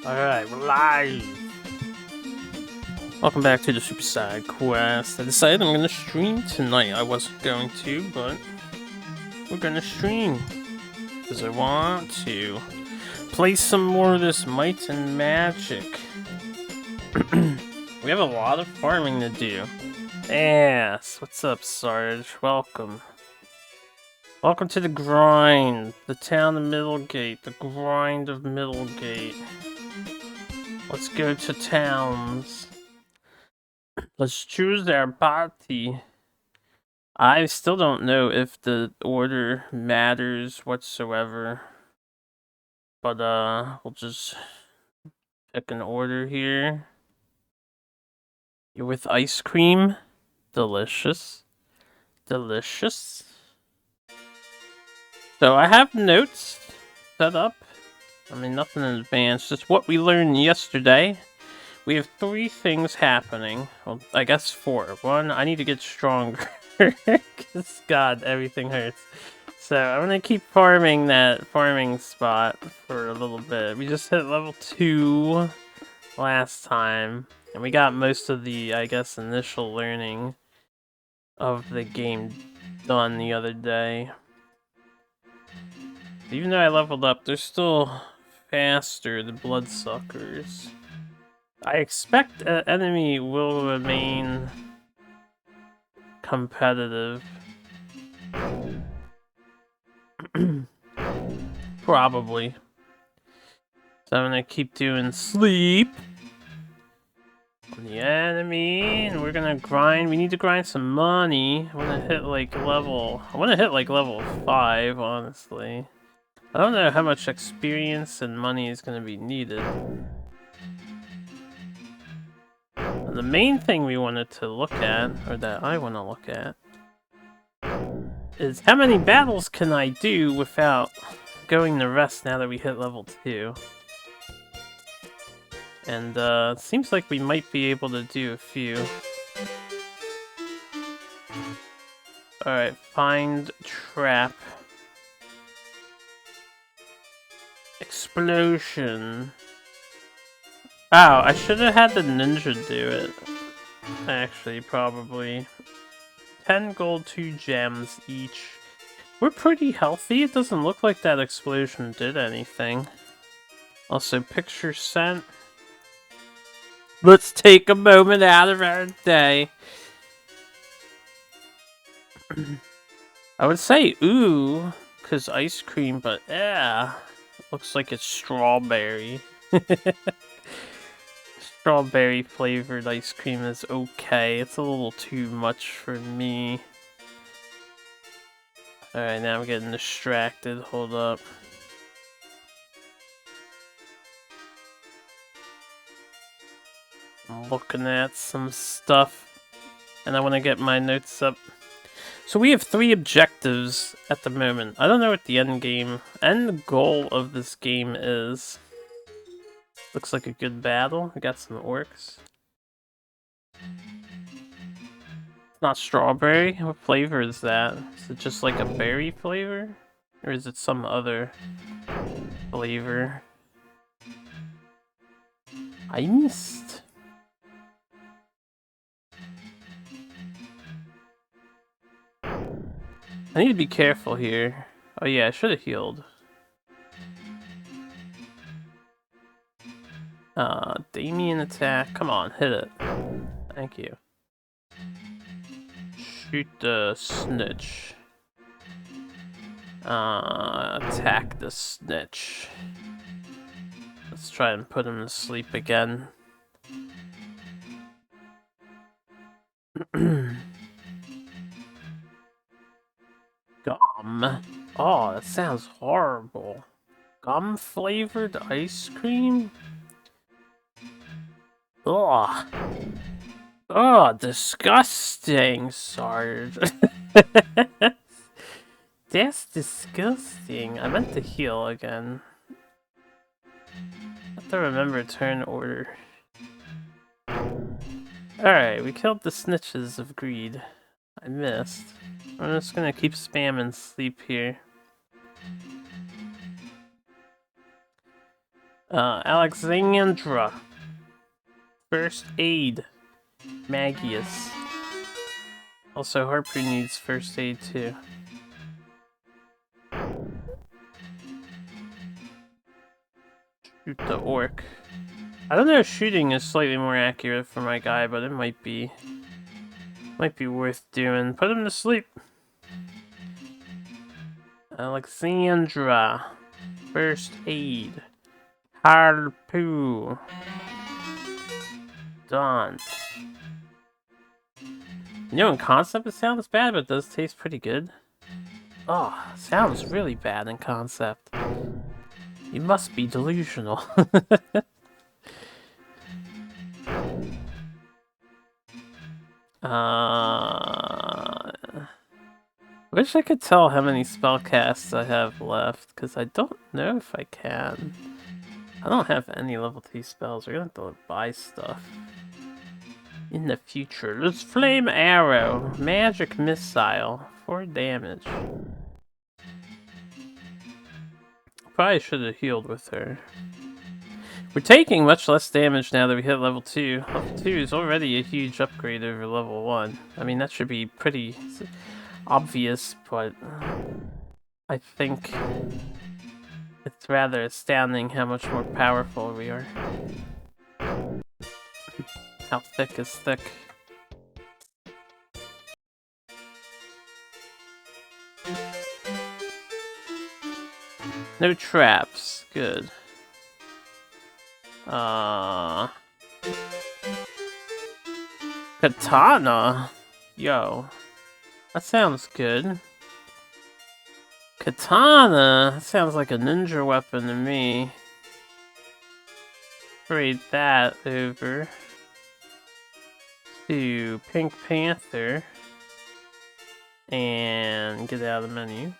Alright, we're live! Welcome back to the Super Side Quest. I decided I'm gonna stream tonight. I wasn't going to, but we're gonna stream. Because I want to play some more of this Might and Magic. We have a lot of farming to do. Yes, what's up, Sarge? Welcome. Welcome to the grind. The town of Middlegate. The grind of Middlegate. Let's go to towns. Let's choose our party. I still don't know if the order matters whatsoever. But, we'll just pick an order here. You're with ice cream? Delicious. Delicious. So I have notes set up. I mean, nothing in advance, just what we learned yesterday. We have 3 things happening. Well, I guess 4. 1, I need to get stronger. Because, God, everything hurts. So, I'm gonna keep farming that farming spot for a little bit. We just hit level 2 last time. And we got most of the, I guess, initial learning of the game done the other day. Even though I leveled up, they're still faster, the bloodsuckers. I expect an enemy will remain competitive. Probably. So I'm gonna keep doing sleep on the enemy, and we're gonna grind. We need to grind some money. I wanna hit like level 5, honestly. I don't know how much experience and money is gonna be needed. The main thing we wanted to look at, or that I want to look at, is how many battles can I do without going the rest now that we hit level 2. And it seems like we might be able to do a few. Alright, find trap. Explosion. Oh, I should have had the ninja do it. Actually, probably. 10 gold, 2 gems each. We're pretty healthy. It doesn't look like that explosion did anything. Also, picture sent. Let's take a moment out of our day. I would say ooh, because ice cream, but yeah. Looks like it's strawberry. Strawberry flavored ice cream is okay. It's a little too much for me. Alright, now I'm getting distracted. Hold up. I'm looking at some stuff. And I want to get my notes up. So we have 3 objectives at the moment. I don't know what the end goal of this game is. Looks like a good battle. We got some orcs. It's not strawberry. What flavor is that? Is it just like a berry flavor? Or is it some other flavor? I missed. I need to be careful here. Oh yeah, I should have healed. Damien attack. Come on, hit it. Thank you. Shoot the snitch. Attack the snitch. Let's try and put him to sleep again. Gum. Oh, that sounds horrible. Gum flavored ice cream? Ugh. Oh, disgusting, Sarge. That's disgusting. I meant to heal again. I have to remember turn order. Alright, we killed the snitches of greed. I missed. I'm just gonna keep spamming sleep here. Alexandra. First aid. Magius. Also, Harpoon needs first aid too. Shoot the orc. I don't know if shooting is slightly more accurate for my guy, but it might be worth doing. Put him to sleep. Alexandra. First aid. Harpoon. Done. You know, in concept it sounds bad, but it does taste pretty good. Oh, sounds really bad in concept. You must be delusional. Wish I could tell how many spellcasts I have left, because I don't know if I can. I don't have any level 2 spells. We're gonna have to buy stuff. In the future. Let's Flame Arrow. Magic Missile. 4 damage. Probably should have healed with her. We're taking much less damage now that we hit level 2. Level 2 is already a huge upgrade over level 1. I mean, that should be pretty obvious, but I think it's rather astounding how much more powerful we are. How thick is thick? No traps. Good. Katana? Yo. That sounds good. Katana? That sounds like a ninja weapon to me. Trade that over to Pink Panther. And get out of the menu.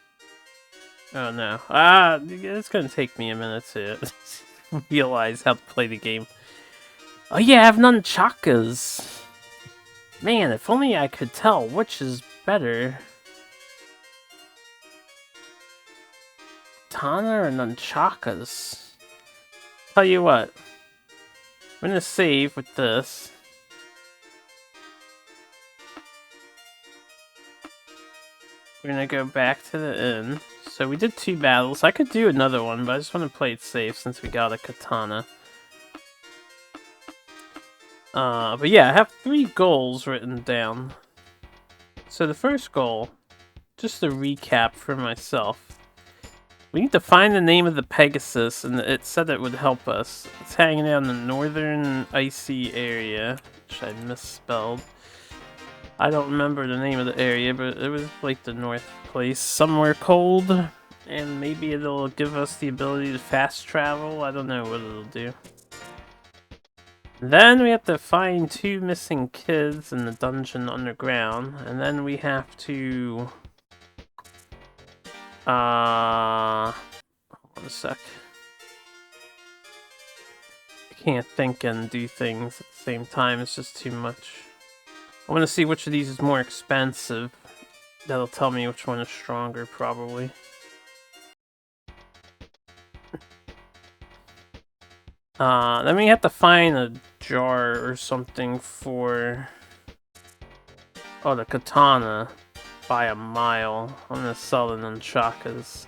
Oh no. It's gonna take me a minute to realize how to play the game. Oh yeah, I have nunchakas. Man, if only I could tell which is better. Katana or nunchakas? Tell you what. I'm gonna save with this. We're gonna go back to the inn. So we did 2 battles. I could do another one, but I just want to play it safe since we got a katana. But yeah, I have 3 goals written down. So the first goal, just a recap for myself. We need to find the name of the Pegasus, and it said it would help us. It's hanging out in the northern icy area, which I misspelled. I don't remember the name of the area, but it was like the north place, somewhere cold, and maybe it'll give us the ability to fast travel. I don't know what it'll do. Then we have to find 2 missing kids in the dungeon underground, and then we have to... hold on a sec. I can't think and do things at the same time, it's just too much. I want to see which of these is more expensive. That'll tell me which one is stronger, probably. Then we have to find a jar or something for... Oh, the katana. By a mile. I'm gonna sell the nunchakas.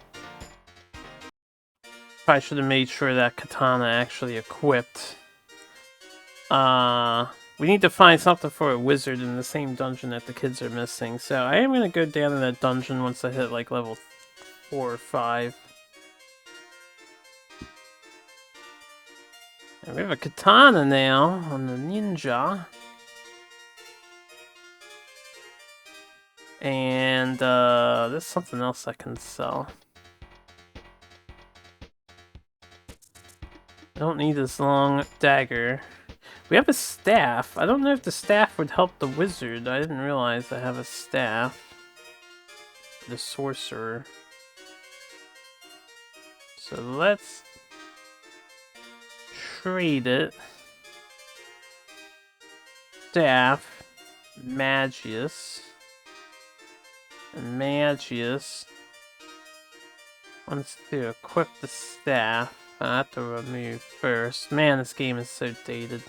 Probably should have made sure that katana actually equipped. We need to find something for a wizard in the same dungeon that the kids are missing. So I am gonna go down to that dungeon once I hit like level 4 or 5. And we have a katana now on the ninja. And there's something else I can sell. I don't need this long dagger. We have a staff. I don't know if the staff would help the wizard. I didn't realize I have a staff. The sorcerer. So let's trade it. Staff. Magius. And Magius wants to equip the staff. I have to remove first. Man, this game is so dated.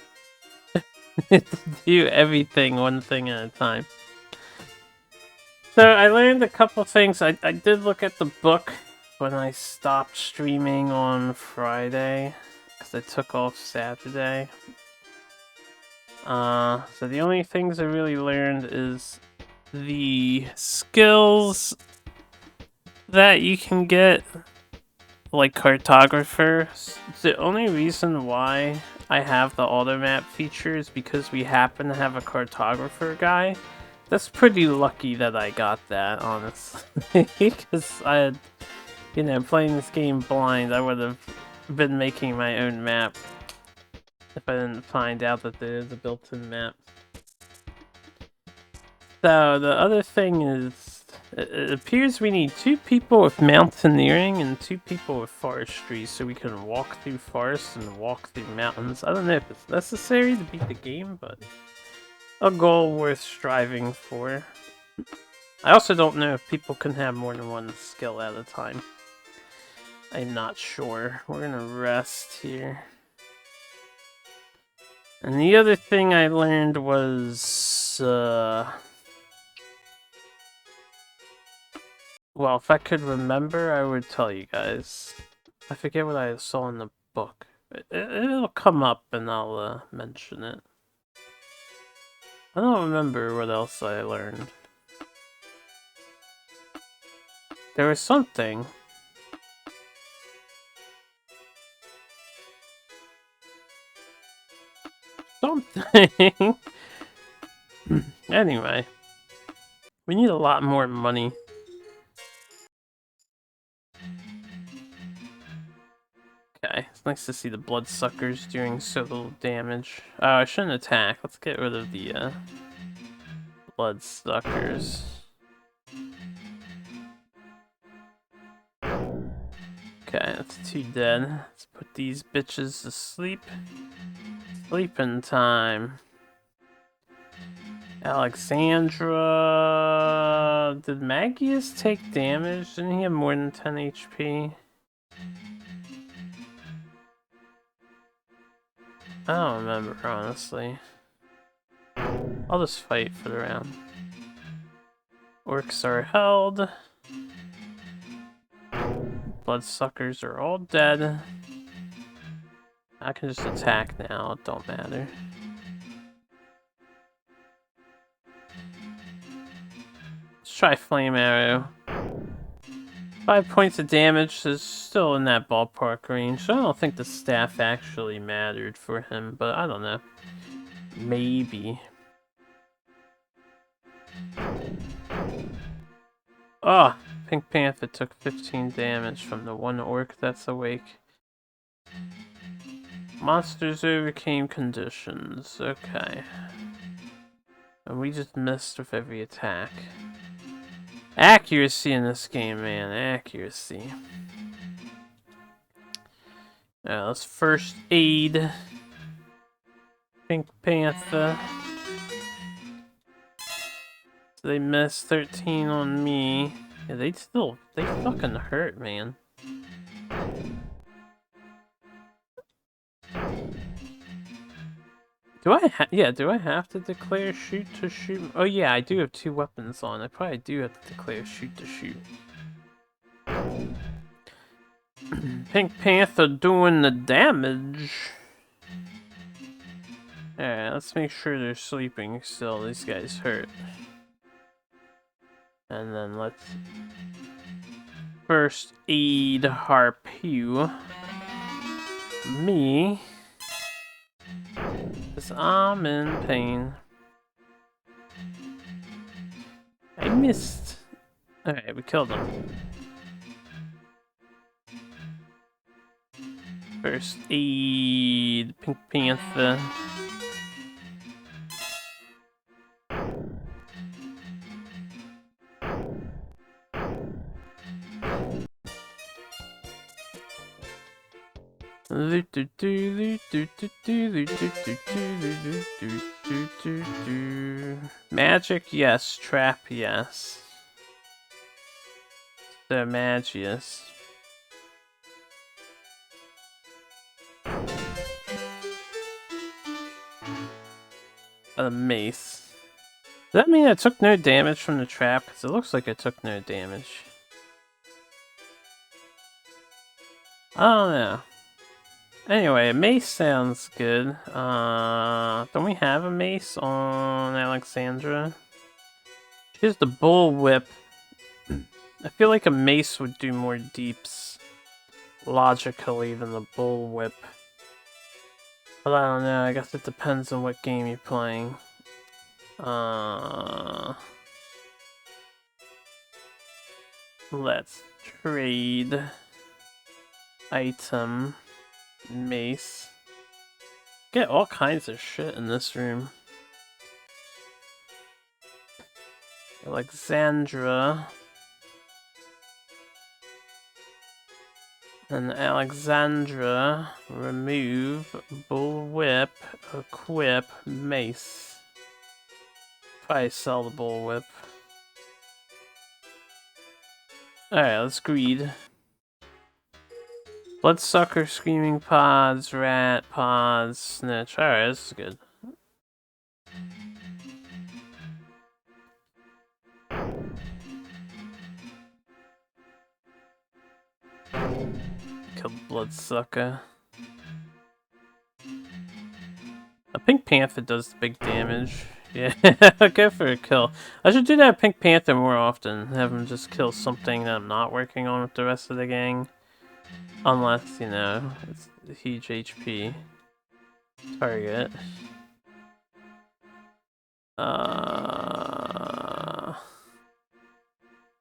Do everything one thing at a time. So I learned a couple things. I did look at the book when I stopped streaming on Friday because I took off Saturday. So the only things I really learned is the skills that you can get, like cartographer. The only reason why I have the auto map feature is because we happen to have a cartographer guy. That's pretty lucky that I got that, honestly. Because I had, playing this game blind, I would have been making my own map if I didn't find out that there is a built-in map. So, the other thing is, it appears we need 2 people with mountaineering and 2 people with forestry so we can walk through forests and walk through mountains. I don't know if it's necessary to beat the game, but a goal worth striving for. I also don't know if people can have more than one skill at a time. I'm not sure. We're gonna rest here. And the other thing I learned was, well, if I could remember, I would tell you guys. I forget what I saw in the book. It'll come up and I'll mention it. I don't remember what else I learned. There was something. Something! Anyway. We need a lot more money. Okay, it's nice to see the bloodsuckers doing so little damage. Oh, I shouldn't attack. Let's get rid of the bloodsuckers. Okay, that's 2 dead. Let's put these bitches to sleep. Sleeping time. Alexandra... Did Magius take damage? Didn't he have more than 10 HP? I don't remember, honestly. I'll just fight for the round. Orcs are held. Bloodsuckers are all dead. I can just attack now, it don't matter. Let's try Flame Arrow. 5 points of damage is still in that ballpark range. I don't think the staff actually mattered for him, but I don't know. Maybe. Oh, Pink Panther took 15 damage from the one orc that's awake. Monsters overcame conditions. Okay. And we just missed with every attack. Accuracy in this game, man. Accuracy. Let's first aid Pink Panther. So they missed 13 on me. Yeah, they fucking hurt, man. Do I have to declare shoot to shoot? Oh yeah, I do have 2 weapons on. I probably do have to declare shoot to shoot. Pink Panther doing the damage. Alright, let's make sure they're sleeping still. These guys hurt. And then let's first aid Harpew. Me. Because I'm in pain. I missed. Alright, we killed him. First aid Pink Panther. Magic, yes. Trap, yes. The Magius. A mace. Does that mean I took no damage from the trap? Because it looks like I took no damage. I don't know. Anyway, a mace sounds good. Don't we have a mace on Alexandra? Here's the bullwhip. I feel like a mace would do more deeps logically than the bullwhip. But I don't know, I guess it depends on what game you're playing. Let's trade item mace. Get all kinds of shit in this room. Alexandra. And Alexandra, remove, bullwhip, equip, mace. Probably sell the bullwhip. Alright, let's greed. Bloodsucker, screaming pods, rat pods, snitch. Alright, this is good. Kill bloodsucker. A pink panther does the big damage. Yeah, go for a kill. I should do that pink panther more often. Have him just kill something that I'm not working on with the rest of the gang. Unless, you know, it's a huge HP target. I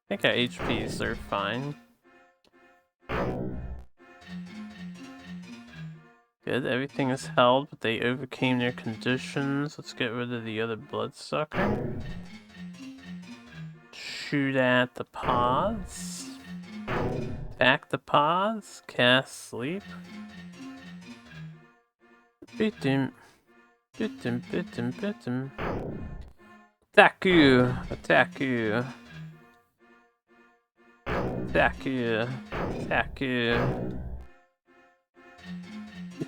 think our HPs are fine. Good, everything is held, but they overcame their conditions. Let's get rid of the other bloodsucker. Shoot at the pods. Attack the pods. Cast sleep. Beat him. Beat him, beat him, beat him. Attack you! Attack you! Attack you! Attack you!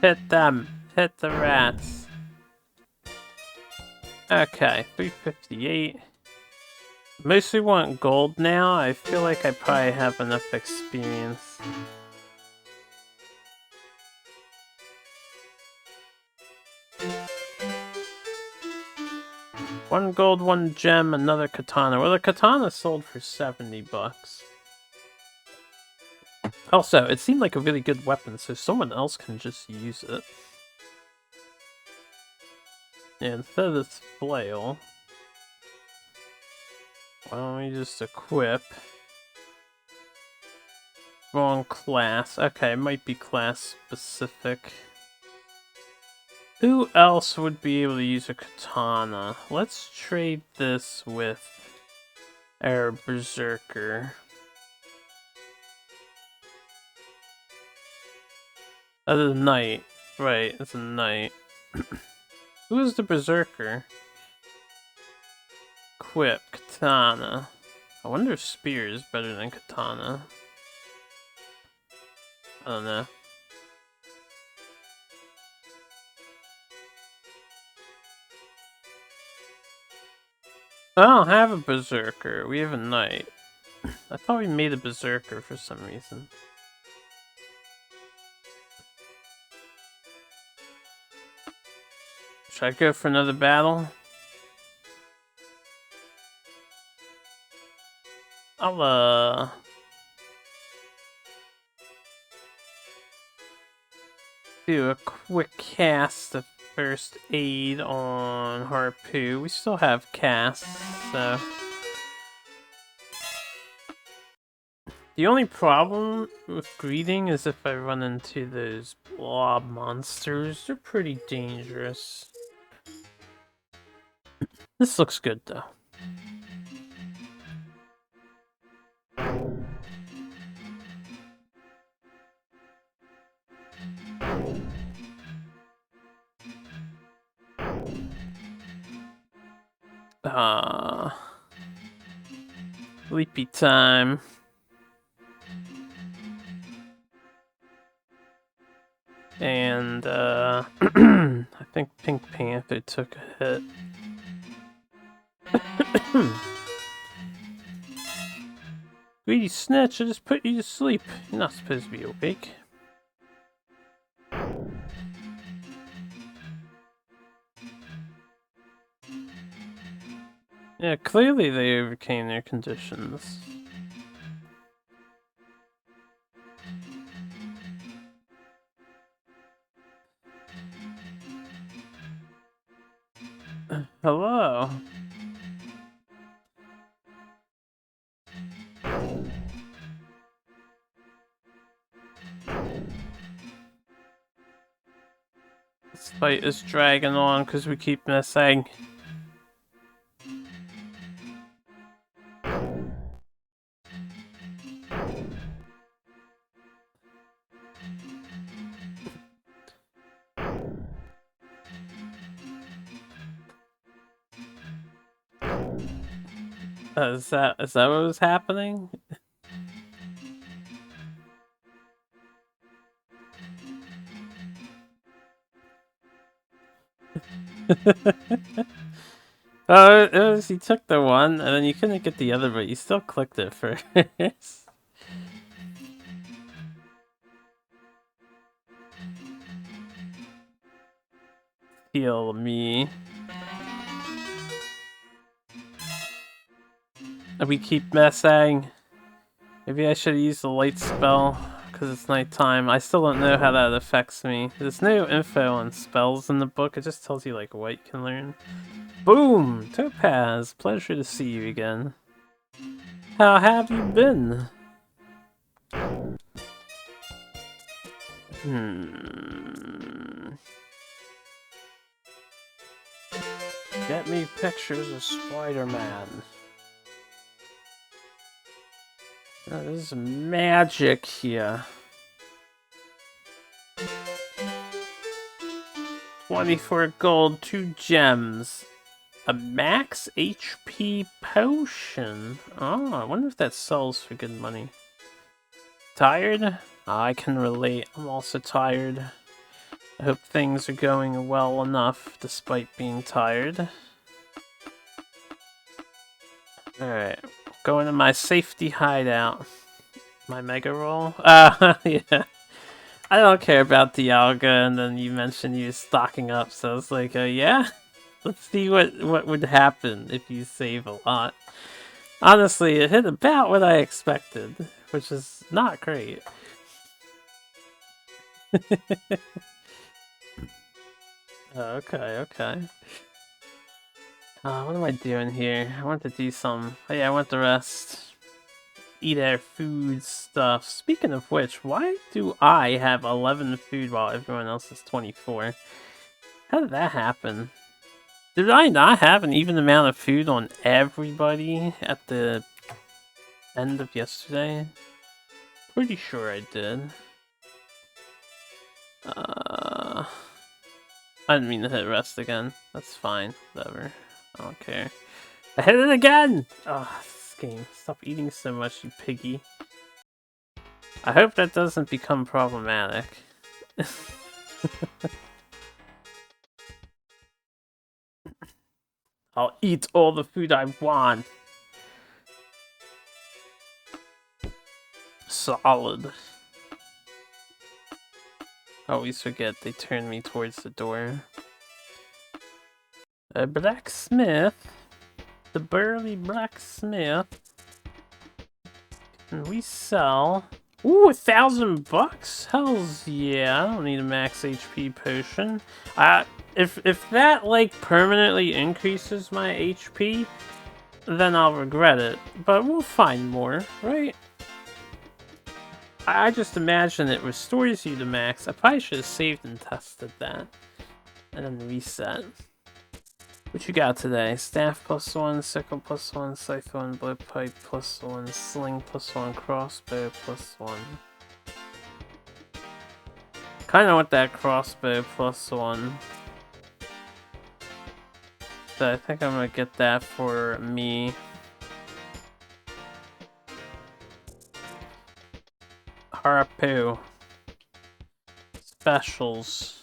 Hit them! Hit the rats! Okay, 358. Mostly want gold now. I feel like I probably have enough experience. One gold, one gem, another katana. Well, the katana sold for 70 bucks. Also, it seemed like a really good weapon, so someone else can just use it. Yeah, instead of this flail, why don't we just equip? Wrong class. Okay, it might be class specific. Who else would be able to use a katana? Let's trade this with our berserker. Oh, the knight. Right, it's a knight. Who is the berserker? Equip, katana. I wonder if spear is better than katana. I don't know. I don't have a berserker. We have a knight. I thought we made a berserker for some reason. Should I go for another battle? I'll do a quick cast of first aid on Harpoo. We still have casts, so... The only problem with greeting is if I run into those blob monsters. They're pretty dangerous. This looks good, though. Sleepy time. And I think Pink Panther took a hit. Greedy snitch, I just put you to sleep. You're not supposed to be awake. Yeah, clearly they overcame their conditions. Hello. This fight is dragging on because we keep missing. Is that what was happening? Oh, it was, he took the one, and then you couldn't get the other, but you still clicked it first. Heal me. We keep messing. Maybe I should use the light spell, because it's nighttime. I still don't know how that affects me. There's no info on spells in the book, it just tells you like what you can learn. Boom! Topaz! Pleasure to see you again. How have you been? Get me pictures of Spider-Man. Oh, there's magic here. 24 gold, 2 gems. A max HP potion. Oh, I wonder if that sells for good money. Tired? I can relate. I'm also tired. I hope things are going well enough despite being tired. Alright, going to my safety hideout. My mega roll? Yeah. I don't care about Dialga, and then you mentioned you stocking up, so I was like, yeah? Let's see what would happen if you save a lot. Honestly, it hit about what I expected, which is not great. Okay. What am I doing here? I want to do some... Oh yeah, I want to rest. Eat our food stuff. Speaking of which, why do I have 11 food while everyone else is 24? How did that happen? Did I not have an even amount of food on everybody at the end of yesterday? Pretty sure I did. I didn't mean to hit rest again. That's fine. Whatever. I don't care. I hit it again! Oh, this game. Stop eating so much, you piggy. I hope that doesn't become problematic. I'll eat all the food I want. Solid. I always forget they turn me towards the door. A blacksmith. The burly blacksmith. And we sell... Ooh, $1,000? Hells yeah, I don't need a max HP potion. If that, like, permanently increases my HP, then I'll regret it. But we'll find more, right? I just imagine it restores you to max. I probably should have saved and tested that. And then reset. What you got today? Staff +1, sickle +1, scythe 1, blowpipe +1, sling +1, crossbow +1. Kinda want that crossbow +1. So I think I'm gonna get that for me. Harapoo. specials.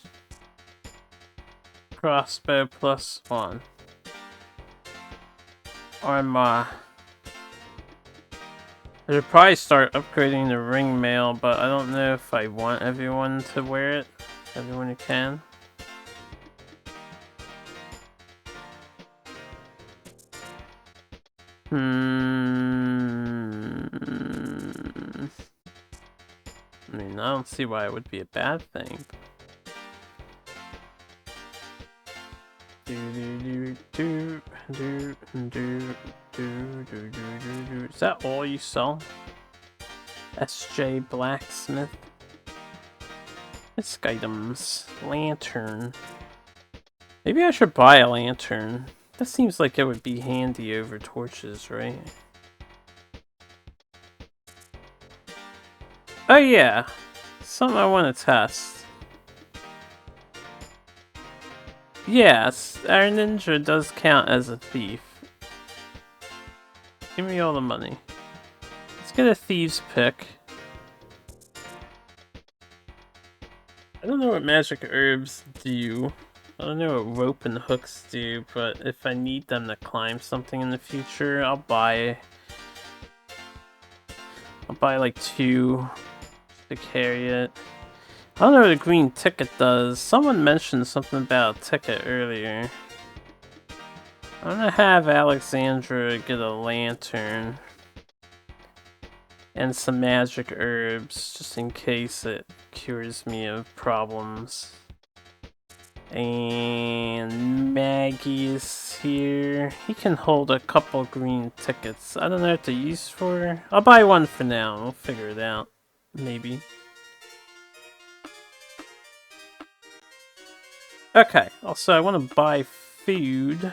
Crossbow +1. Armor. I should probably start upgrading the ring mail, but I don't know if I want everyone to wear it. Everyone who can. I mean, I don't see why it would be a bad thing. Is that all you saw? SJ Blacksmith. Disc items. Lantern. Maybe I should buy a lantern. That seems like it would be handy over torches, right? Oh yeah, something I want to test. Yes, our ninja does count as a thief. Give me all the money. Let's get a thieves pick. I don't know what magic herbs do. I don't know what rope and hooks do, but if I need them to climb something in the future, I'll buy like 2 to carry it. I don't know what a green ticket does. Someone mentioned something about a ticket earlier. I'm gonna have Alexandra get a lantern and some magic herbs just in case it cures me of problems. And Maggie is here. He can hold a couple green tickets. I don't know what to use for. I'll buy one for now. We'll figure it out. Maybe. Okay. Also, I want to buy food.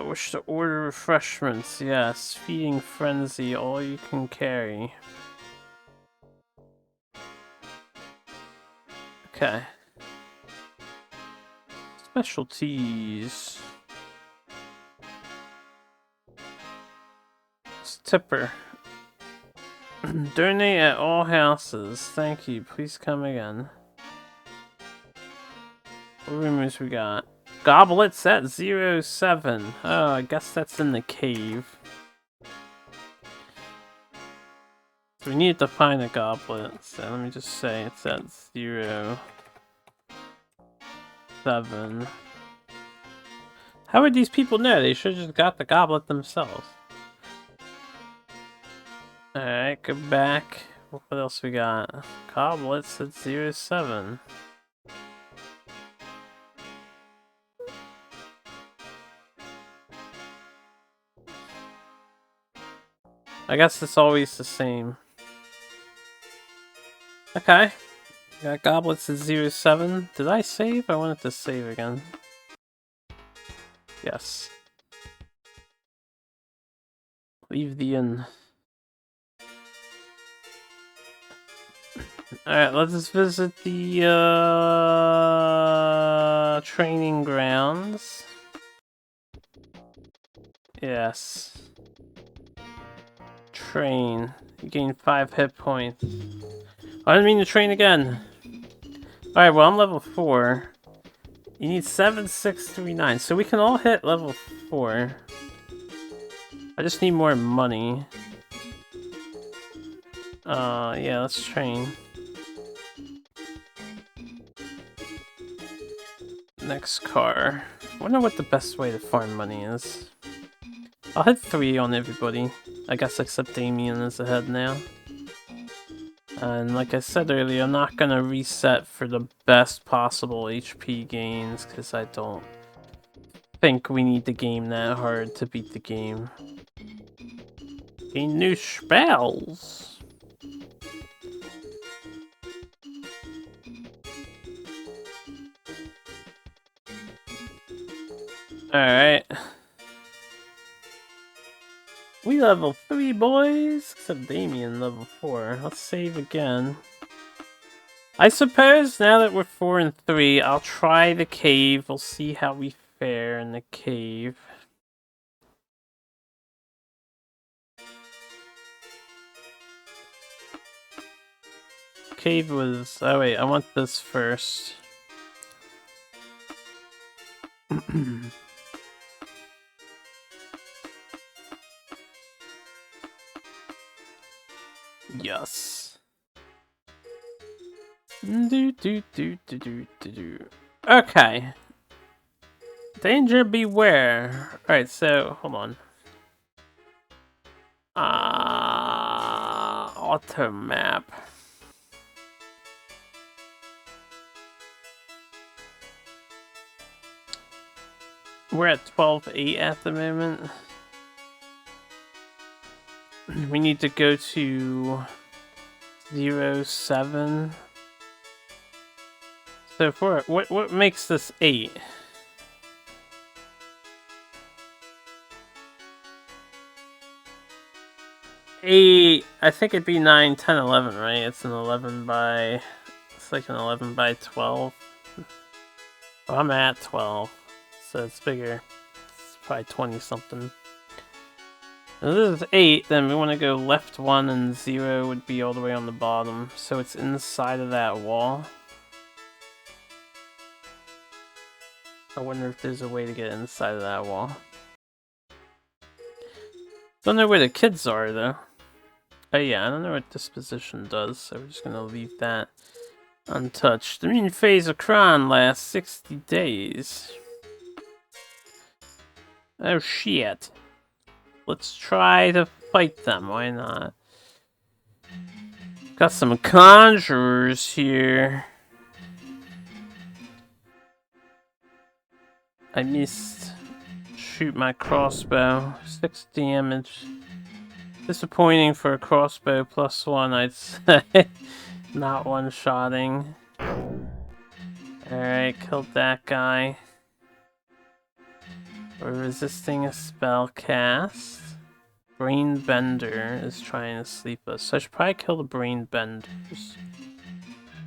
Wish to order refreshments. Yes. Feeding frenzy. All you can carry. Okay. Specialties. Tipper. Donate at all houses. Thank you. Please come again. What rumors we got? Goblets at 07. Oh, I guess that's in the cave. So we need to find a goblet. So let me just say it's at 07. How would these people know? They should have just got the goblet themselves. Alright, go back. What else we got? Goblets at 07. I guess it's always the same. Okay. Got goblets at 07. Did I save? I wanted to save again. Yes. Leave the inn. Alright, let's visit the training grounds. Yes. Train. You gain 5 hit points. I didn't mean to train again. Alright, well I'm level 4. You need 7, 6, 3, 9. So we can all hit level 4. I just need more money. Yeah, let's train. Next car. I wonder what the best way to farm money is. I'll hit 3 on everybody. I guess except Damien is ahead now. And like I said earlier, I'm not gonna reset for the best possible HP gains, because I don't think we need the game that hard to beat the game. Gain new spells! Alright. We level 3, boys! Except Damien level 4. Let's save again. I suppose now that we're 4 and 3, I'll try the cave. We'll see how we fare in the cave. . cave was... Oh wait, I want this first. Yes. Okay. Danger beware. Alright, so hold on. Auto map. We're at 12.8 at the moment. We need to go to 0.7. So for what makes this 8? 8, I think it'd be 9, 10, 11, right? It's an 11 by... It's like an 11 by 12. Oh, I'm at 12, so it's bigger. It's probably 20-something. If this is 8, then we want to go left 1 and 0 would be all the way on the bottom. So it's inside of that wall. I wonder if there's a way to get inside of that wall. Don't know where the kids are, though. Oh yeah, I don't know what this position does, so we're just gonna leave that untouched. The main phase of Kron lasts 60 days. Oh shit. Let's try to fight them, why not? Got some conjurers here. I missed. Shoot my crossbow. 6 damage. Disappointing for a crossbow +1, I'd say. Not one-shotting. Alright, killed that guy. We're resisting a spell cast. Brain Bender is trying to sleep us, so I should probably kill the Brain Benders.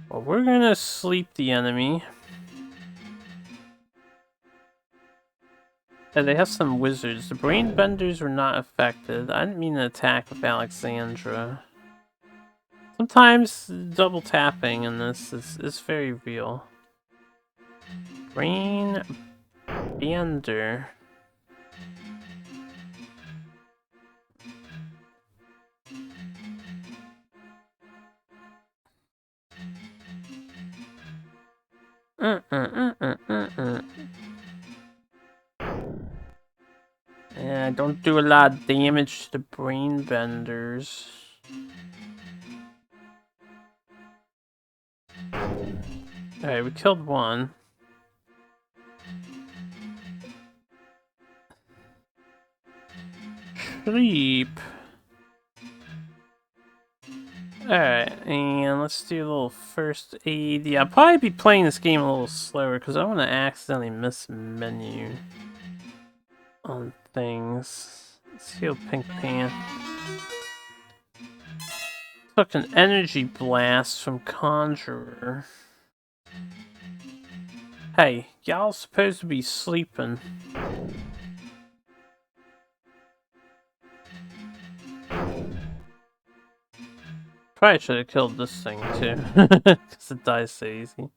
Well, we're gonna sleep the enemy. Yeah, they have some wizards. The Brain Benders were not affected. I didn't mean to attack with Alexandra. Sometimes double tapping in this is very real. Brain Bender. Yeah, don't do a lot of damage to the Brain Benders. Alright, we killed one. Sleep. Alright, and let's do a little first aid. Yeah, I'll probably be playing this game a little slower because I want to accidentally miss menu on things. Let's heal Pink Pant. Took an energy blast from Conjurer. Hey, y'all supposed to be sleeping. Probably should have killed this thing too, because it dies so easy.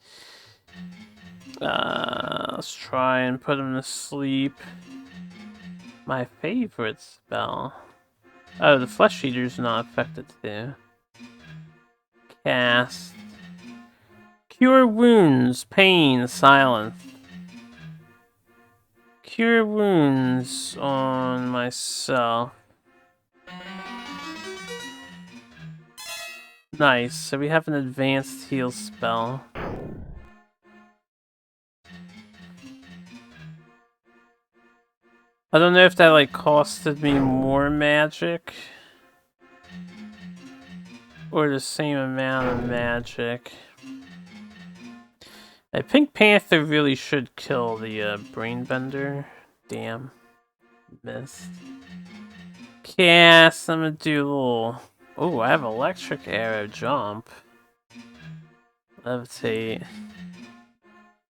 Let's try and put him to sleep. My favorite spell. Oh, the Flesh Eater's not affected too. Cast. Cure wounds, pain, silence. Cure wounds on myself. Nice, so we have an advanced heal spell. I don't know if that like costed me more magic or the same amount of magic. A Pink Panther really should kill the Brain Bender. Damn. Missed. Cast, I'm gonna do a little... Oh, I have electric arrow jump. Levitate.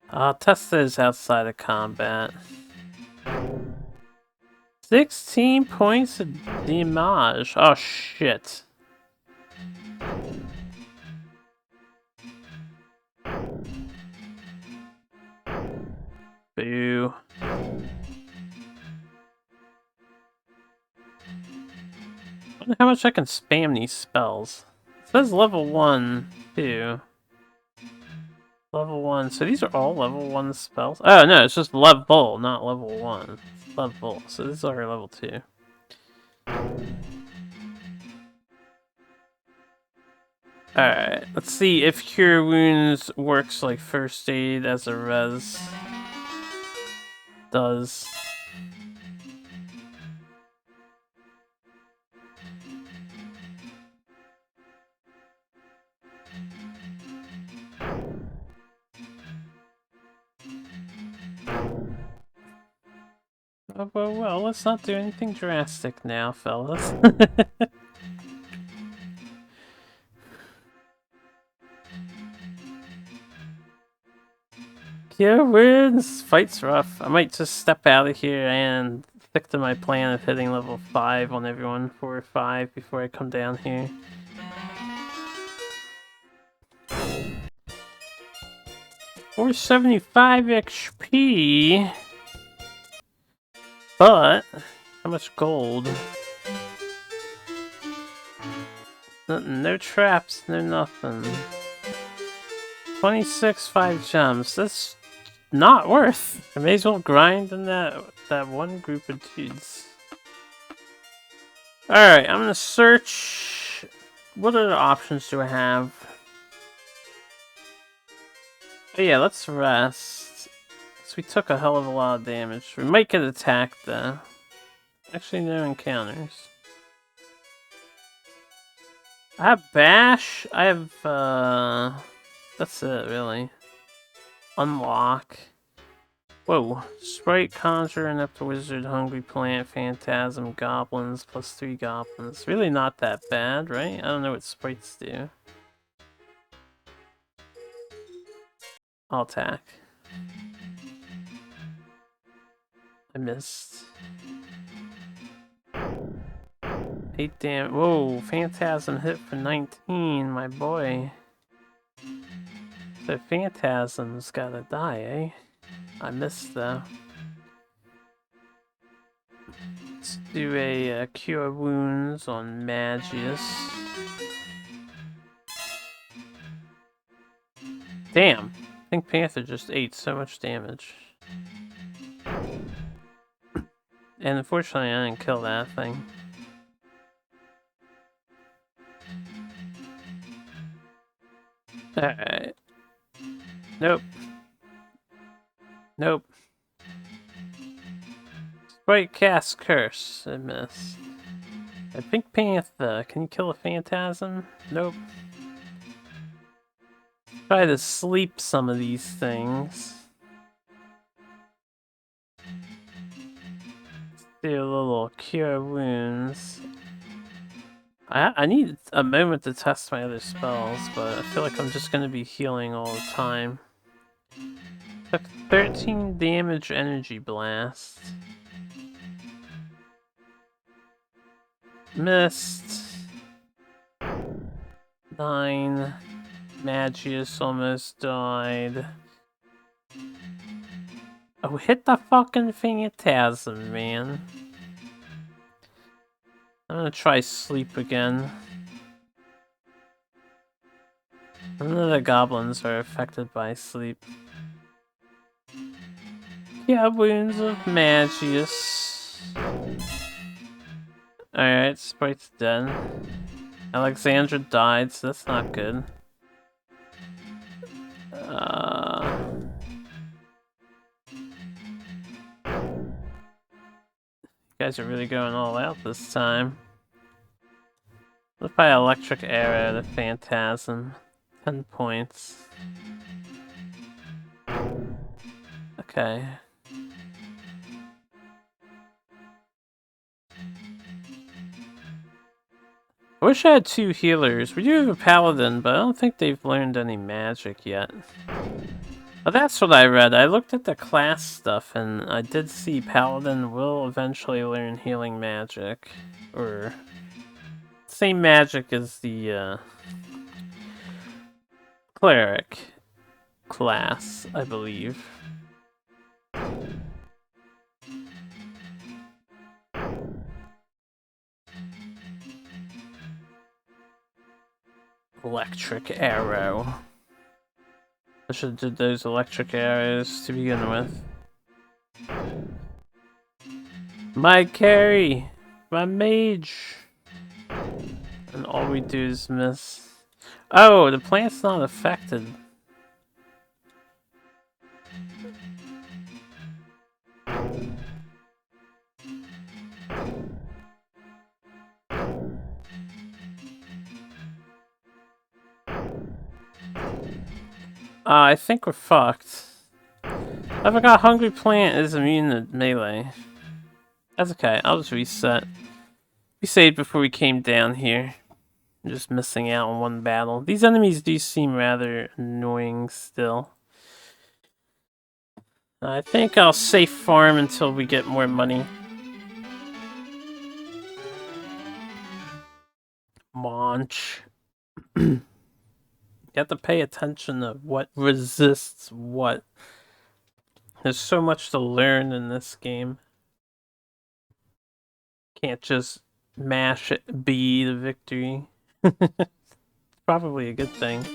I'll test those outside of combat. 16 points of damage. Oh shit. Boo. I wonder how much I can spam these spells. It says level 1, too. Level 1. So these are all level 1 spells? Oh, no, it's just level, not level 1. It's level. So these are level 2. Alright, let's see if Cure Wounds works like First Aid as a res does. Oh, well, let's not do anything drastic now, fellas. Cure Wounds! Fight's rough. I might just step out of here and stick to my plan of hitting level 5 on everyone, 4 or 5, before I come down here. $475 XP. But how much gold? No traps, no nothing. 26 5 gems. That's not worth. I may as well grind in that one group of dudes. Alright, I'm gonna search. What other options do I have? Oh yeah, let's rest. So we took a hell of a lot of damage. We might get attacked though. Actually, no encounters. I have Bash. I have, that's it, really. Unlock. Whoa. Sprite, Conjure, Inept Wizard, Hungry Plant, Phantasm, Goblins, +3 Goblins. Really not that bad, right? I don't know what sprites do. I'll attack. I missed. 8 damage. Whoa, Phantasm hit for 19, my boy. So Phantasm's gotta die, eh? I missed though. Let's do a Cure Wounds on Magius. Damn! Pink Panther just ate so much damage. And unfortunately I didn't kill that thing. Alright. Nope. Nope. Sprite cast Curse. I missed. A Pink Panther. Can you kill a Phantasm? Nope. Try to sleep some of these things. Let's do a little Cure Wounds. I need a moment to test my other spells, but I feel like I'm just gonna be healing all the time. Took 13 damage Energy Blast. Missed. 9. Magius almost died. Oh, hit the fucking Phantasm, man. I'm gonna try sleep again. None of the goblins are affected by sleep. Yeah, Wounds of Magius. Alright, Sprite's dead. Alexandra died, so that's not good. You guys are really going all out this time. What if I Electric Arrow the Phantasm? 10 points. Okay. I wish I had 2 healers. We do have a Paladin, but I don't think they've learned any magic yet. But that's what I read. I looked at the class stuff, and I did see Paladin will eventually learn healing magic. Or same magic as the Cleric class, I believe. Electric arrow. I should have did those electric arrows to begin with. My carry! My mage! And all we do is miss. Oh, the plant's not affected. I think we're fucked. I forgot Hungry Plant is immune to melee. That's okay, I'll just reset. We saved before we came down here. I'm just missing out on one battle. These enemies do seem rather annoying still. I think I'll safe farm until we get more money. Munch. You have to pay attention to what resists what. There's so much to learn in this game. Can't just mash B to victory. Probably a good thing.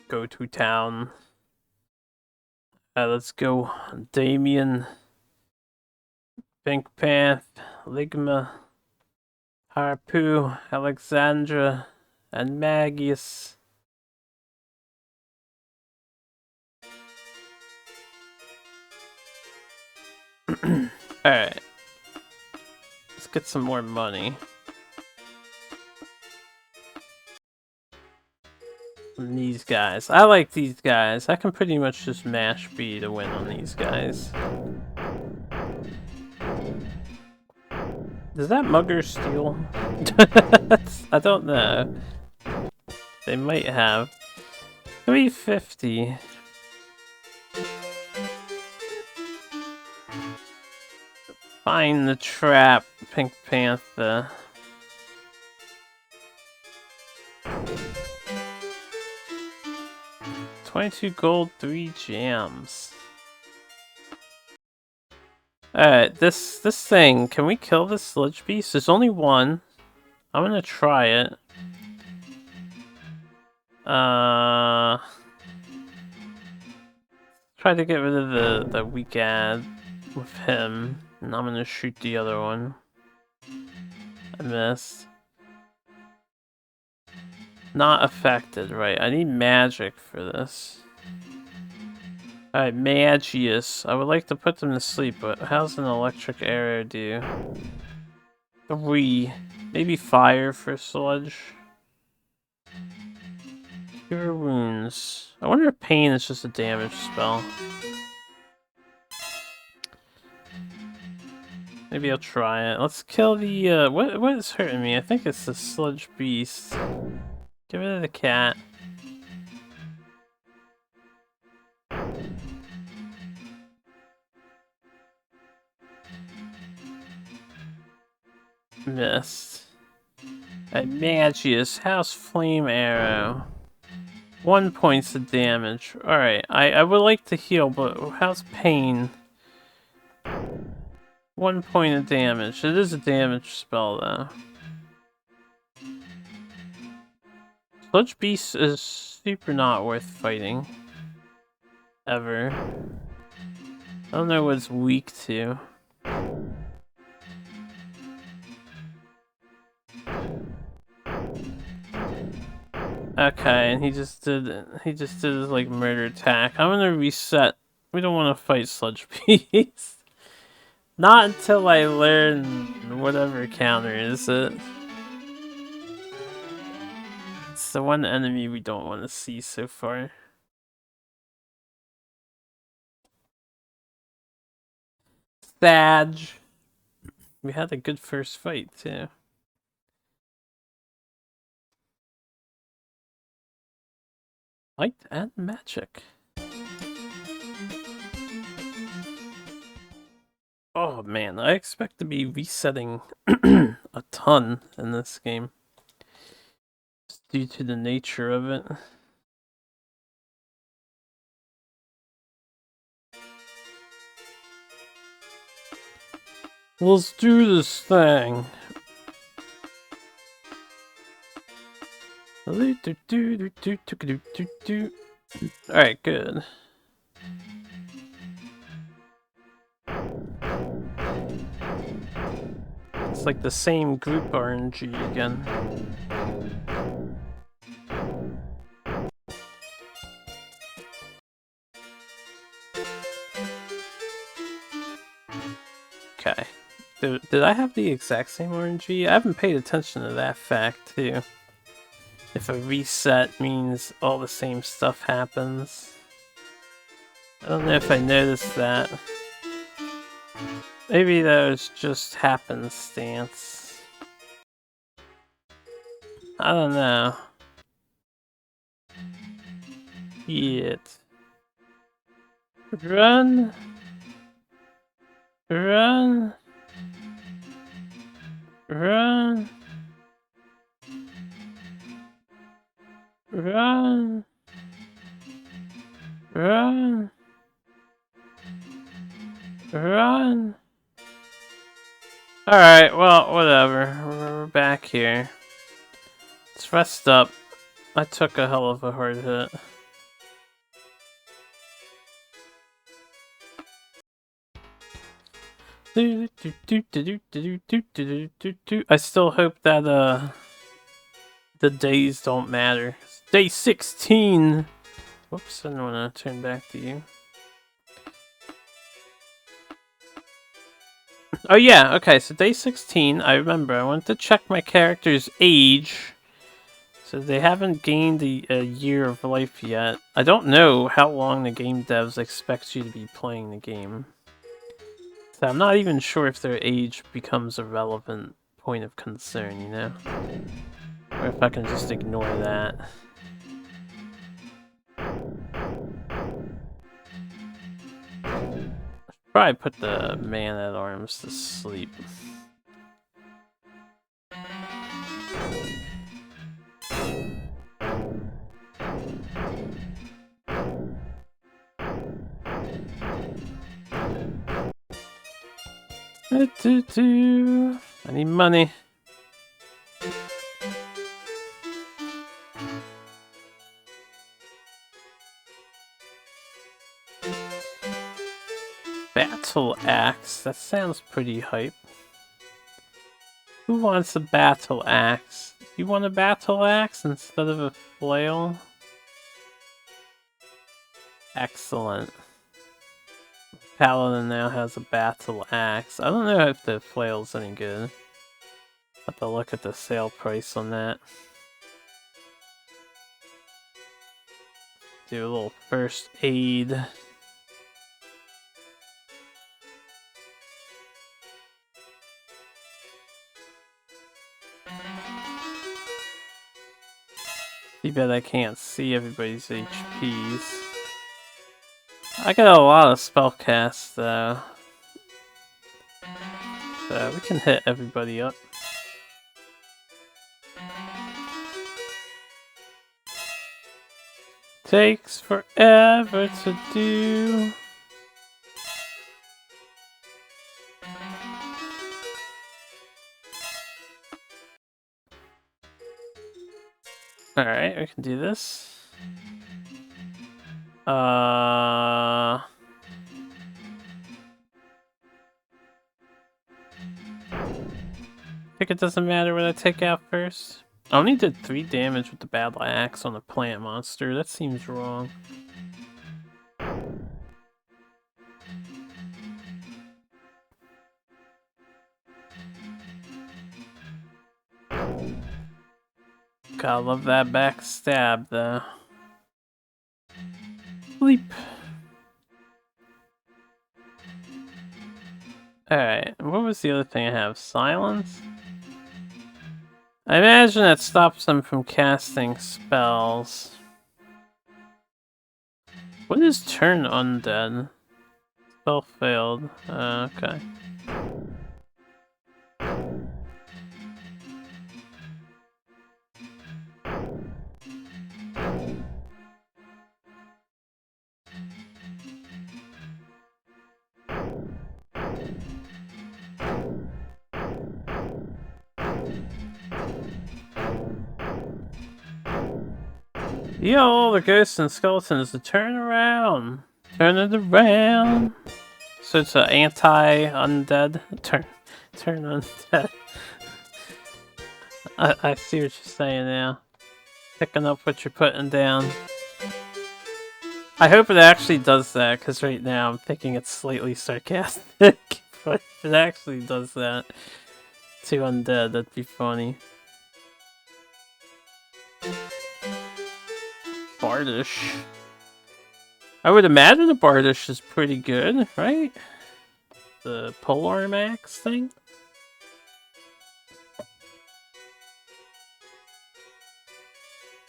Go to town. Let's go. Damien, Pink Path, Ligma, Harpu, Alexandra, and Magius. Alright. Let's get some more money. From these guys. I like these guys. I can pretty much just mash B to win on these guys. Does that mugger steal? I don't know. They might have. 350. Find the trap, Pink Panther. $22 gold, 3 jams. Alright, this thing, can we kill this sludge beast? There's only one. I'm gonna try it. Try to get rid of the weak ad with him. And I'm gonna shoot the other one. I missed. Not affected, right. I need magic for this. Alright, Magius. I would like to put them to sleep, but how's an electric arrow do? 3. Maybe fire for sludge. Cure wounds. I wonder if pain is just a damage spell. Maybe I'll try it. Let's kill the, what is hurting me? I think it's the sludge beast. Get rid of the cat. Missed. Magius, House Flame Arrow. 1 point of damage. Alright, I would like to heal, but how's pain? 1 point of damage. It is a damage spell, though. Sludge Beast is super not worth fighting. Ever. I don't know what it's weak to. Okay, and he just did his like murder attack. I'm gonna reset. We don't want to fight Sludge Beast. Not until I learn whatever counter is it. It's the one enemy we don't want to see so far. Sag. We had a good first fight too. Light and magic. Oh man, I expect to be resetting a ton in this game. Just due to the nature of it. Let's do this thing. Alright, good. It's like the same group RNG again. Okay. Did I have the exact same RNG? I haven't paid attention to that fact, too. If a reset means all the same stuff happens. I don't know if I noticed that. Maybe that was just happenstance. I don't know. Yet. Run! Run! Run! Run! Run! Run! Alright, well, whatever. We're back here. Let's rest up. I took a hell of a hard hit. I still hope that the days don't matter. Day 16! Whoops, I don't want to turn back to you. Oh yeah, okay, so day 16, I remember, I wanted to check my character's age. So they haven't gained a year of life yet. I don't know how long the game devs expect you to be playing the game. So I'm not even sure if their age becomes a relevant point of concern, you know? Or if I can just ignore that. Probably put the man-at-arms to sleep. I need money. Battle axe. That sounds pretty hype. Who wants a battle axe? You want a battle axe instead of a flail? Excellent. Paladin now has a battle axe. I don't know if the flail's any good. Have to look at the sale price on that. Do a little first aid. Too bad I can't see everybody's HPs. I got a lot of spellcasts though. So we can hit everybody up. Takes forever to do. Alright, we can do this. I think it doesn't matter what I take out first. I only did 3 damage with the battle axe on the plant monster. That seems wrong. Gotta love that backstab though. Sleep. Alright, what was the other thing I have? Silence? I imagine that stops them from casting spells. What is turn undead? Spell failed. Okay. Yo, the ghosts and skeletons to turn around. Turn it around. So it's an anti-undead. Turn undead. I see what you're saying now. Picking up what you're putting down. I hope it actually does that, because right now I'm thinking it's slightly sarcastic. But if it actually does that to undead, that'd be funny. Bardish. I would imagine the Bardish is pretty good, right? The Polar Max thing?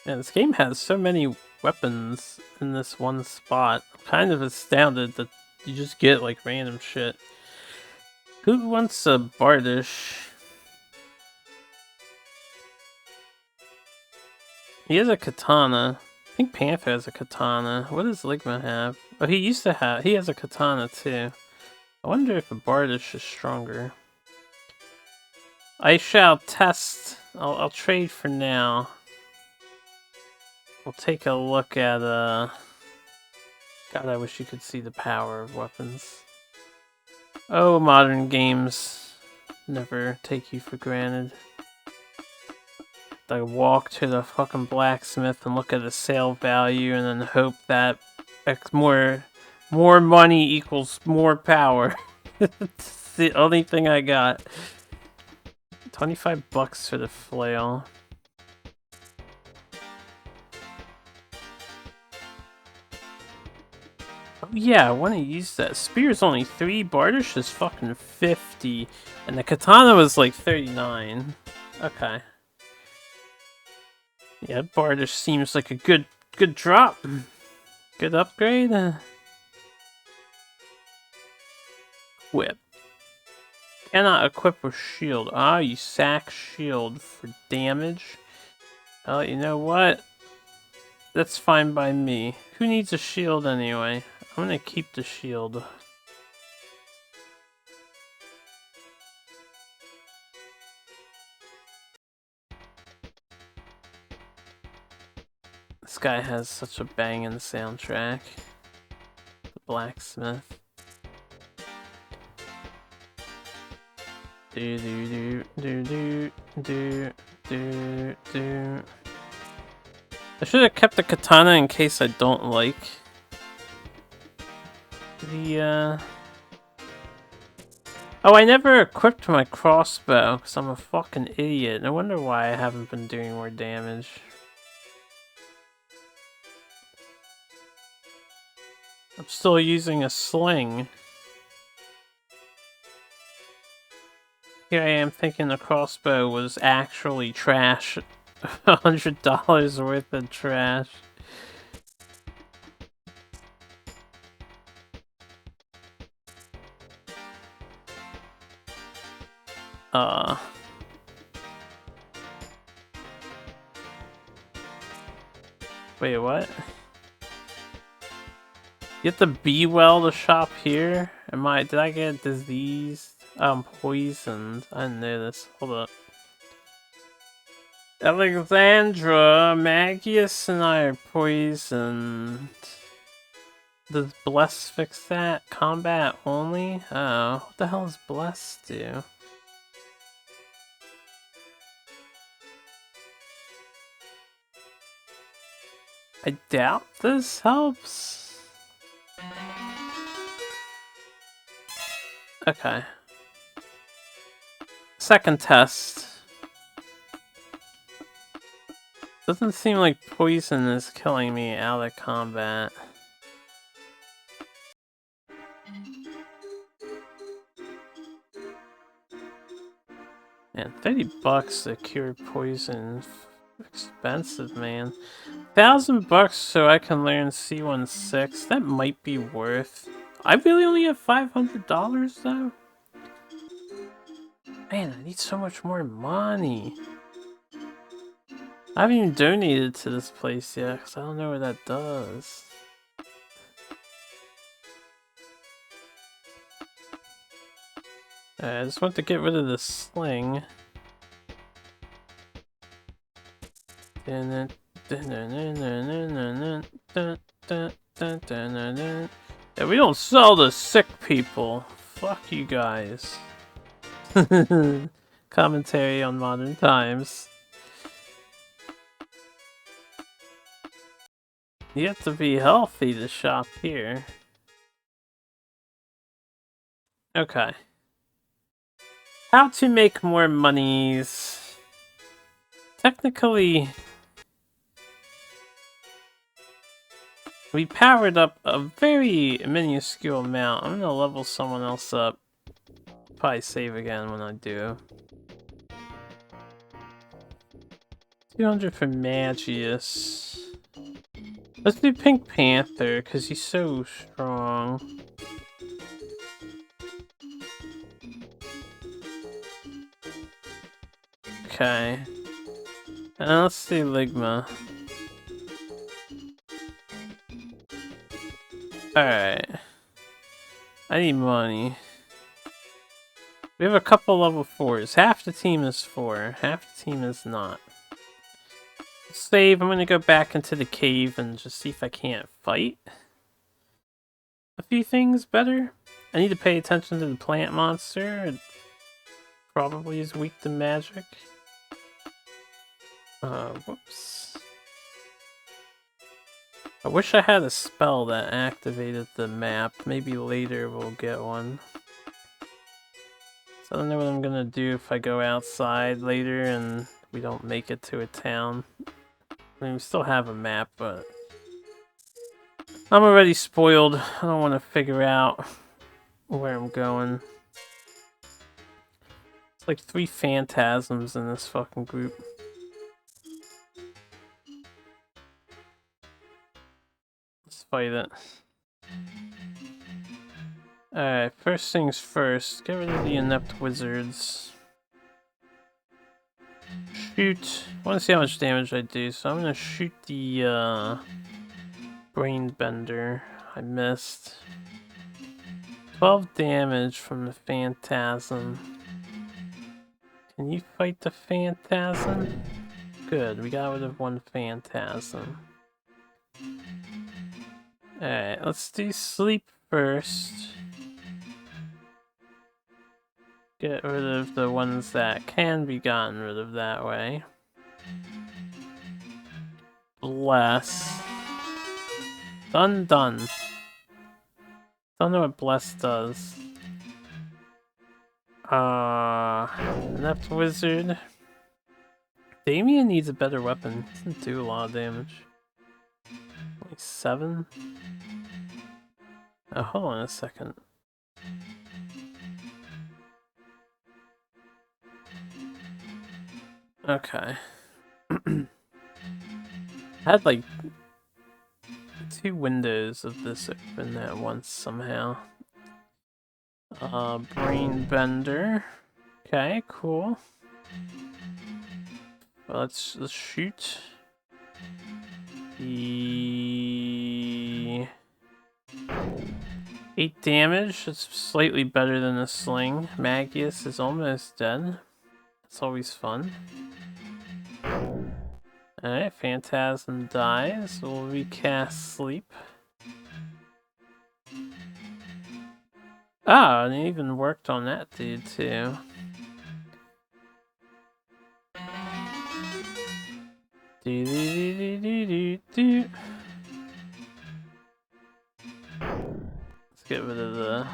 And this game has so many weapons in this one spot. I'm kind of astounded that you just get like random shit. Who wants a Bardish? He has a katana. I think Panther has a katana. What does Ligma have? Oh, he used to have. He has a katana too. I wonder if a Bardish is stronger. I shall test. I'll trade for now. We'll take a look at God, I wish you could see the power of weapons. Oh, modern games never take you for granted. I walk to the fucking blacksmith and look at the sale value and then hope that more money equals more power. It's the only thing I got. 25 bucks for the flail. Oh yeah, I want to use that. Spear's only 3, Bardish is fucking 50, and the katana was like 39. Okay. Yeah, Bardish seems like a good drop. Good upgrade. Whip. Cannot equip with shield. Ah, you sack shield for damage. Oh, you know what? That's fine by me. Who needs a shield anyway? I'm gonna keep the shield. This guy has such a banging soundtrack. The blacksmith. Do do do do do do do. I should have kept the katana in case I don't like the Oh, I never equipped my crossbow because I'm a fucking idiot. No wonder why I haven't been doing more damage. I'm still using a sling. Here I am thinking the crossbow was actually trash. $100 worth of trash. Wait, what? You have to be well to shop here? Did I get diseased? I'm poisoned. I didn't know this. Hold up. Alexandra, Magius and I are poisoned. Does Bless fix that? Combat only? Oh, what the hell does Bless do? I doubt this helps. Okay. Second test. Doesn't seem like poison is killing me out of combat. Man, 30 bucks to cure poison. Expensive, man. 1,000 bucks so I can learn C16. That might be worth. I really only have $500 though. Man, I need so much more money. I haven't even donated to this place yet because I don't know what that does. I just want to get rid of the sling. Yeah, we don't sell to sick people. Fuck you guys. Commentary on modern times. You have to be healthy to shop here. Okay. How to make more monies. Technically, we powered up a very minuscule amount. I'm gonna level someone else up. Probably save again when I do. 200 for Magius. Let's do Pink Panther, because he's so strong. Okay. Let's do Ligma. Alright. I need money. We have a couple level 4s. Half the team is 4, half the team is not. Save, I'm gonna go back into the cave and just see if I can't fight a few things better. I need to pay attention to the plant monster. It probably is weak to magic. Whoops. I wish I had a spell that activated the map. Maybe later we'll get one. So I don't know what I'm gonna do if I go outside later and we don't make it to a town. I mean, we still have a map, but I'm already spoiled. I don't want to figure out where I'm going. It's like 3 phantasms in this fucking group. Let's fight it. Alright, first things first. Get rid of the inept wizards. Shoot. I want to see how much damage I do, so I'm gonna shoot the brain bender. I missed. 12 damage from the phantasm. Can you fight the phantasm? Good, we got rid of 1 phantasm. Alright, let's do sleep first. Get rid of the ones that can be gotten rid of that way. Bless. Done. Don't know what Bless does. Inept Wizard. Damien needs a better weapon. He doesn't do a lot of damage. Only 7? Oh, hold on a second. Okay. I had like 2 windows of this open at once somehow. Brain Bender. Okay, cool. Well, let's shoot. The 8 damage. It's slightly better than a sling. Magius is almost dead. It's always fun. Alright, Phantasm dies. We'll recast Sleep. Ah, and it even worked on that dude too. Do. Let's get rid of the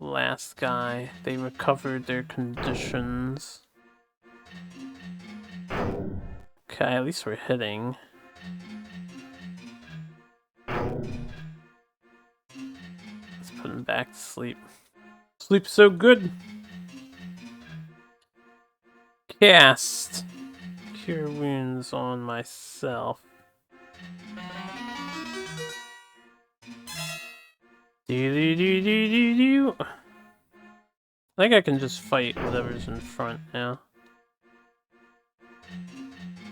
last guy. They recovered their conditions. Okay, at least we're hitting. Let's put him back to sleep. Sleep's so good. Cast. Cure wounds on myself. Do. I think I can just fight whatever's in front now.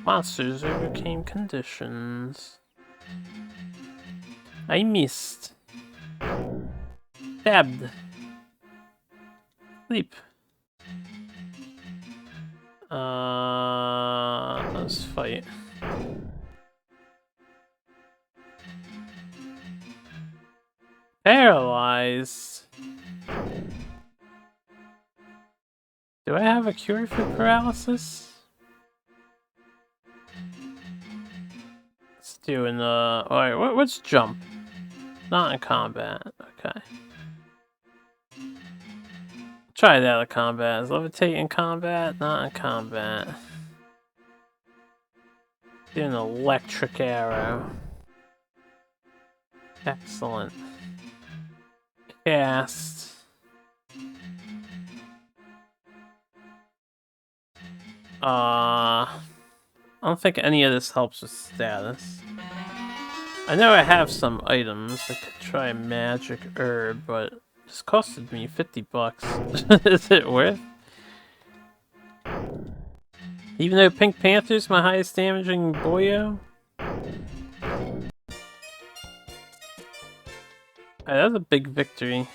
Monsters overcame conditions. I missed. Stabbed. Sleep. Let's fight. Paralyzed. Do I have a cure for paralysis? Let's do an alright, what's jump? Not in combat. Okay. Try that in combat. Is levitate in combat? Not in combat. Do an electric arrow. Excellent. Cast. I don't think any of this helps with status. I know I have some items. I could try magic herb, but this costed me 50 bucks. Is it worth? Even though Pink Panther's my highest damaging boyo? That's a big victory.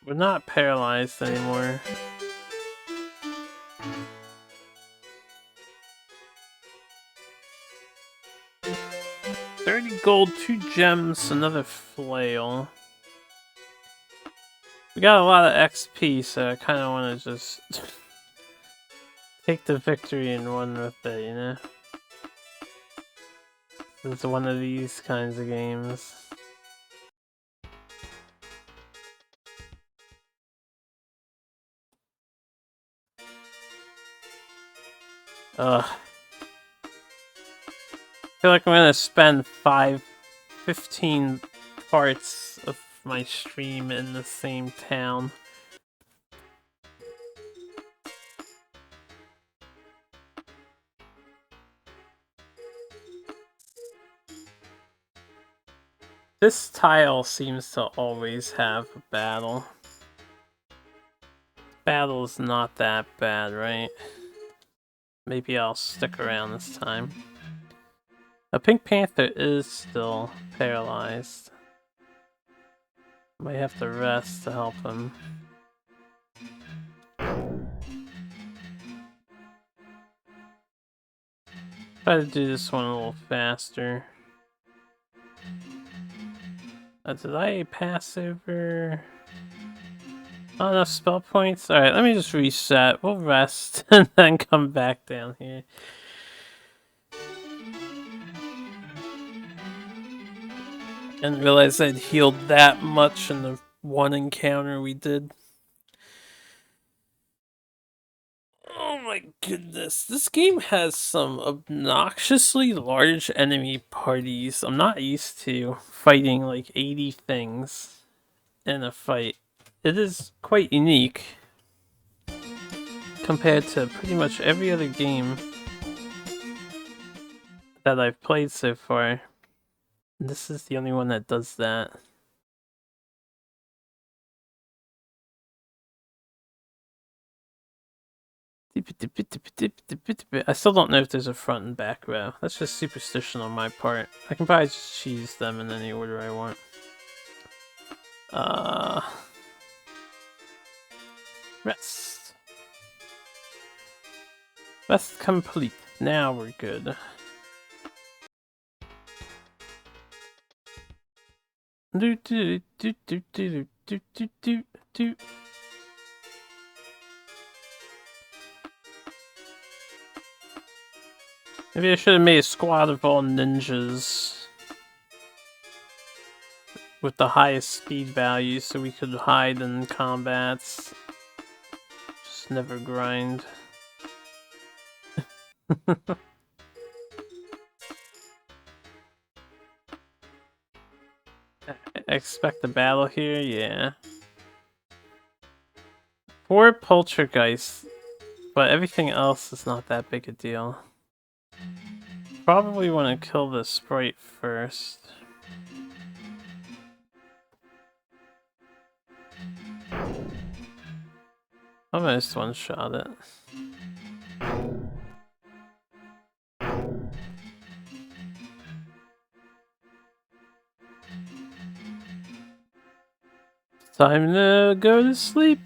We're not paralyzed anymore. $30 gold, 2 gems, another flail. We got a lot of XP, so I kind of want to just take the victory and run with it, you know? It's one of these kinds of games. Ugh. I feel like I'm gonna spend 15 parts of my stream in the same town. This tile seems to always have a battle. Battle's not that bad, right? Maybe I'll stick around this time. A Pink Panther is still paralyzed. Might have to rest to help him. Try to do this one a little faster. Did I pass over? Not enough spell points? Alright, let me just reset. We'll rest and then come back down here. Didn't realize I'd healed that much in the one encounter we did. Oh my goodness. This game has some obnoxiously large enemy parties. I'm not used to fighting like 80 things in a fight. It is quite unique compared to pretty much every other game that I've played so far. This is the only one that does that. I still don't know if there's a front and back row. That's just superstition on my part. I can probably just choose them in any order I want. Rest. Rest complete. Now we're good. Do do do do do do do do do. Maybe I should have made a squad of all ninjas with the highest speed value so we could hide in combats. Just never grind. Expect a battle here? Yeah. 4 poltergeists, but everything else is not that big a deal. Probably want to kill the sprite first. Almost one-shot it. Time to go to sleep.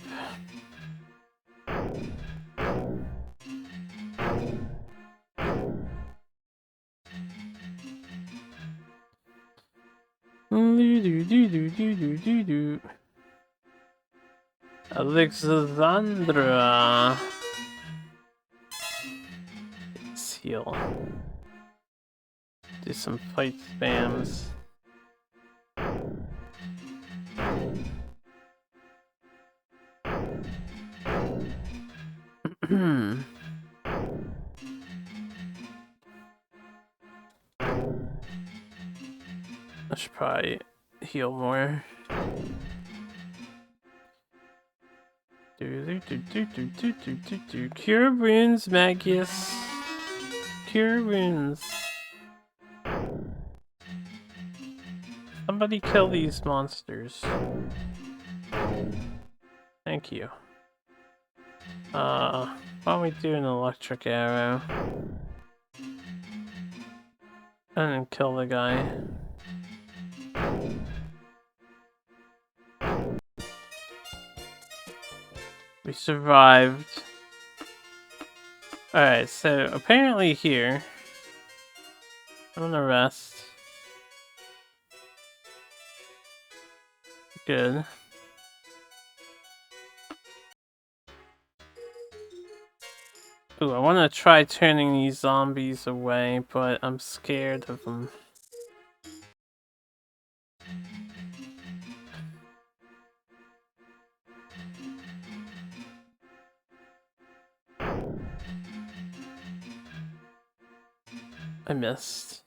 Alexandra. Let's heal. Do some fight spams. I should probably heal more. Cure wounds, Magius. Cure wounds. Somebody kill these monsters. Thank you. Why don't we do an electric arrow? And then kill the guy. We survived. Alright, so apparently here, I'm gonna rest. Good. Ooh, I want to try turning these zombies away, but I'm scared of them. I missed.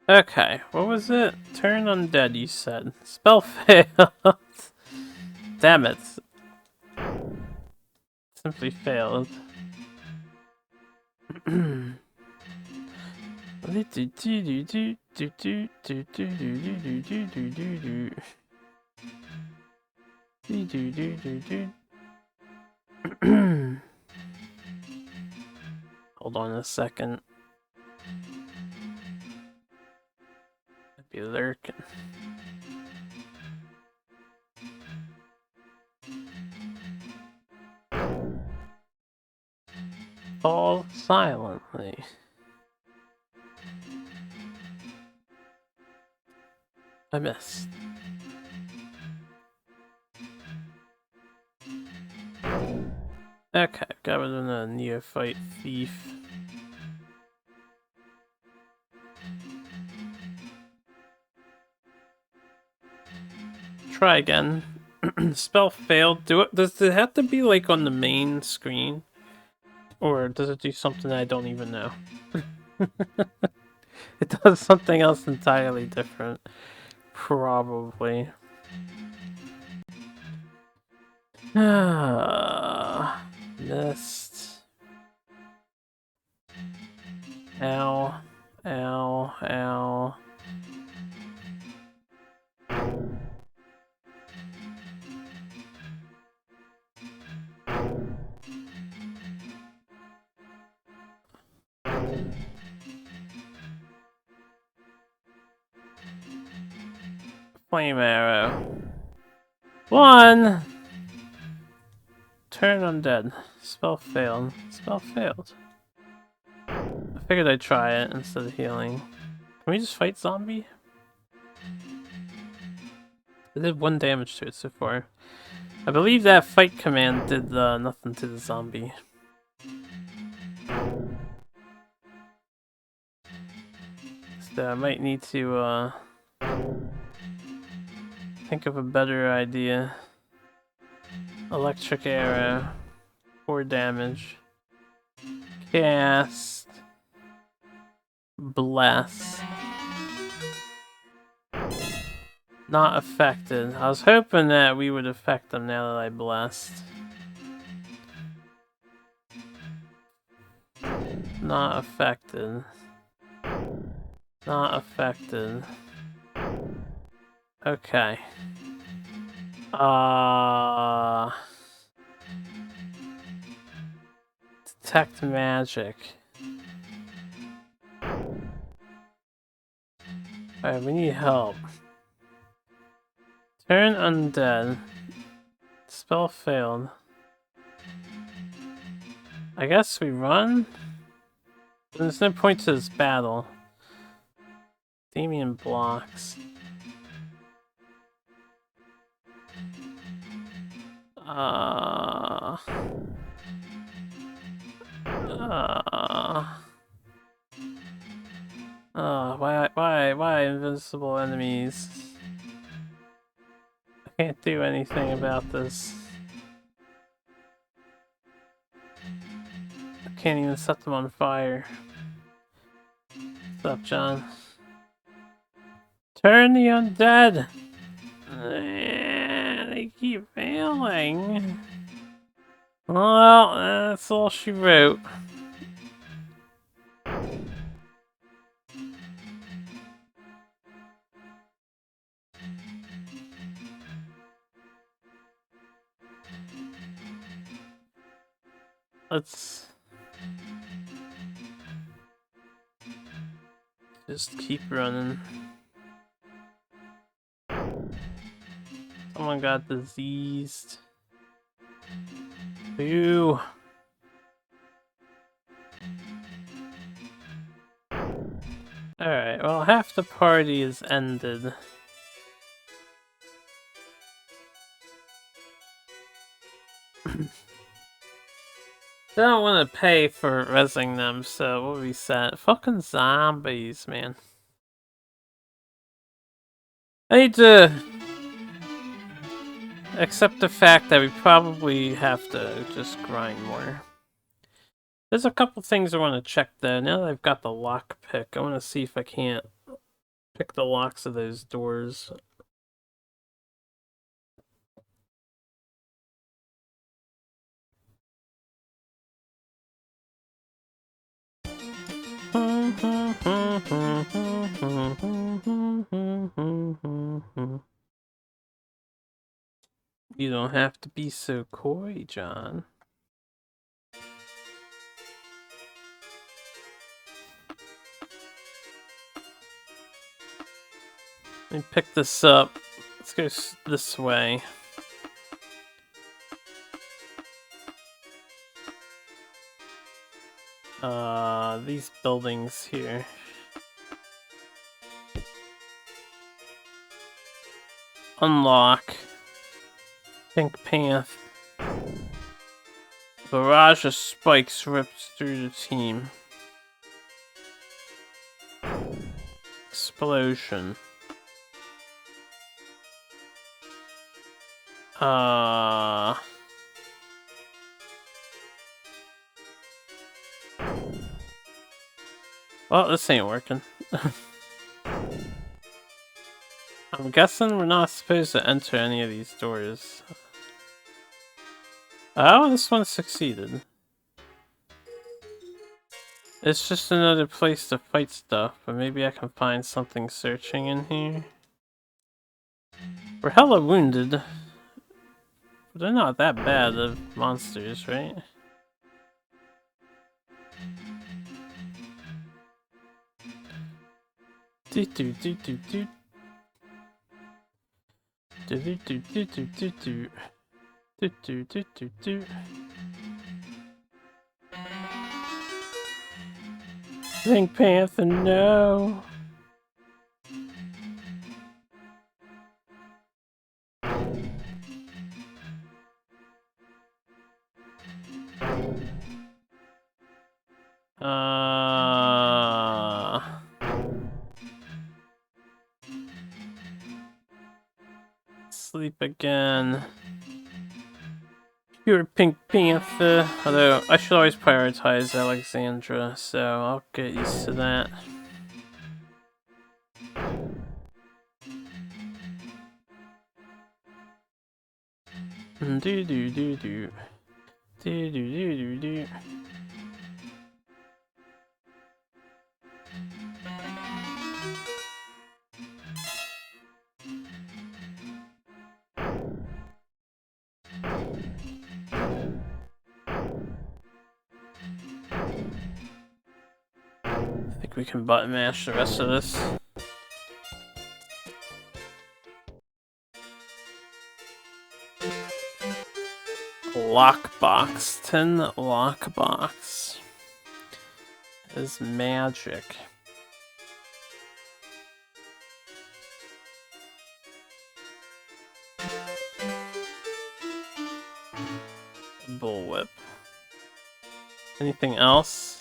Okay, what was it? Turn undead, you said. Spell failed. Damn it. Simply failed. Hold on a second. I'd be lurking. Fall silently. I missed. Okay, got rid of the neophyte thief. Try again. Spell failed. Does it have to be like on the main screen? Or does it do something I don't even know? It does something else entirely different. Probably. Missed. Ow. Ow. Ow. Flame arrow. 1! Turn undead. Spell failed. Spell failed. I figured I'd try it instead of healing. Can we just fight zombie? I did 1 damage to it so far. I believe that fight command did nothing to the zombie. So I might need to think of a better idea. Electric arrow. 4 damage. Cast. Bless. Not affected. I was hoping that we would affect them now that I blessed. Not affected. Not affected. Okay. Detect magic. Alright, we need help. Turn undead. Spell failed. I guess we run? There's no point to this battle. Damien blocks. Why invincible enemies? I can't do anything about this. I can't even set them on fire. What's up, John? Turn the undead! They keep failing. Well, that's all she wrote. Let's just keep running. Someone got diseased. Boo. Alright, well, half the party is ended. They don't want to pay for resing them, so we'll reset. Fucking zombies, man. I need to accept the fact that we probably have to just grind more. There's a couple things I want to check though. Now that I've got the lock pick, I want to see if I can't pick the locks of those doors. You don't have to be so coy, John. Let me pick this up. Let's go this way. These buildings here. Unlock. Pink Panth. Barrage of spikes rips through the team. Explosion. Well, this ain't working. I'm guessing we're not supposed to enter any of these doors. Oh, this one succeeded. It's just another place to fight stuff, but maybe I can find something searching in here. We're hella wounded. But they're not that bad of monsters, right? Do do do do do. Do do do do do do do. Do do do do do. Pink Panther, no. Sleep again. You're a Pink Panther. Although, I should always prioritize Alexandra, so I'll get used to that. Do do do do. Do do do do do. I think we can button mash the rest of this. Lockbox. 10 lockbox. Is magic. Bullwhip. Anything else?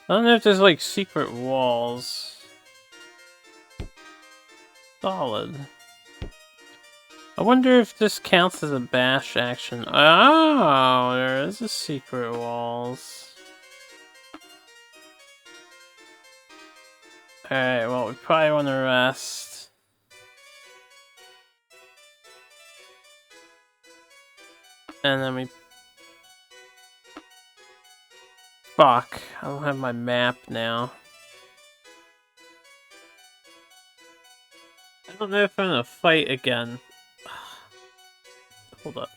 I don't know if there's like secret walls. Solid. I wonder if this counts as a bash action. Oh, there is a secret walls. Alright, well, we probably want to rest. And then we... Fuck, I don't have my map now. I don't know if I'm gonna fight again. Hold up.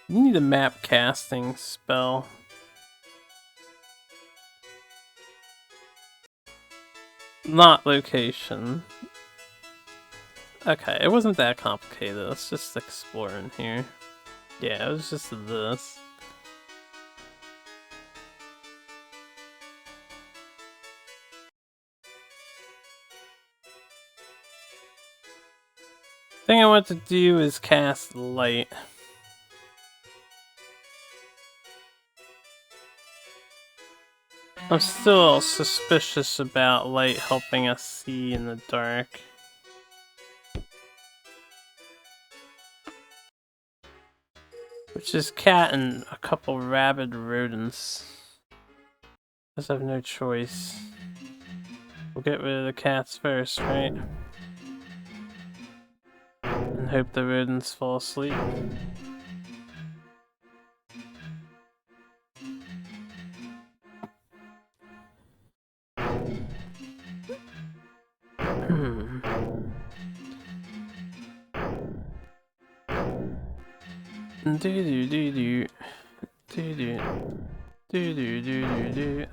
You need a map casting spell. Not location. Okay, it wasn't that complicated. Let's just explore in here. Yeah, it was just this. Thing I want to do is cast light. I'm still suspicious about light helping us see in the dark. Which is cat and a couple rabid rodents. Guess I have no choice. We'll get rid of the cats first, right? And hope the rodents fall asleep.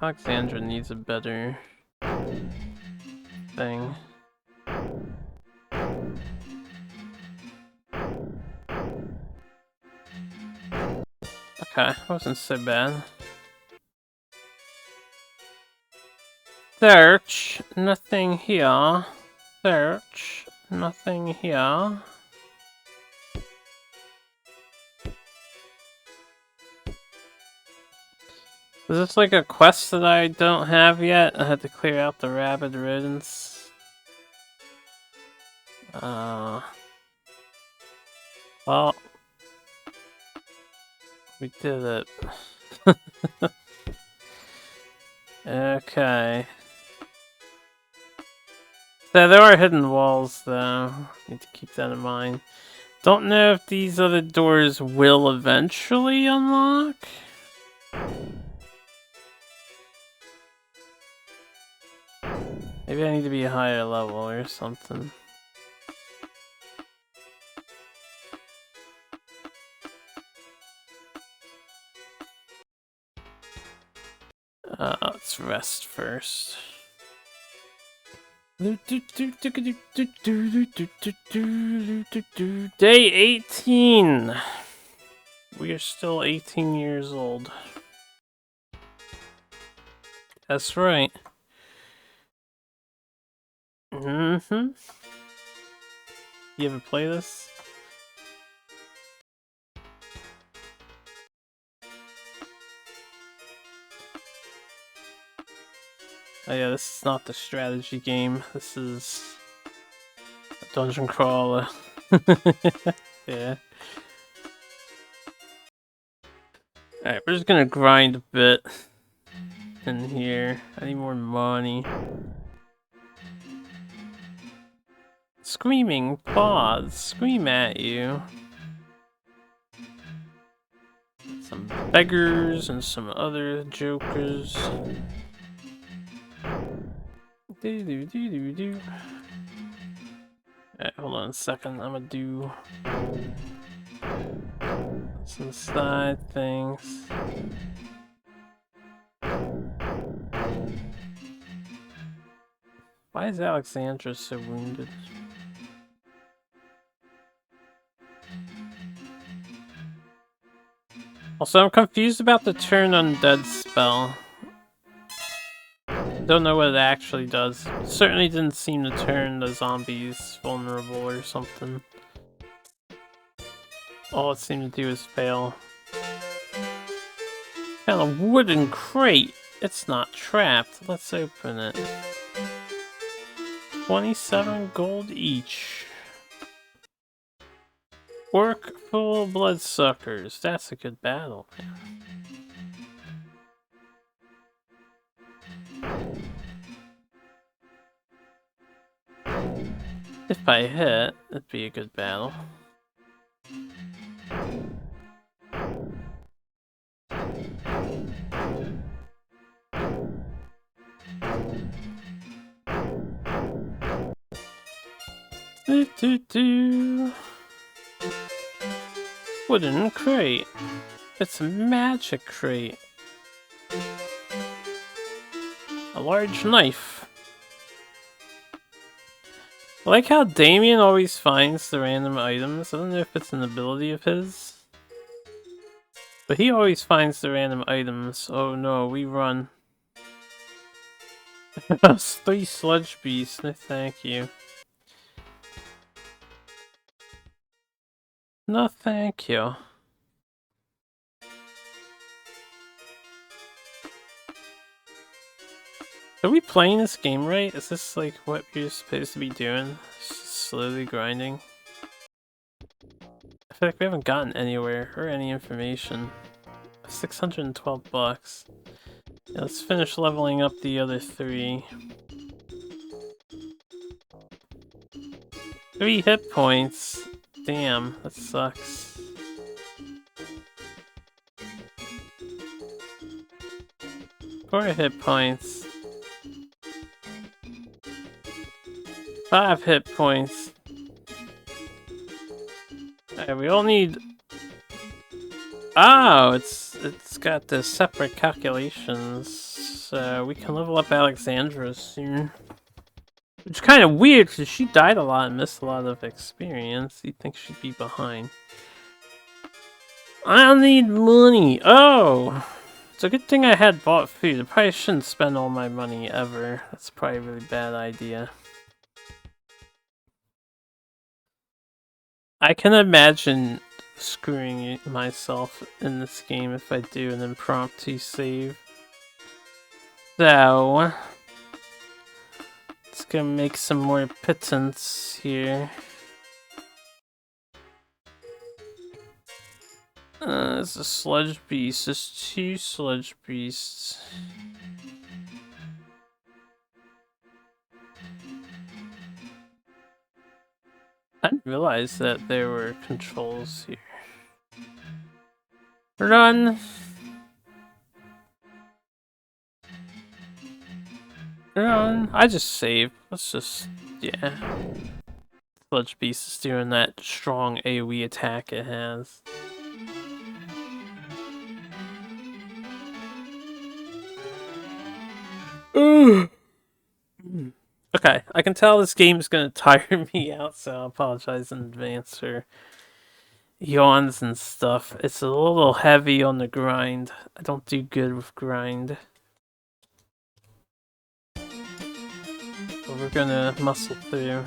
Alexandra needs a better thing. Okay, wasn't so bad. Search, nothing here. Search, nothing here. Is this like a quest that I don't have yet? I had to clear out the rabid rodents. Well, we did it. Okay. So there are hidden walls though. Need to keep that in mind. Don't know if these other doors will eventually unlock. Maybe I need to be a higher level or something. Let's rest first. Day 18! We are still 18 years old. That's right. You ever play this? Oh yeah, this is not the strategy game. This is a dungeon crawler. Yeah. Alright, we're just gonna grind a bit in here. I need more money. Screaming paws scream at you. Some beggars and some other jokers. Alright, hold on a second. I'm gonna do some side things. Why is Alexandra so wounded? Also, I'm confused about the turn undead spell. Don't know what it actually does. It certainly didn't seem to turn the zombies vulnerable or something. All it seemed to do is fail. Found a wooden crate. It's not trapped. Let's open it. 27 gold each. Orc full of bloodsuckers. That's a good battle. If I hit, it'd be a good battle. Wooden crate. It's a magic crate. A large knife. I like how Damien always finds the random items. I don't know if it's an ability of his. But he always finds the random items. Oh no, we run. 3 sludge beasts. No thank you. No, thank you. Are we playing this game right? Is this like what you're supposed to be doing? Just slowly grinding? I feel like we haven't gotten anywhere or any information. 612 bucks. Yeah, let's finish leveling up the other 3. 3 hit points. Damn, that sucks. 4 hit points. 5 hit points. Alright, we all need... Oh, it's got the separate calculations. So we can level up Alexandra soon. Which is kind of weird because she died a lot and missed a lot of experience. You'd think she'd be behind. I need money. Oh! It's a good thing I had bought food. I probably shouldn't spend all my money ever. That's probably a really bad idea. I can imagine screwing myself in this game if I do an impromptu save. So, let's go make some more pittance here. There's a sludge beast. There's 2 sludge beasts. I didn't realize that there were controls here. Run! Run! I just saved. Let's just... yeah. Sludge beast is doing that strong AoE attack it has. Okay, I can tell this game's gonna tire me out, so I apologize in advance for yawns and stuff. It's a little heavy on the grind. I don't do good with grind. But we're gonna muscle through.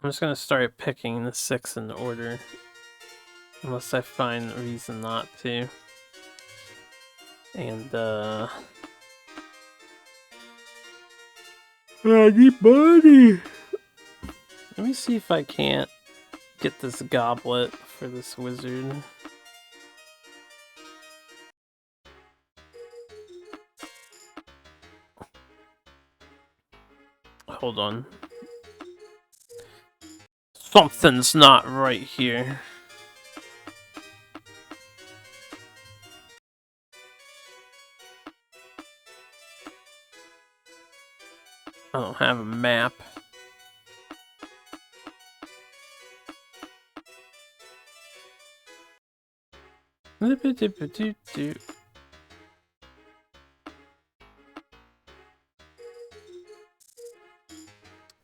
I'm just gonna start picking the 6 in order. Unless I find a reason not to. And, I need money! Let me see if I can't get this goblet for this wizard. Hold on. Something's not right here. I don't have a map.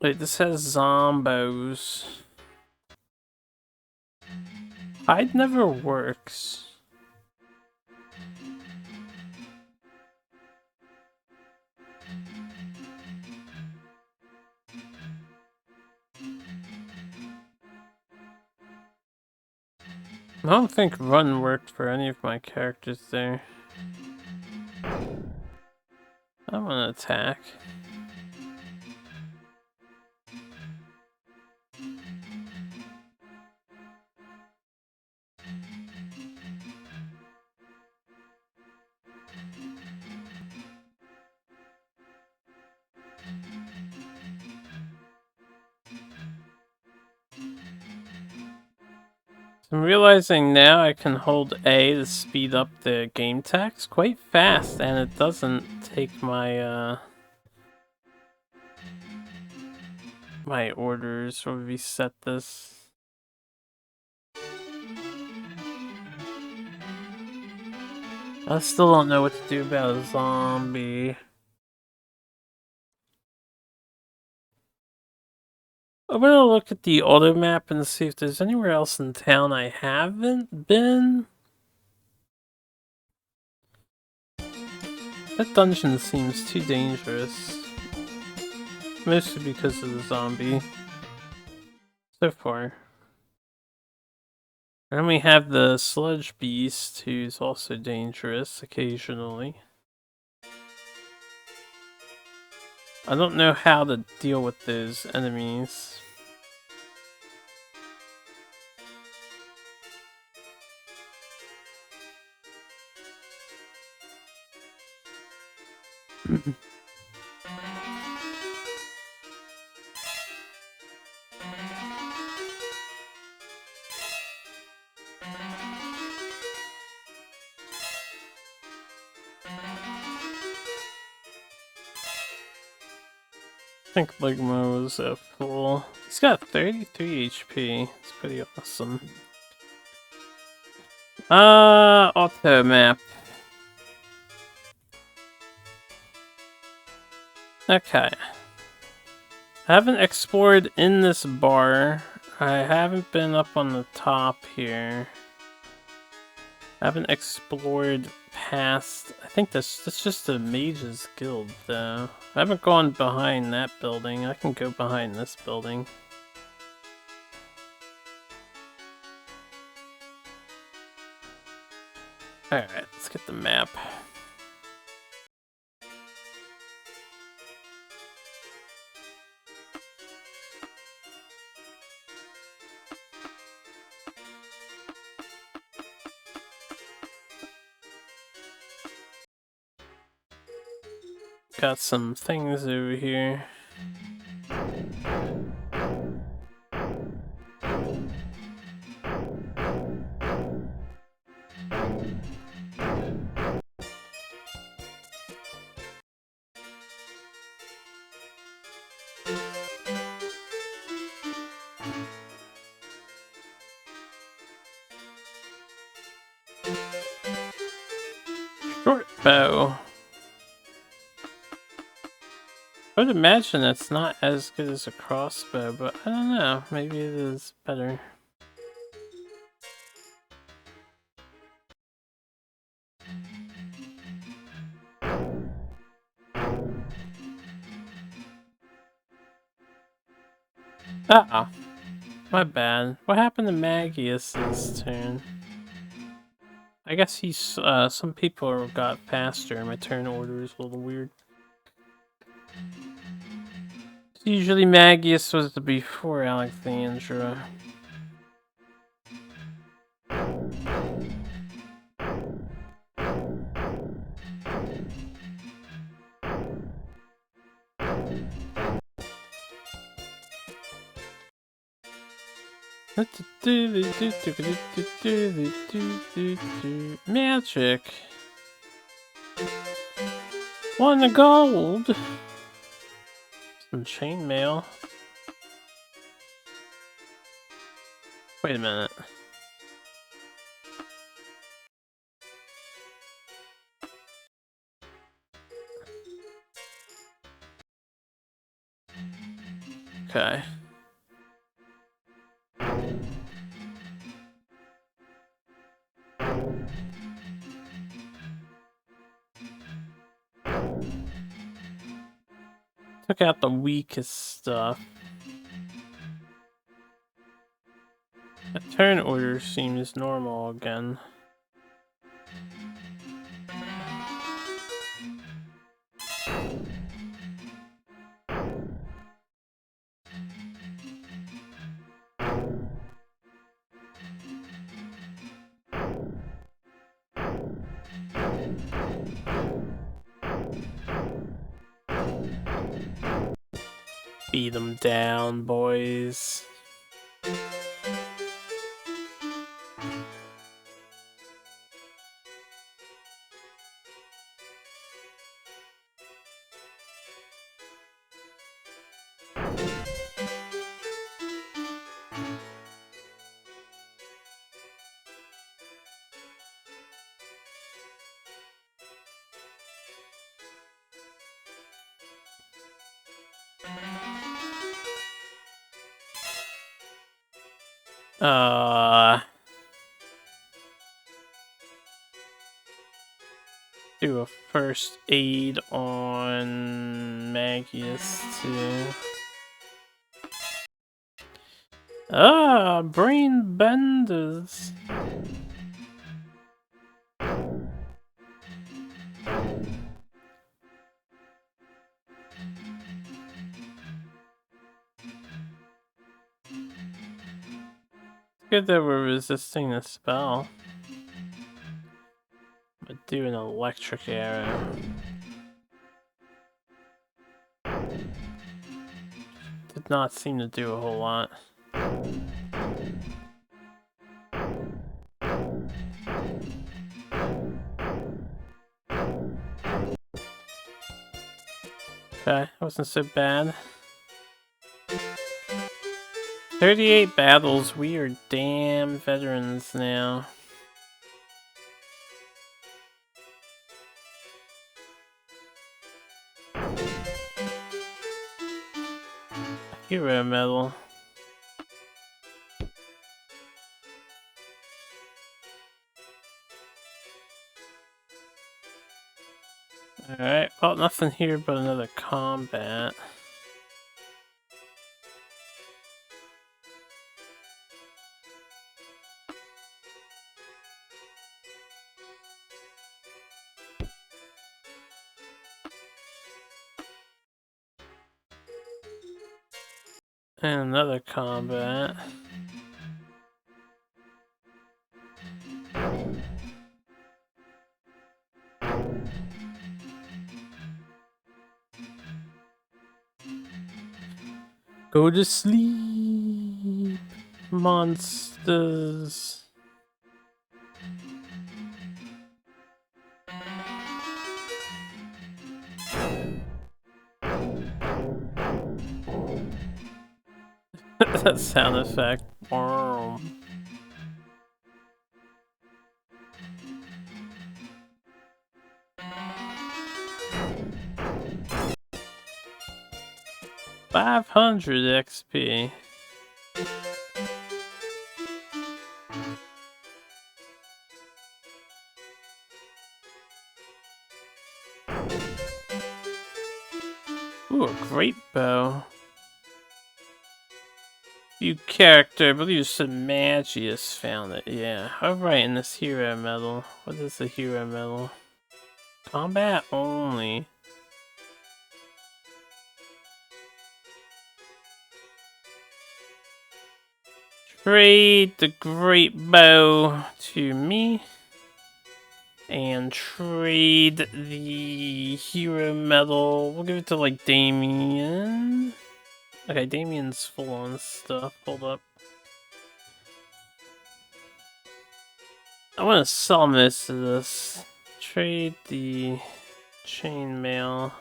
Wait, this has zombos. Hide never works. I don't think run worked for any of my characters there. I'm gonna attack. I'm realizing now I can hold A to speed up the game text quite fast, and it doesn't take my my orders or reset this. I still don't know what to do about a zombie. I'm gonna look at the auto map and see if there's anywhere else in town I haven't been. That dungeon seems too dangerous. Mostly because of the zombie. So far. And we have the sludge beast, who's also dangerous occasionally. I don't know how to deal with those enemies. I think Ligma was at full. He's got 33 HP. It's pretty awesome. Auto map. Okay. I haven't explored in this bar. I haven't been up on the top here. I haven't explored past... I think that's just the Mage's Guild, though. I haven't gone behind that building. I can go behind this building. Alright, let's get the map. Got some things over here. Short bow. I would imagine it's not as good as a crossbow, but I don't know. Maybe it is better. Uh-oh. My bad. What happened to Magius's turn? I guess he's, some people got faster. My turn order is a little weird. Usually Magius was before Alexandra. Magic. Won the gold. Some chainmail. Wait a minute. Okay. Took out the weakest stuff. The turn order seems normal again. Beat them down, boys. Do a first aid on Magius too. Brain benders. Good that we're resisting the spell. But do an electric arrow. Did not seem to do a whole lot. Okay, wasn't so bad. 38 battles, we are damn veterans now. Hero medal. Alright, well, nothing here but another combat. And another combat. Go to sleep, monsters. That sound effect. Wow. $500 XP. Ooh, a great bow. New character, I believe it's Magius found it. Yeah. Alright, in this hero medal. What is the hero medal? Combat only. Trade the great bow to me. And trade the hero medal. We'll give it to like Damien. Okay, Damien's full on stuff. Hold up. I want to sell most of this. Trade the chainmail.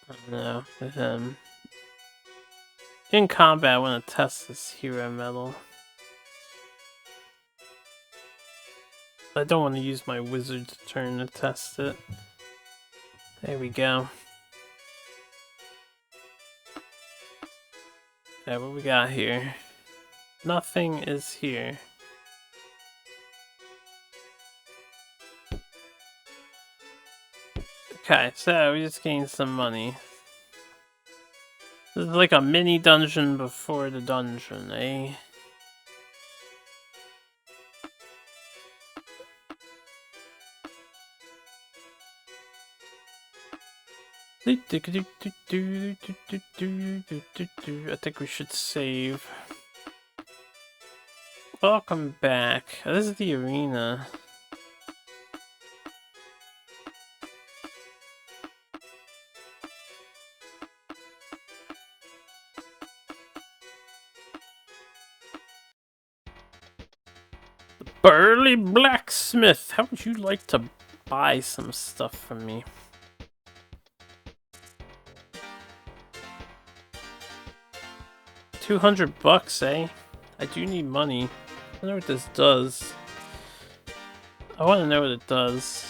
I don't know, with him. In combat, I want to test this hero medal. I don't want to use my wizard's turn to test it. There we go. Yeah, what we got here? Nothing is here. Okay, so we just gained some money. This is like a mini dungeon before the dungeon, eh? I think we should save. Welcome back. Oh, this is the arena. Burly Blacksmith! How would you like to buy some stuff from me? $200, eh? I do need money. I wonder what this does. I want to know what it does.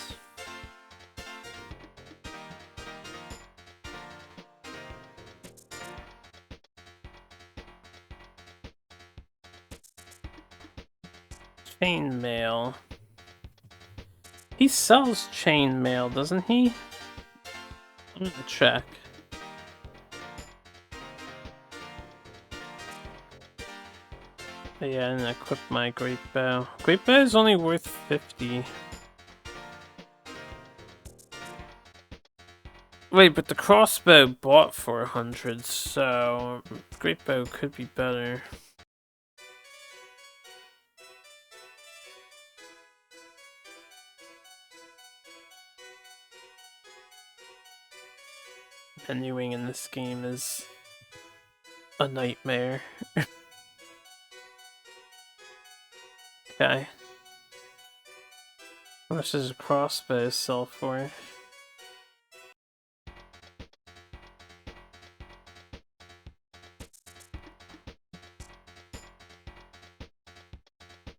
Chainmail. He sells chainmail, doesn't he? I'm gonna check. But yeah, I didn't equip my great bow. Great bow is only worth 50. Wait, but the crossbow bought for 100, so great bow could be better. Menuing in this game is a nightmare. Okay. How much does a crossbow sell for?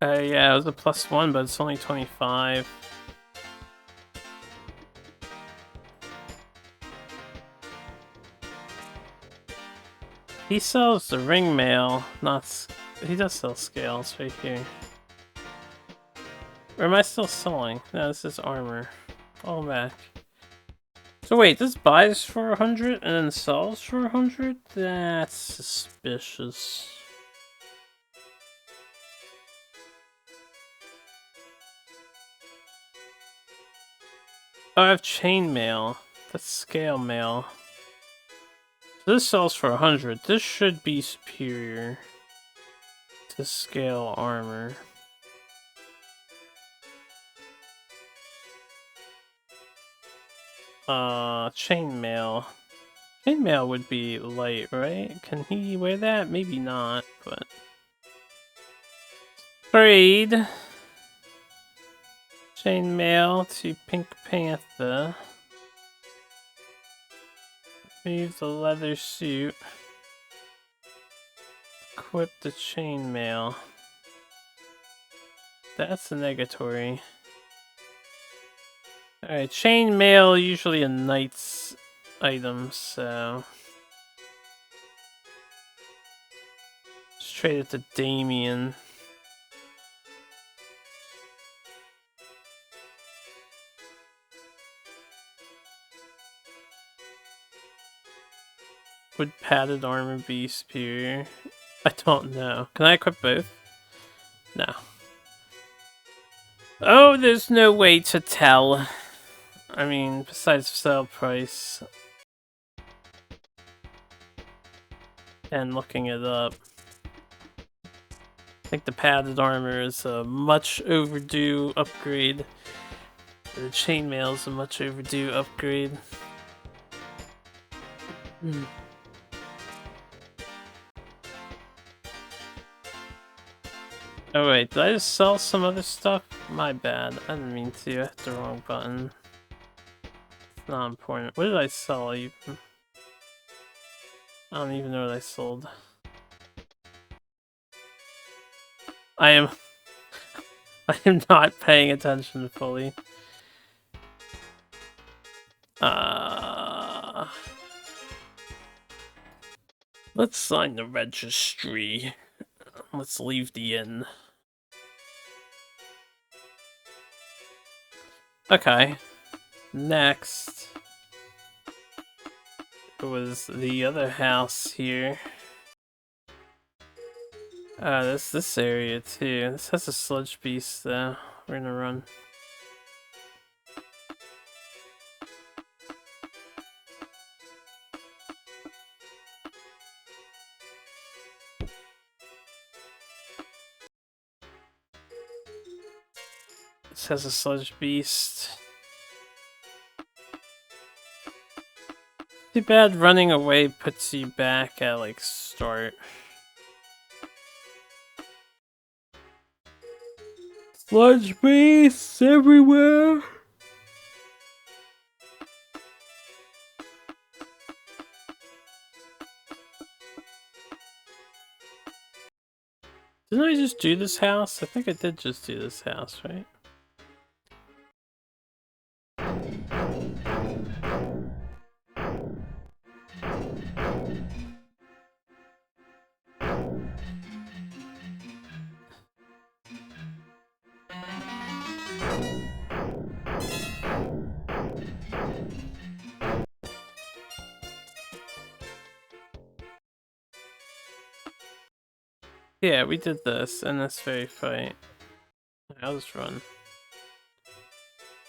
Yeah, it was a +1, but it's only 25. He sells the ring mail, he does sell scales right here. Or am I still selling? No, this is armor. All back. So wait, this buys for 100 and then sells for 100? That's suspicious. Oh, I have chainmail. That's scale mail. This sells for 100. This should be superior to scale armor. Chainmail. Chainmail would be light, right? Can he wear that? Maybe not, but... Trade. Chainmail to Pink Panther. Remove the leather suit. Equip the chainmail. That's the negatory. Alright, chainmail usually a knight's item, so... Just trade it to Damien. Would padded armor be superior? I don't know. Can I equip both? No. Oh, there's no way to tell. I mean, besides sale price. And looking it up. I think the padded armor is a much overdue upgrade. The chainmail is a much overdue upgrade. Oh wait, did I just sell some other stuff? My bad, I didn't mean to, I hit the wrong button. It's not important. What did I sell even? I don't even know what I sold. I am not paying attention fully. Let's sign the registry. Let's leave the inn. Okay. Next. It was the other house here. This area too. This has a sludge beast though. We're gonna run. This has a sludge beast. Too bad running away puts you back at like start. Sludge beasts everywhere! Didn't I just do this house? I think I did just do this house, right? Yeah, we did this in this very fight. I'll just run.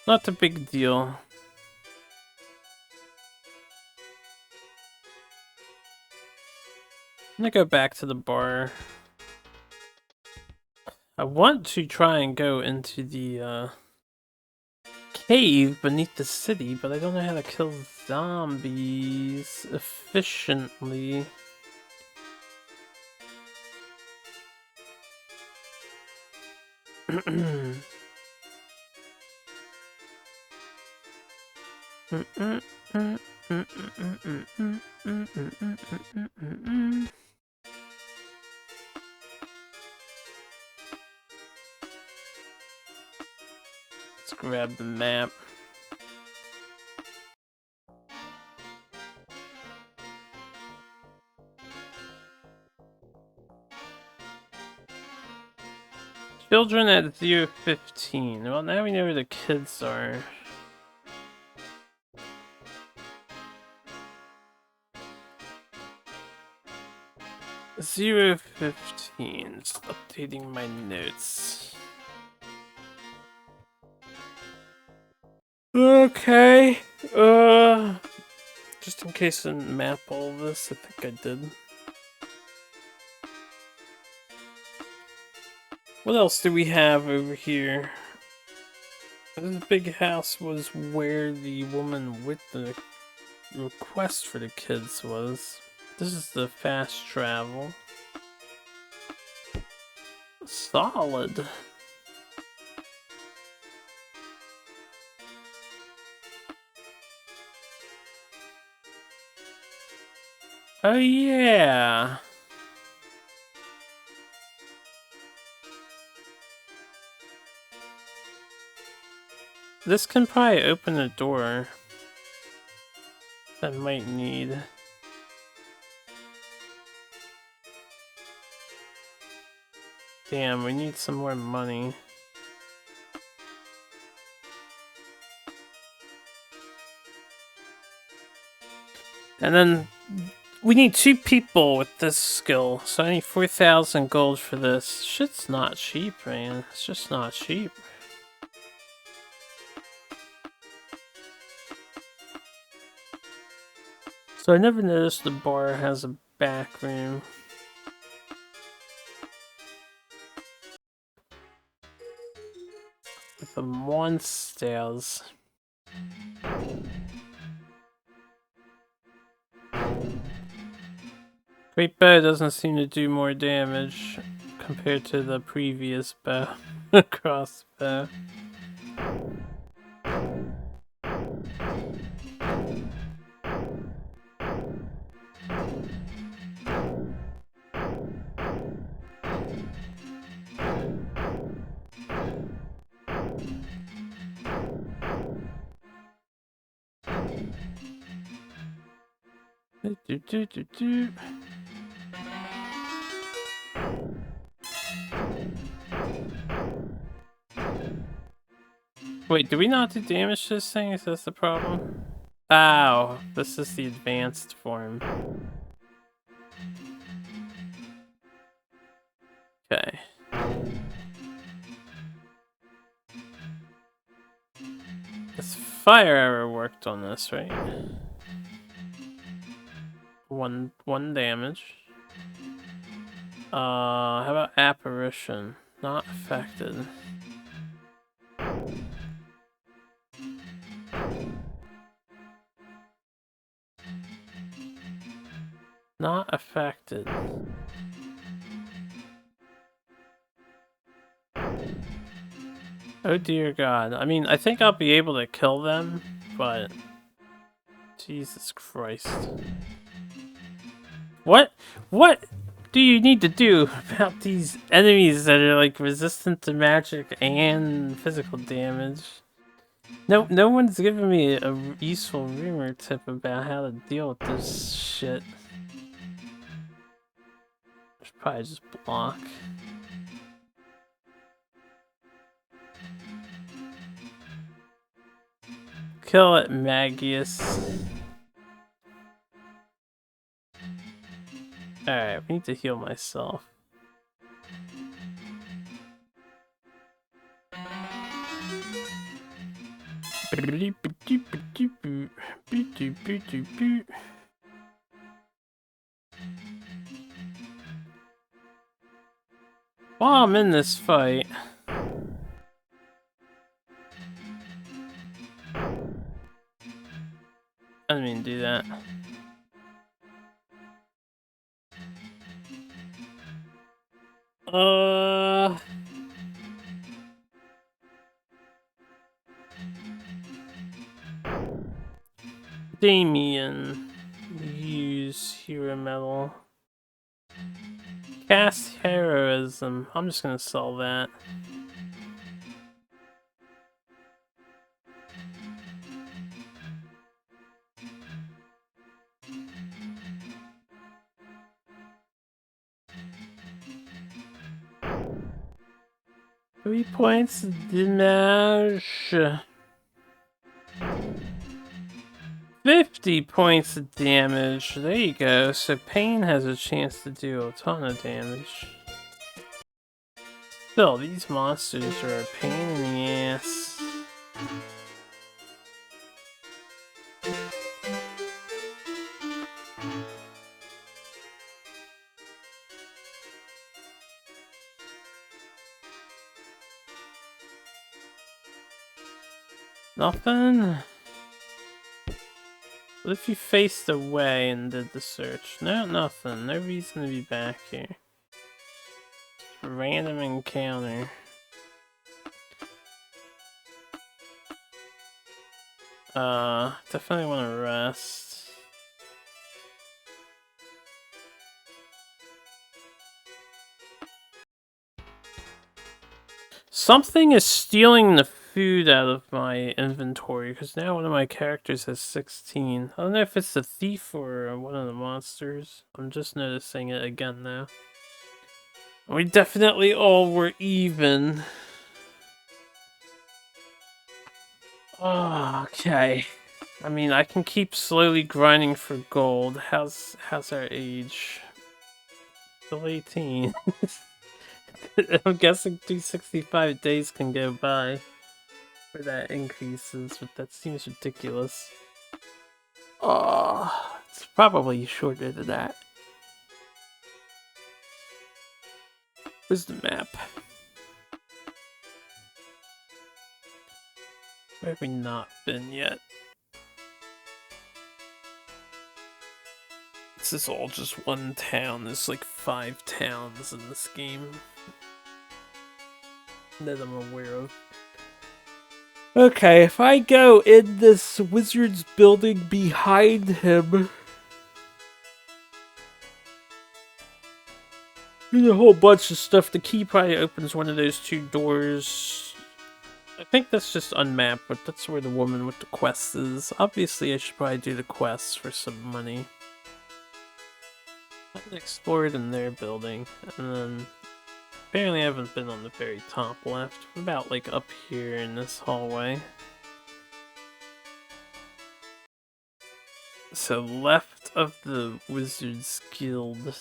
Not a big deal. I'm gonna go back to the bar. I want to try and go into the cave beneath the city, but I don't know how to kill zombies efficiently. Let's grab the map. Children at 0-15. Well, now we know where the kids are. Zero 15. Just updating my notes. Okay. Just in case I didn't map all of this, I think I did. What else do we have over here? This big house was where the woman with the request for the kids was. This is the fast travel. Solid. Oh yeah. This can probably open a door that I might need. Damn, we need some more money. And then we need 2 people with this skill, so I need 4,000 gold for this. Shit's not cheap, man. It's just not cheap. So I never noticed the bar has a back room. With the monsters. Great bow doesn't seem to do more damage compared to the previous bow. Crossbow. Do. Wait, do we not do damage to this thing? Is this the problem? Ow, this is the advanced form. Okay. This fire arrow worked on this, right? One damage. How about apparition? Not affected. Not affected. Oh dear God. I mean, I think I'll be able to kill them, but... Jesus Christ. What do you need to do about these enemies that are like resistant to magic and physical damage? No one's giving me a useful rumor tip about how to deal with this shit. I should probably just block. Kill it, Magius. Alright, we need to heal myself. While I'm in this fight, I didn't mean to do that. Damien, use hero metal. Cast heroism. I'm just gonna sell that. Three points damage. 50 points of damage. There you go. So Pain has a chance to do a ton of damage. Still, these monsters are a pain in the ass. Nothing? What if you faced away and did the search? No, nothing. No reason to be back here. Random encounter. Definitely want to rest. Something is stealing the food out of my inventory, because now one of my characters has 16. I don't know if it's the thief or one of the monsters. I'm just noticing it again now. We definitely all were even. Oh, okay. I mean, I can keep slowly grinding for gold. How's our age? Still 18. I'm guessing 265 days can go by where that increases, but that seems ridiculous. Oh, it's probably shorter than that. Where's the map? Where have we not been yet? This is all just one town. There's like 5 towns in this game that I'm aware of. Okay, if I go in this wizard's building behind him, there's a whole bunch of stuff. The key probably opens one of those 2 doors. I think that's just unmapped, but that's where the woman with the quest is. Obviously, I should probably do the quests for some money. I can explore it in their building, and then Apparently I haven't been on the very top left. I'm about like up here in this hallway. So left of the Wizards Guild.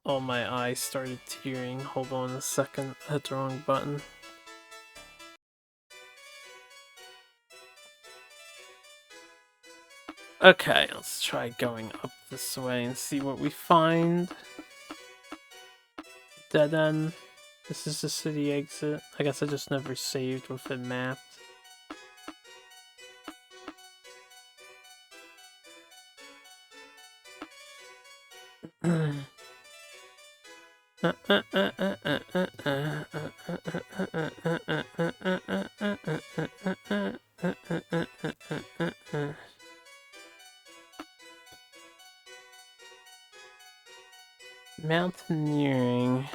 Oh, my eyes started tearing. Hold on a second. I hit the wrong button. Okay, let's try going up this way and see what we find. Dead end. This is the city exit. I guess I just never saved with it mapped. Mountaineering.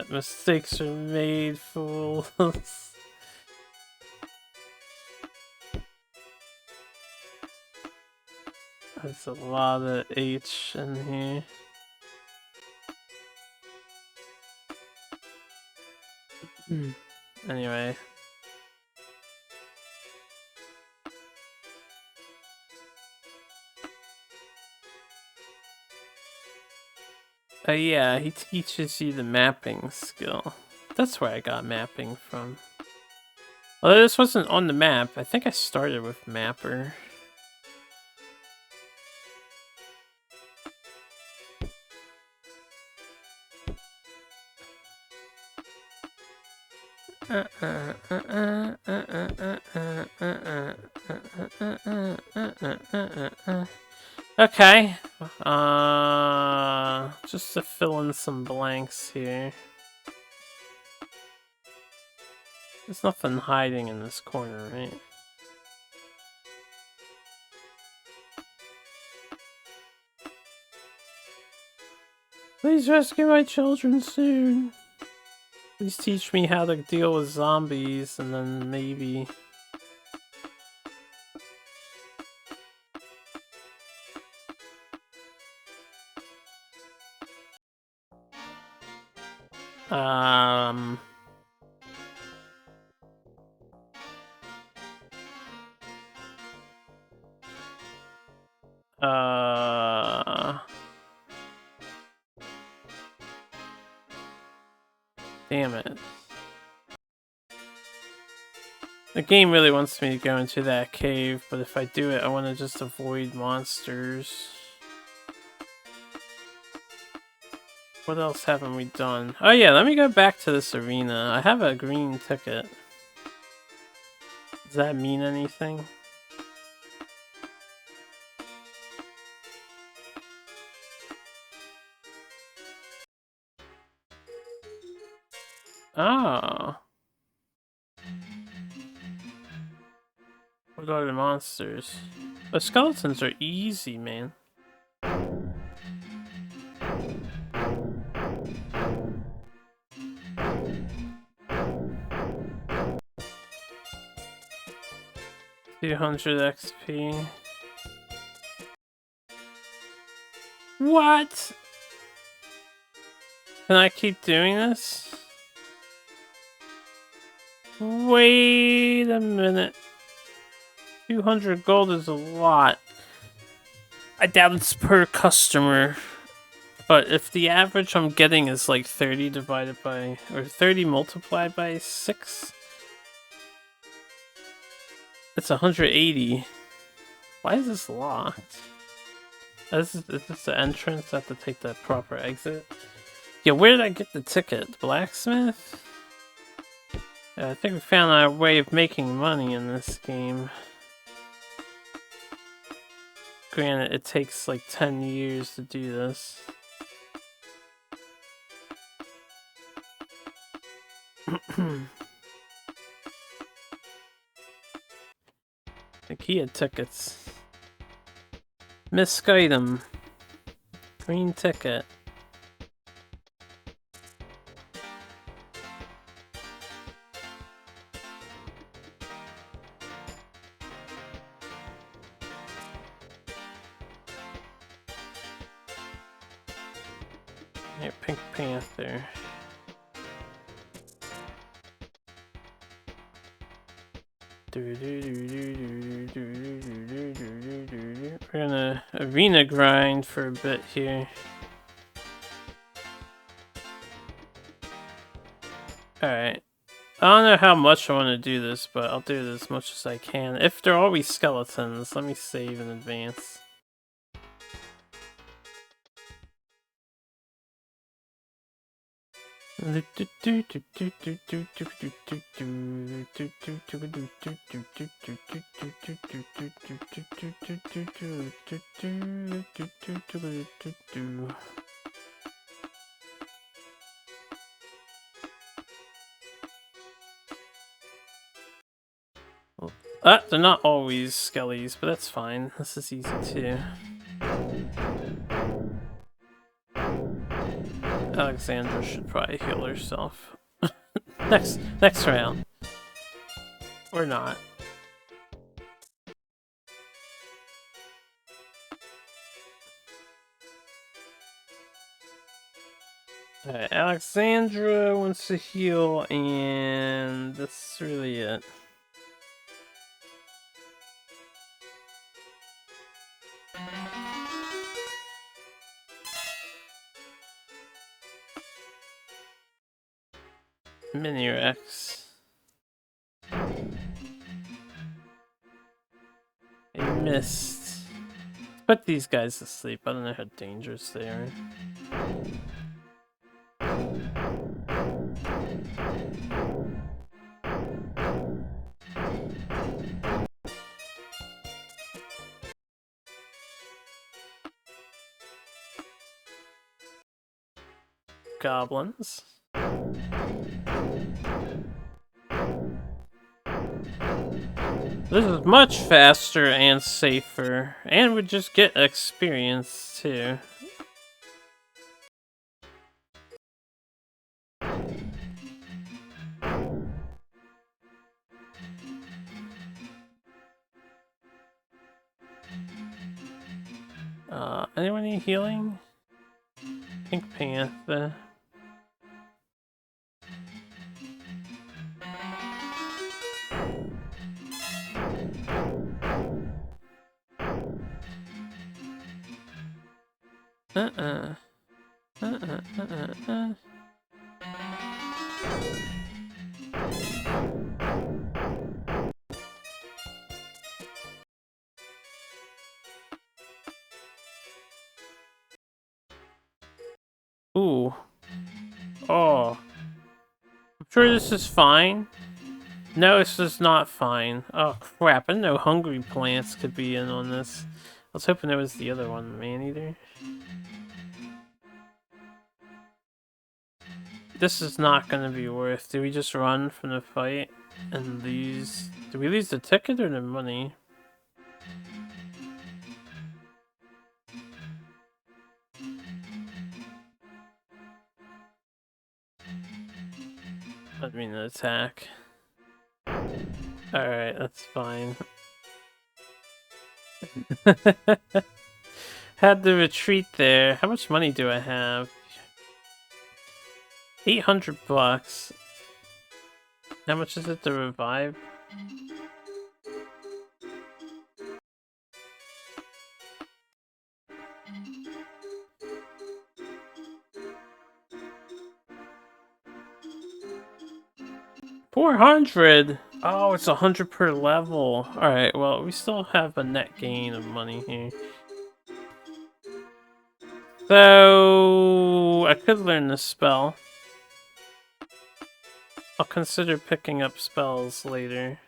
Mistakes are made, fools. There's a lot of H in here. Anyway. Yeah, he teaches you the mapping skill. That's where I got mapping from. Although this wasn't on the map, I think I started with Mapper. Okay. Just to fill in some blanks here. There's nothing hiding in this corner, right? Please rescue my children soon. Please teach me how to deal with zombies, and then maybe... Damn it. The game really wants me to go into that cave, but if I do it, I want to just avoid monsters. What else haven't we done? Oh yeah, let me go back to this arena. I have a green ticket. Does that mean anything? Oh. What are the monsters? The skeletons are easy, man. $200 XP. What? Can I keep doing this? Wait a minute. 200 gold is a lot. I doubt it's per customer. But if the average I'm getting is like 30 divided by, or 30 multiplied by 6, it's 180. Why is this locked? Is this the entrance? I have to take the proper exit. Yeah, where did I get the ticket? Blacksmith? Yeah, I think we found our way of making money in this game. Granted, it takes like 10 years to do this. IKEA tickets. Misc item. Green ticket. Yeah, Pink Panther. We're gonna arena grind for a bit here. Alright. I don't know how much I want to do this, but I'll do it as much as I can. If they're always skeletons, let me save in advance. They're not always skellies, but that's fine. This is easy too. Alexandra should probably heal herself. next round. Or not. Alright, Alexandra wants to heal, and that's really it. Mini Rex. I missed. Put these guys to sleep. I don't know how dangerous they are. Goblins. This is much faster and safer, and we just get experience too. Anyone need healing? Pink Panther. Ooh. Oh. I'm sure this is fine. No, this is not fine. Oh crap, I didn't know hungry plants could be in on this. I was hoping it was the other one, man-eater. This is not gonna be worth. Do we just run from the fight and lose? Do we lose the ticket or the money? I mean, the attack. Alright, that's fine. Had the retreat there. How much money do I have? 800 bucks. How much is it to revive? $400. Oh, it's 100 per level. All right. Well, we still have a net gain of money here. So I could learn this spell. I'll consider picking up spells later.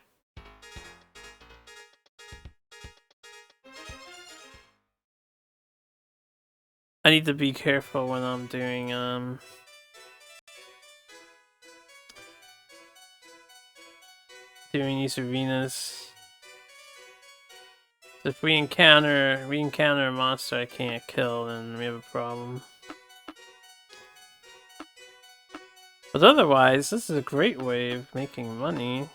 I need to be careful when I'm doing these arenas. If we encounter a monster I can't kill, then we have a problem. But otherwise, this is a great way of making money.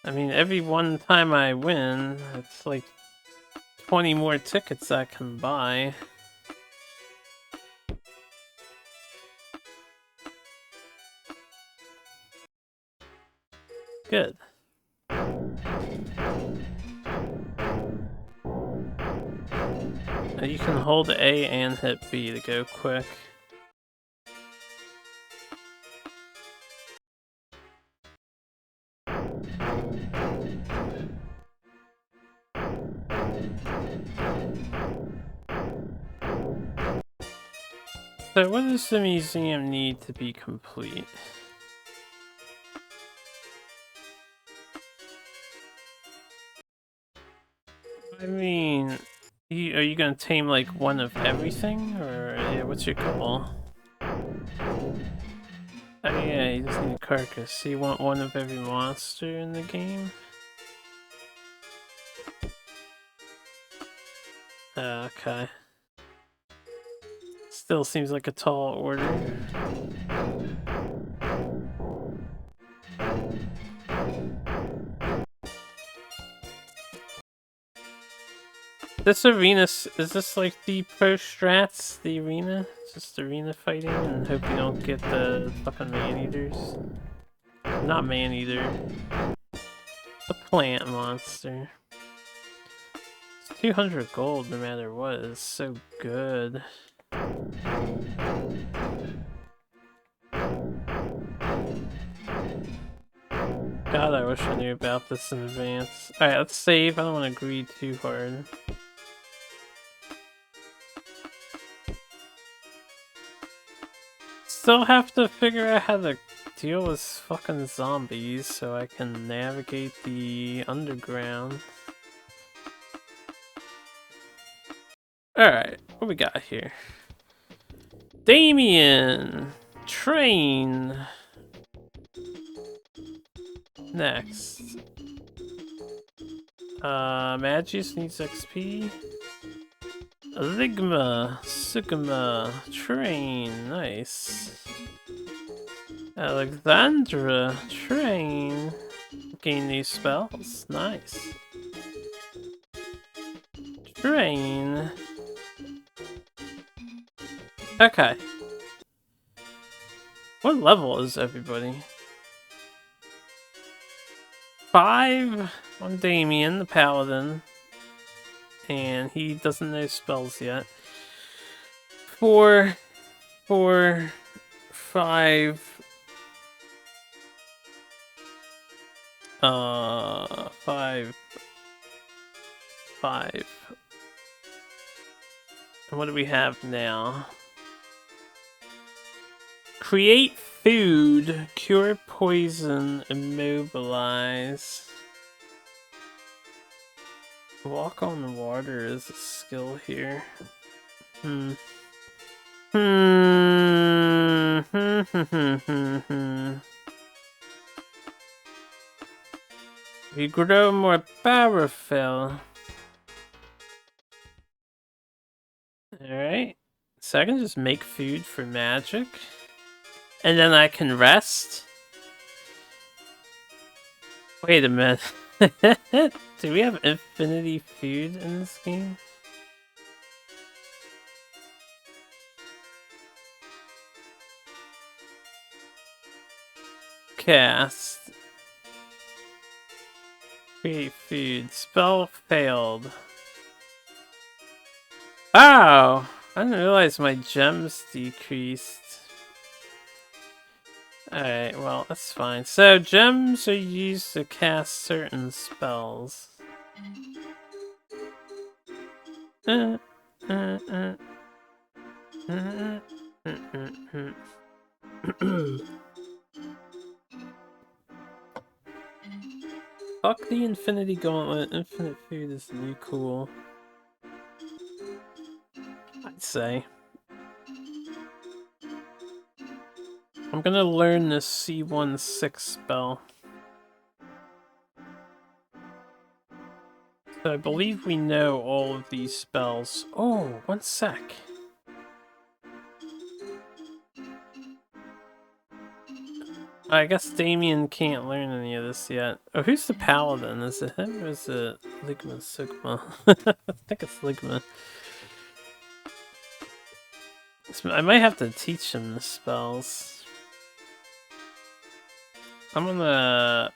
I mean, every one time I win, it's like 20 more tickets I can buy. good. You can hold A and hit B to go quick. So what does the museum need to be complete? I mean, are you gonna tame like one of everything, or yeah, what's your goal? Oh yeah, you just need a carcass. So you want one of every monster in the game? Okay. Still seems like a tall order. This arena, is this like the pro strats, the arena? Just arena fighting and hope you don't get the fucking man-eaters. Not man-eater. The plant monster. It's 200 gold no matter what. It's so good. God, I wish I knew about this in advance. Alright, let's save. I don't want to greed too hard. Still have to figure out how to deal with fucking zombies so I can navigate the underground. Alright, what we got here? Damien! Train! Next. Magius needs XP. Ligma, Sigma, Train, nice. Alexandra, Train. Gain new spells, nice. Train. Okay. What level is everybody? 5 on Damien, the paladin. And he doesn't know spells yet. 4, 4, 5. 5, 5. And what do we have now? Create food, cure poison, immobilize. Walk on water is a skill here. We grow more powerful. Alright. So I can just make food for magic. And then I can rest. Wait a minute. Do we have infinity food in this game? Cast. Create food. Spell failed. Oh! I didn't realize my gems decreased. Alright, well, that's fine. So, gems are used to cast certain spells. Fuck the Infinity Gauntlet. Infinite food is really cool. I'd say. I'm gonna learn this C16 spell. So I believe we know all of these spells. Oh, one sec. I guess Damien can't learn any of this yet. Oh, who's the paladin? Is it him or is it Ligma Sigma? I think it's Ligma. I might have to teach him the spells. I'm gonna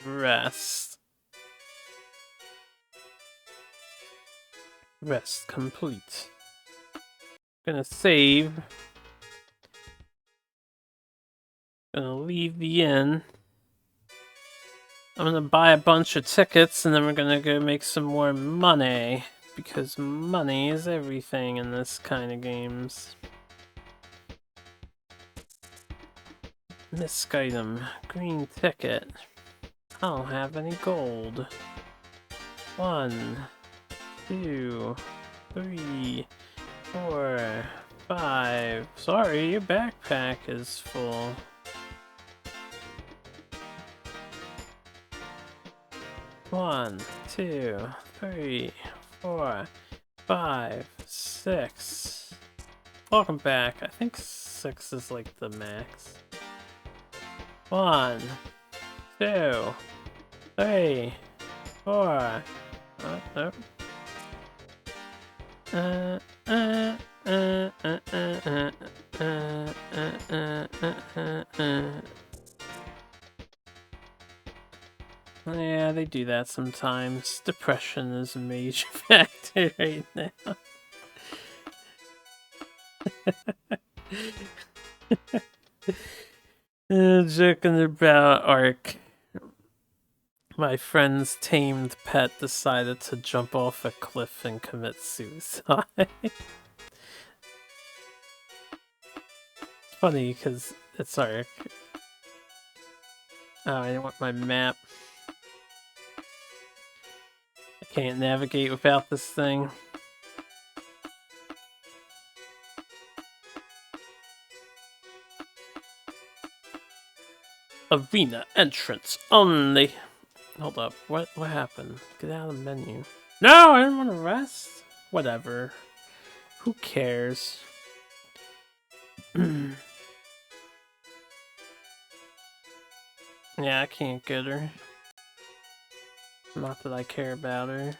Rest. Rest complete. Gonna save. Gonna leave the inn. I'm gonna buy a bunch of tickets and then we're gonna go make some more money. Because money is everything in this kind of games. Misc item. Green ticket. I don't have any gold. 1, 2, 3, 4, 5. Sorry, your backpack is full. One, 2, 3, 4, 5, 6. Welcome back. I think 6 is like the max. 1, 2, 3, 4. Nope. Yeah, they do that sometimes. Depression is a major factor right now. Joking about Ark. My friend's tamed pet decided to jump off a cliff and commit suicide. Funny because it's Ark. Oh, I want my map. I can't navigate without this thing. Arena entrance only. Hold up. What happened? Get out of the menu. No, I didn't want to rest. Whatever. Who cares? Yeah, I can't get her. Not that I care about her.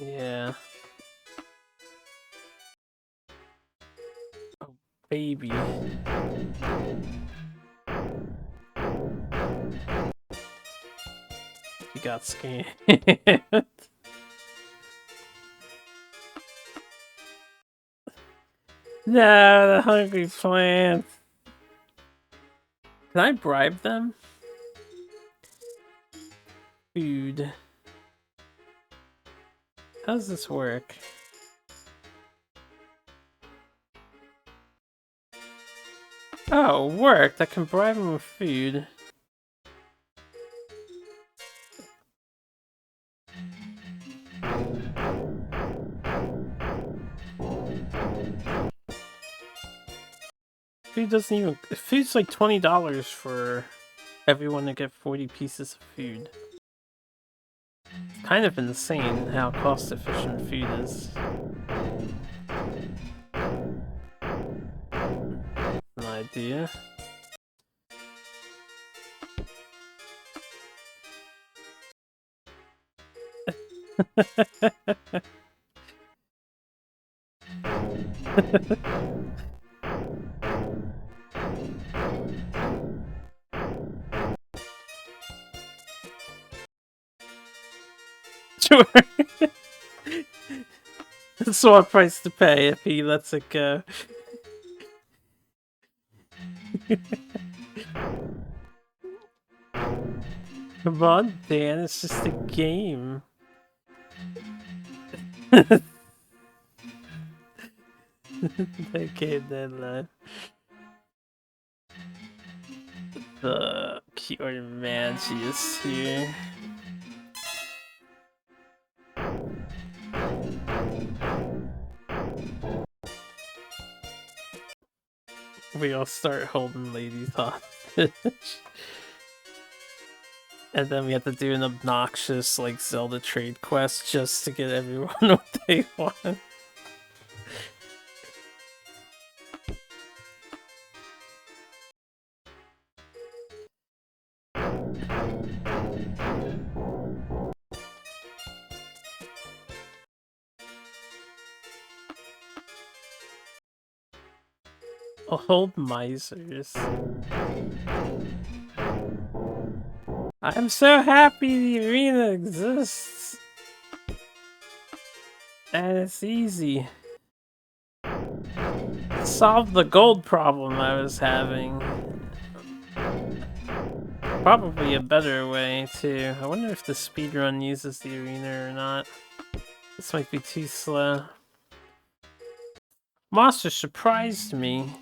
Yeah. Oh, baby. You got scanned. No, the hungry plants. Can I bribe them? Food. How does this work? Oh, it worked. I can bribe them with food. Food doesn't even... Food's like $20 for everyone to get 40 pieces of food. It's kind of insane how cost efficient food is. An idea. Sure. That's what price to pay if he lets it go. Come on, Dan, it's just a game. Okay, then the cure Manchi is here. We all start holding ladies hostage. And then we have to do an obnoxious, like, Zelda trade quest just to get everyone what they want. Old misers. I'm so happy the arena exists. And it's easy. Solve the gold problem I was having. Probably a better way, too. I wonder if the speedrun uses the arena or not. This might be too slow. Monster surprised me.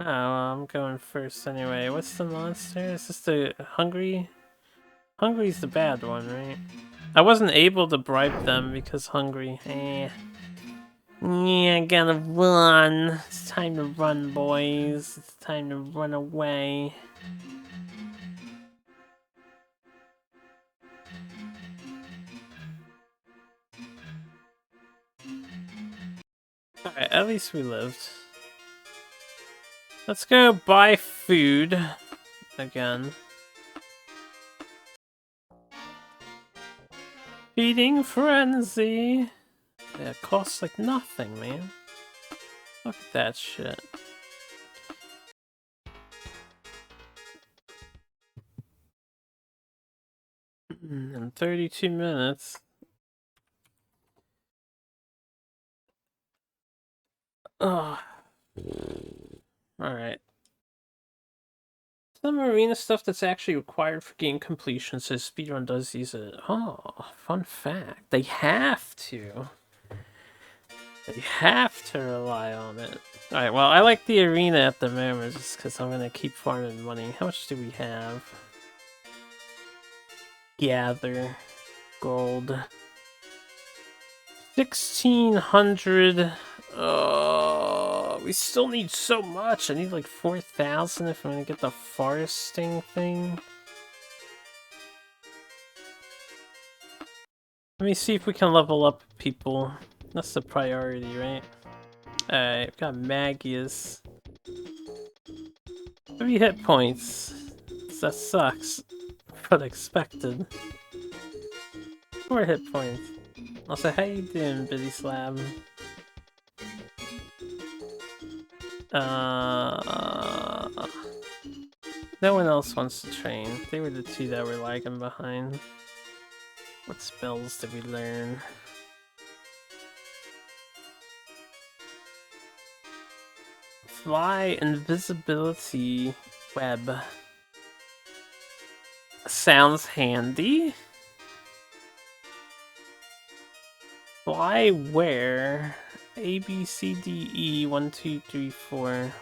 Oh, well, I'm going first anyway. What's the monster? Is this the Hungry? Hungry's the bad one, right? I wasn't able to bribe them because Hungry. Yeah, I gotta run. It's time to run, boys. It's time to run away. Alright, at least we lived. Let's go buy food again. Feeding frenzy. Yeah, it costs like nothing, man. Look at that shit. In 32 minutes. Ugh. Alright. Some arena stuff that's actually required for game completion, so speedrun does use it. Oh, fun fact. They have to. They have to rely on it. Alright, well, I like the arena at the moment just because I'm gonna keep farming money. How much do we have? Gather. Gold. 1,600. We still need so much. I need like 4,000 if I'm gonna get the foresting thing. Let me see if we can level up people. That's the priority, right? Alright, we've got Magius. 3 hit points. That sucks. But expected. 4 hit points. Also, how you doing, Bitty Slab? No one else wants to train. They were the two that were lagging behind. What spells did we learn? Fly, invisibility, web. Sounds handy. Fly where? A, B, C, D, E, 1, 2, 3, 4.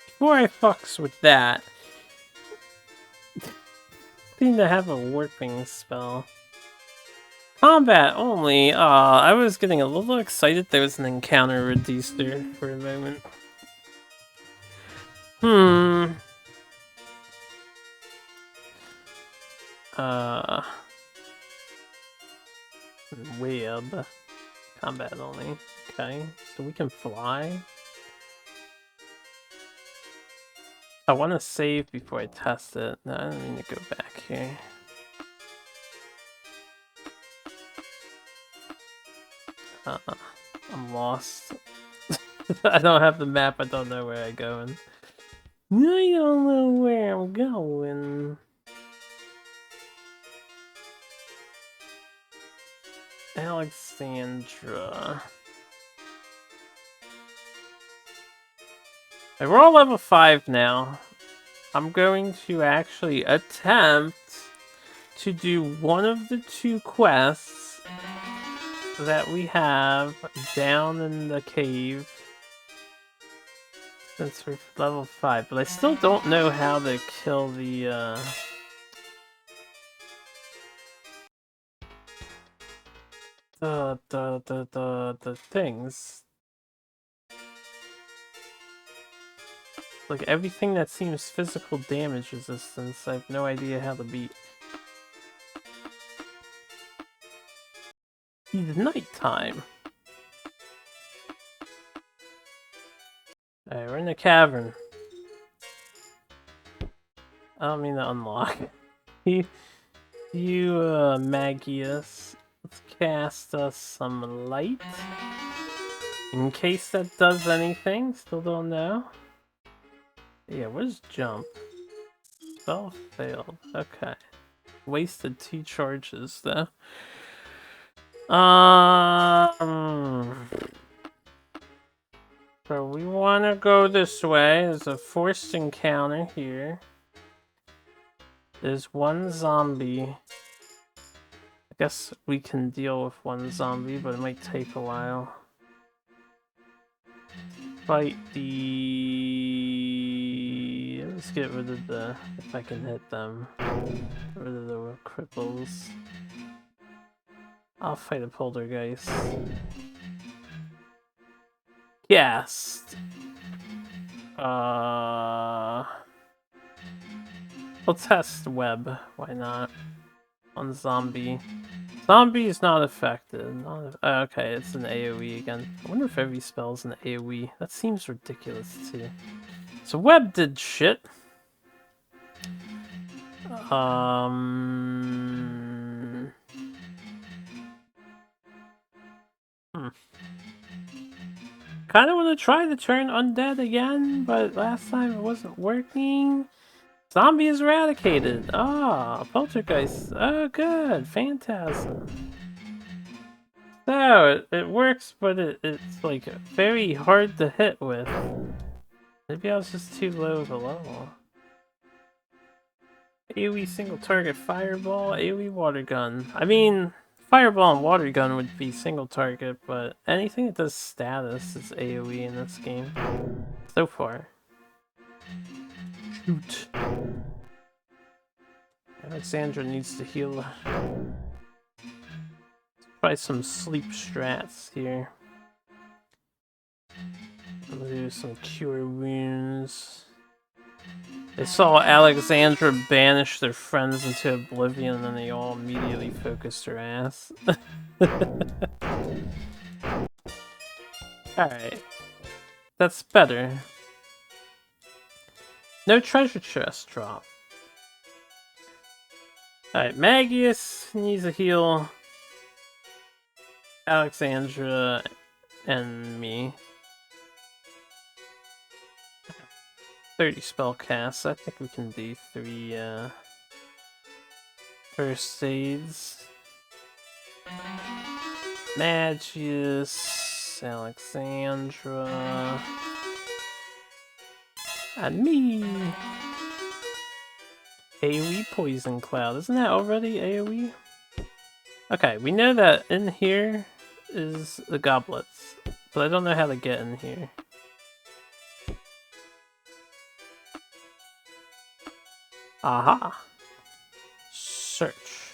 Before I fucks with that, seem to have a warping spell. Combat only. I was getting a little excited there was an encounter reducer for a moment. Web. Combat only. Okay, so we can fly. I want to save before I test it. No, I don't need to go back here. I'm lost. I don't have the map, I don't know where I'm going. I don't know where I'm going. Alexandra. Right, we're all level 5 now. I'm going to actually attempt to do one of the 2 quests that we have down in the cave. Since we're level 5, but I still don't know how to kill the things. Like everything that seems physical damage resistance, I have no idea how to beat. It's nighttime. Alright, we're in the cavern. I don't mean to unlock. you, Magius. Let's cast us some light. In case that does anything, still don't know. Yeah, where's jump? Spell failed. Okay. Wasted 2 charges though. So we want to go this way. There's a forced encounter here. There's one zombie. I guess we can deal with one zombie, but it might take a while. Fight the... Let's get rid of the... If I can hit them. Get rid of the cripples. I'll fight a poltergeist. Yes! We'll test web. Why not? On zombie. Zombie is not affected. Okay, it's an AoE again. I wonder if every spell is an AoE. That seems ridiculous too. So web did shit. Kind of want to try to turn undead again, but last time it wasn't working. Zombie is eradicated. Ah, poltergeist. Oh, good. Phantasm. So, it works, but it's like very hard to hit with. Maybe I was just too low of a level. AoE single target fireball, AoE water gun. I mean, fireball and water gun would be single target, but anything that does status is AoE in this game. So far. Shoot. Alexandra needs to heal. Let's try some sleep strats here. I'm gonna do some cure wounds. They saw Alexandra banish their friends into oblivion, and then they all immediately focused her ass. Alright. That's better. No treasure chest drop. Alright, Magius needs a heal. Alexandra and me. 30 spell casts. I think we can do 3 first aids. Magius, Alexandra, and me. AoE poison cloud. Isn't that already AoE? Okay, we know that in here is the goblets, but I don't know how to get in here. Aha! Search.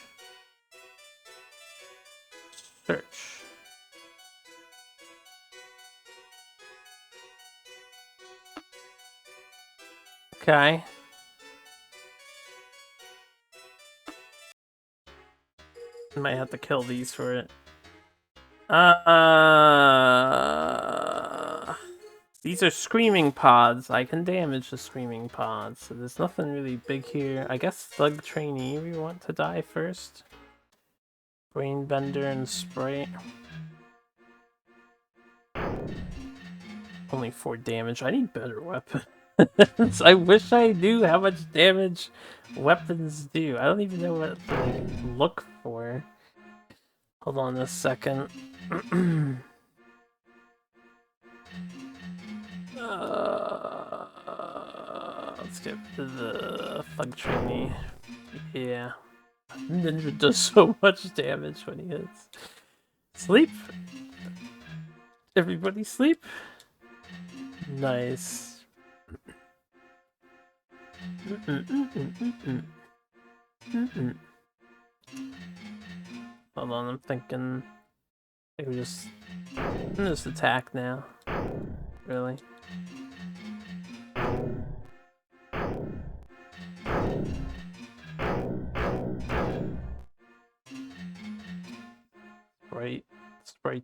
Search. Okay. I might have to kill these for it. These are screaming pods. I can damage the screaming pods, so there's nothing really big here. I guess Thug Trainee we want to die first. Brainbender and Sprite. Only 4 damage. I need better weapons. I wish I knew how much damage weapons do. I don't even know what to like, look for. Hold on a second. Let's get to the Thug Trainee. Yeah. Ninja does so much damage when he hits. Sleep? Everybody sleep? Nice. Hold on, I'm thinking... I can just... attack now. Really?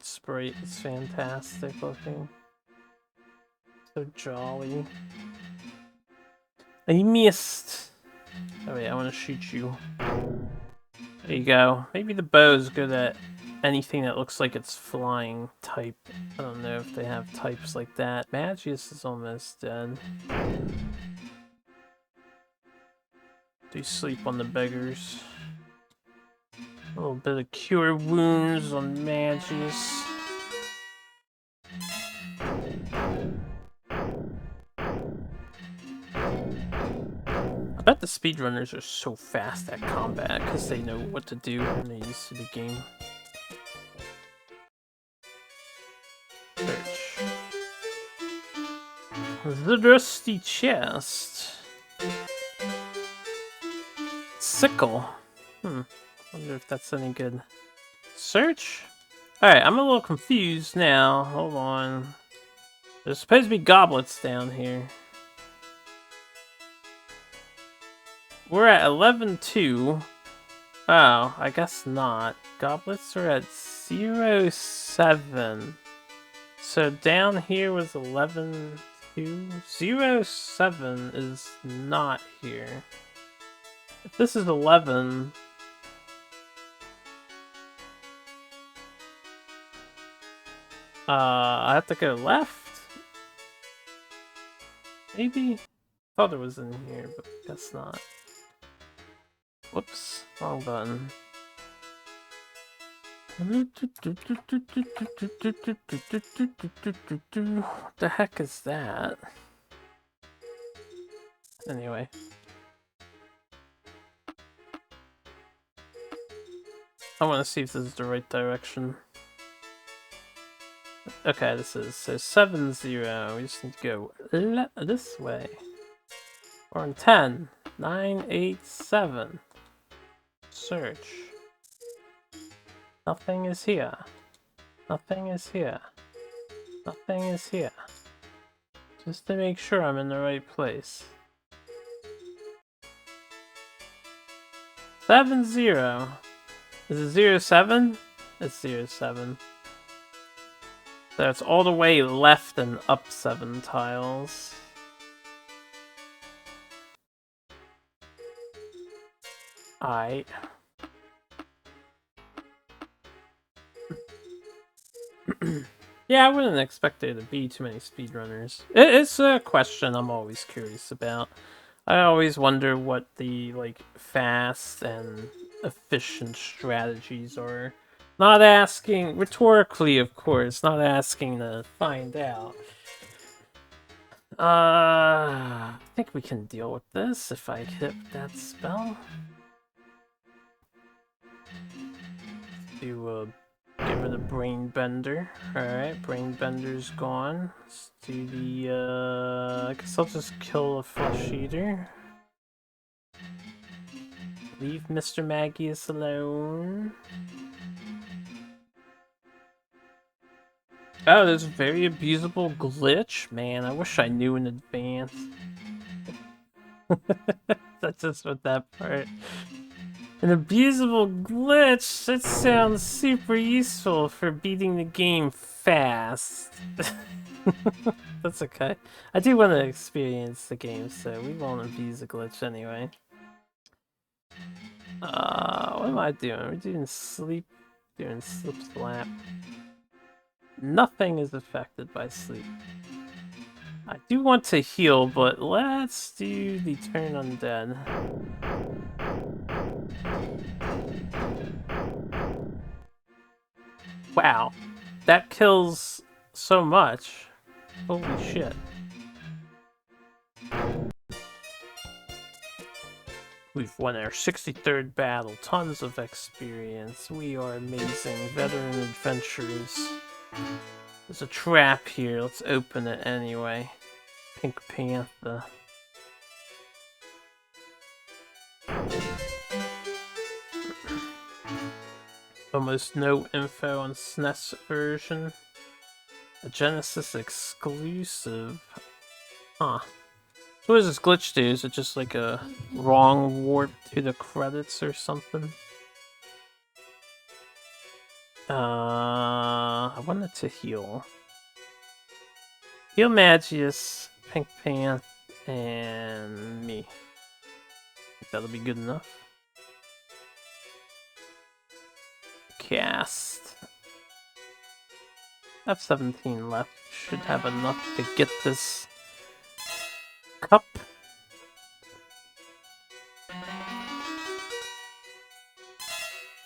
Sprite. It's fantastic looking. So jolly. I missed! Oh wait, I want to shoot you. There you go. Maybe the bow is good at anything that looks like it's flying type. I don't know if they have types like that. Magius is almost dead. Do sleep on the beggars. A little bit of cure wounds on Magius. I bet the speedrunners are so fast at combat because they know what to do when they're used to the game. Search. The rusty chest. Sickle. Wonder if that's any good. Search? Alright, I'm a little confused now. Hold on. There's supposed to be goblets down here. We're at 11-2. Oh, I guess not. Goblets are at 0-7. So down here was 11-2. 0-7 is not here. If this is 11... I have to go left? Maybe? Thought it was in here, but guess not. Whoops, wrong button. What the heck is that? Anyway. I want to see if this is the right direction. Okay, this is so 7-0. We just need to go this way. We're on 10, 9, 8, 7. Search. Nothing is here. Nothing is here. Nothing is here. Just to make sure I'm in the right place. 7-0. Is it 0-7? It's 0-7. So it's all the way left and up 7 tiles. Aight. Yeah, I wouldn't expect there to be too many speedrunners. It's a question I'm always curious about. I always wonder what the fast and efficient strategies are. Not asking rhetorically, of course, not asking to find out. I think we can deal with this if I hit that spell. Do give her the brain bender. Alright, brain bender's gone. Let's do the I guess I'll just kill a flesh eater. Leave Mr. Magius alone. Oh, there's a very abusable glitch? Man, I wish I knew in advance. That's just what that part. An abusable glitch? That sounds super useful for beating the game fast. That's okay. I do want to experience the game, so we won't abuse a glitch anyway. What am I doing? We're doing sleep. Doing slip slap. Nothing is affected by sleep. I do want to heal, but let's do the turn undead. Wow, that kills so much. Holy shit. We've won our 63rd battle, tons of experience. We are amazing veteran adventurers. There's a trap here, let's open it anyway. Pink Panther. Almost no info on SNES version. A Genesis exclusive. Huh. So what does this glitch do? Is it just like a wrong warp to the credits or something? I wanted to heal. Heal Magius, Pink Panther, and me. Think that'll be good enough. Cast. I have 17 left. Should have enough to get this cup.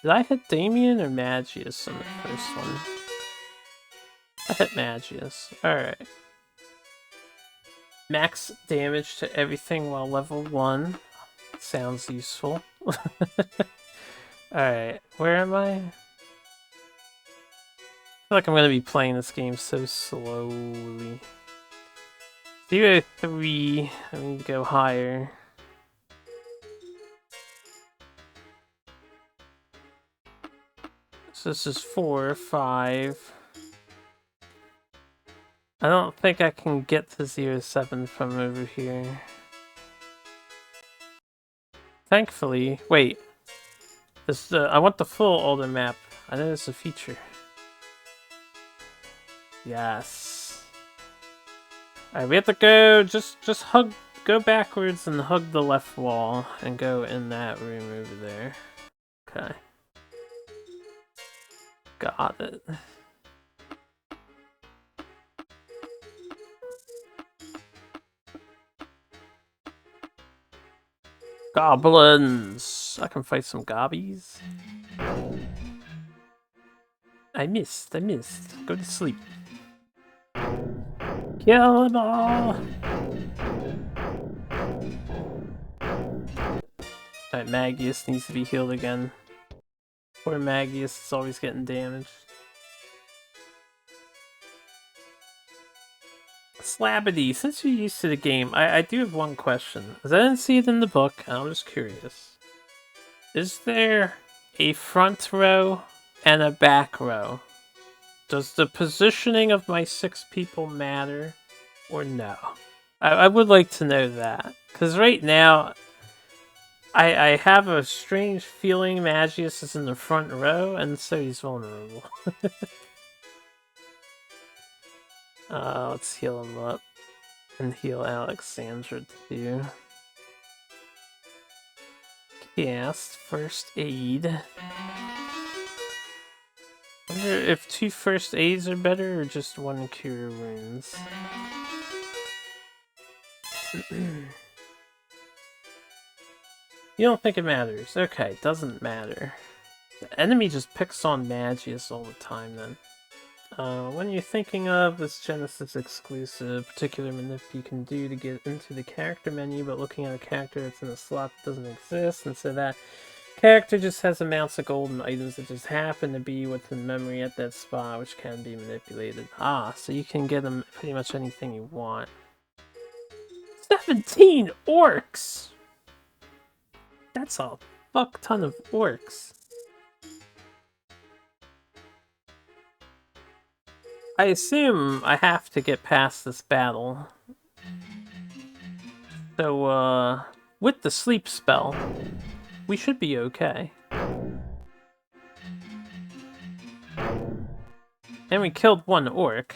Did I hit Damien or Magius on the first one? I hit Magius. Alright. Max damage to everything while level 1. Sounds useful. Alright, where am I? I feel like I'm gonna be playing this game so slowly. 0-3. I need to go higher. So this is 4, 5. I don't think I can get to 0-7 from over here. Thankfully, wait. This I want the full older map. I know it's a feature. Yes. Alright, we have to go. Just go backwards and hug the left wall and go in that room over there. Okay. Got it. Goblins! I can fight some gobbies. I missed. Go to sleep. Kill them all! Alright, Magius needs to be healed again. Poor Magius is always getting damaged. Slabity, since you're used to the game, I do have one question. As I didn't see it in the book, and I'm just curious. Is there a front row and a back row? Does the positioning of my 6 people matter, or no? I would like to know that. Because right now, I have a strange feeling Magius is in the front row, and so he's vulnerable. Let's heal him up. And heal Alexandra too. Cast first aid. I wonder if 2 first aids are better or just 1 cure wounds. You don't think it matters? Okay, doesn't matter. The enemy just picks on Magius all the time then. When you're thinking of this Genesis exclusive, particular manip you can do to get into the character menu, but looking at a character that's in a slot that doesn't exist, and so that character just has amounts of gold and items that just happen to be within memory at that spot, which can be manipulated. Ah, so you can get them pretty much anything you want. 17 orcs! That's a fuck ton of orcs. I assume I have to get past this battle. So, with the sleep spell, we should be okay. And we killed 1 orc.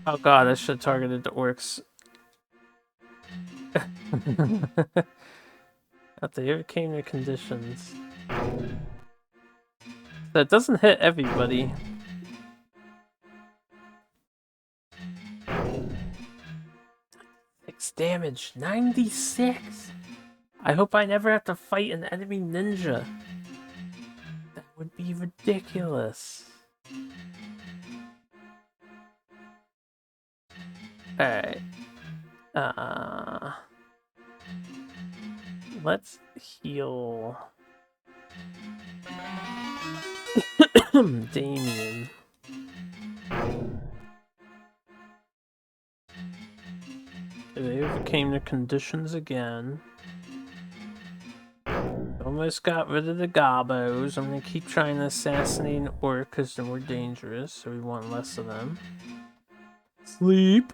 Oh god, I should have targeted the orcs. But they overcame their conditions. That doesn't hit everybody. Six damage, 96. I hope I never have to fight an enemy ninja. That would be ridiculous. Alright. Let's heal Damien. They overcame the conditions again. Almost got rid of the gobos. I'm gonna keep trying to assassinate an orc because they're more dangerous, so we want less of them. Sleep!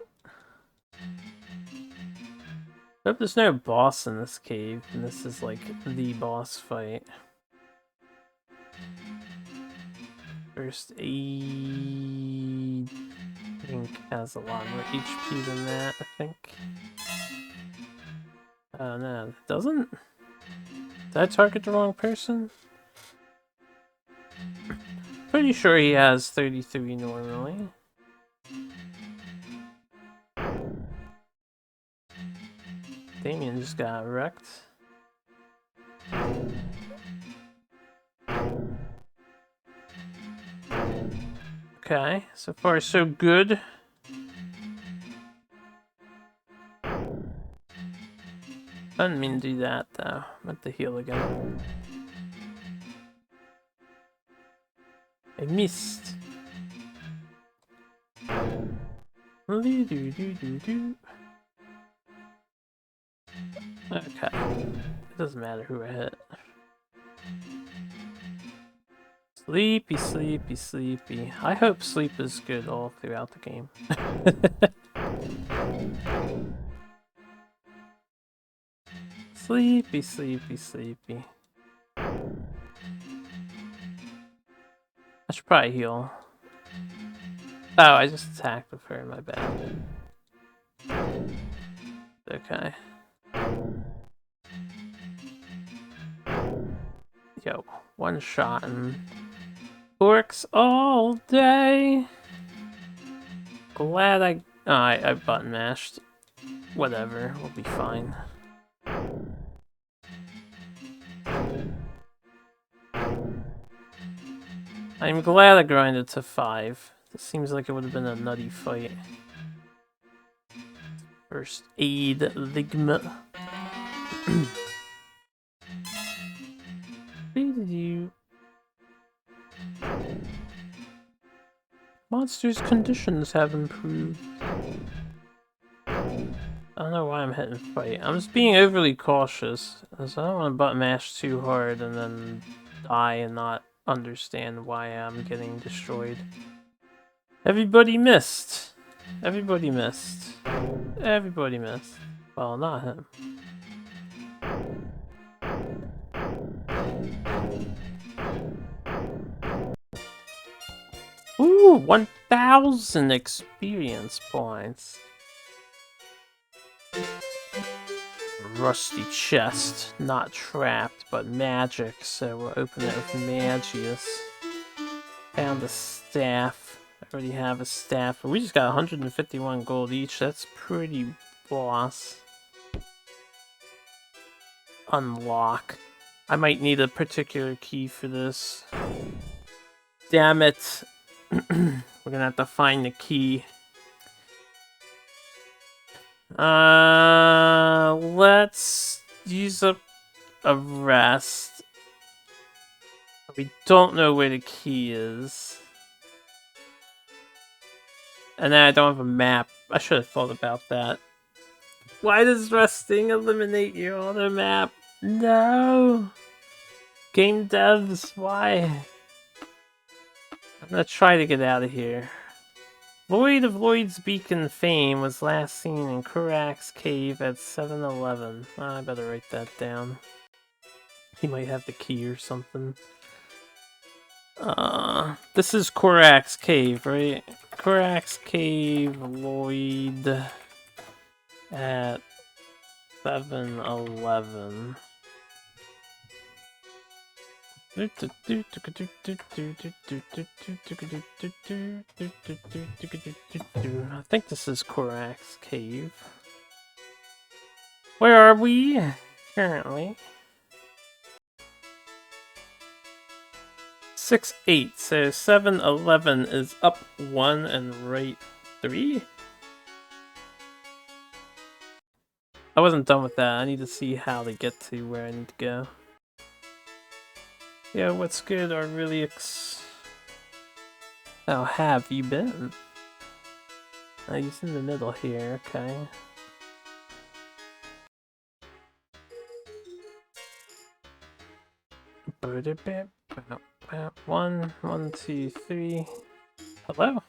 Hope there's no boss in this cave, and this is like the boss fight. First aid, I think, has a lot more HP than that, I think. Oh no, it doesn't? Did I target the wrong person? Pretty sure he has 33 normally. Damien just got wrecked. Okay, so far so good. I didn't mean to do that though. I meant to heal again. I missed. Okay. It doesn't matter who I hit. Sleepy, sleepy, sleepy. I hope sleep is good all throughout the game. Sleepy, sleepy, sleepy. I should probably heal. Oh, I just attacked with her, my bad. Okay. Yo, one shot and works all day. Glad I button mashed. Whatever, we'll be fine. I'm glad I grinded to 5. This seems like it would have been a nutty fight. First aid ligma. Monsters' conditions have improved. I don't know why I'm hitting fight. I'm just being overly cautious, as I don't want to button mash too hard and then die and not understand why I'm getting destroyed. Everybody missed. Everybody missed. Everybody missed. Well, not him. Ooh, 1,000 experience points. Rusty chest, not trapped, but magic, so we'll open it with Magius. Found a staff. I already have a staff. We just got 151 gold each. That's pretty boss. Unlock. I might need a particular key for this. Damn it. We're gonna have to find the key. Let's use up a rest. We don't know where the key is. And then I don't have a map. I should have thought about that. Why does resting eliminate your other map? No! Game devs, why? I'm gonna try to get out of here. Lloyd of Lloyd's Beacon fame was last seen in Kurak's cave at 7-Eleven. I better write that down. He might have the key or something. This is Kurak's cave, right? Kurak's cave, Lloyd at 7-Eleven. I think this is Kurak's cave. Where are we currently? 6-8, so 7-Eleven is up 1 and right 3? I wasn't done with that. I need to see how to get to where I need to go. Yeah, what's good, Aurelix? How have you been? Oh, he's in the middle here, okay. One, 2, 3. Hello?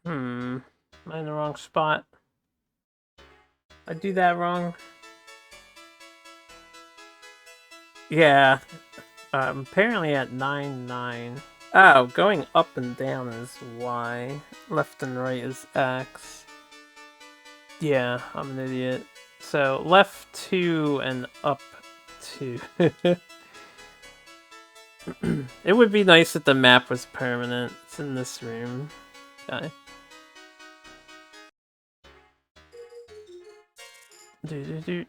Am I in the wrong spot? I do that wrong? Yeah. I'm apparently at 9-9. Oh, going up and down is Y. Left and right is X. Yeah, I'm an idiot. So left 2 and up 2. It would be nice if the map was permanent. It's in this room. Okay. Do.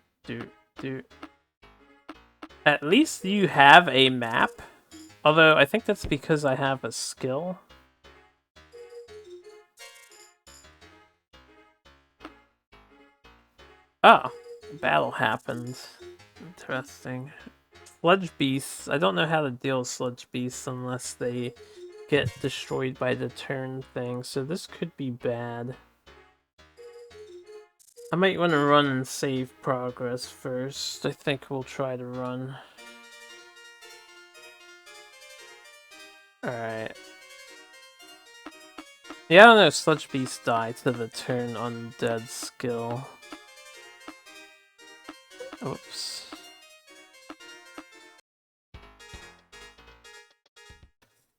At least you have a map. Although I think that's because I have a skill. Oh, battle happened. Interesting. Sludge beasts. I don't know how to deal with sludge beasts unless they get destroyed by the turn thing, so this could be bad. I might want to run and save progress first. I think we'll try to run. Alright. Yeah, I don't know if sludge beasts die to the turn undead skill. Oops.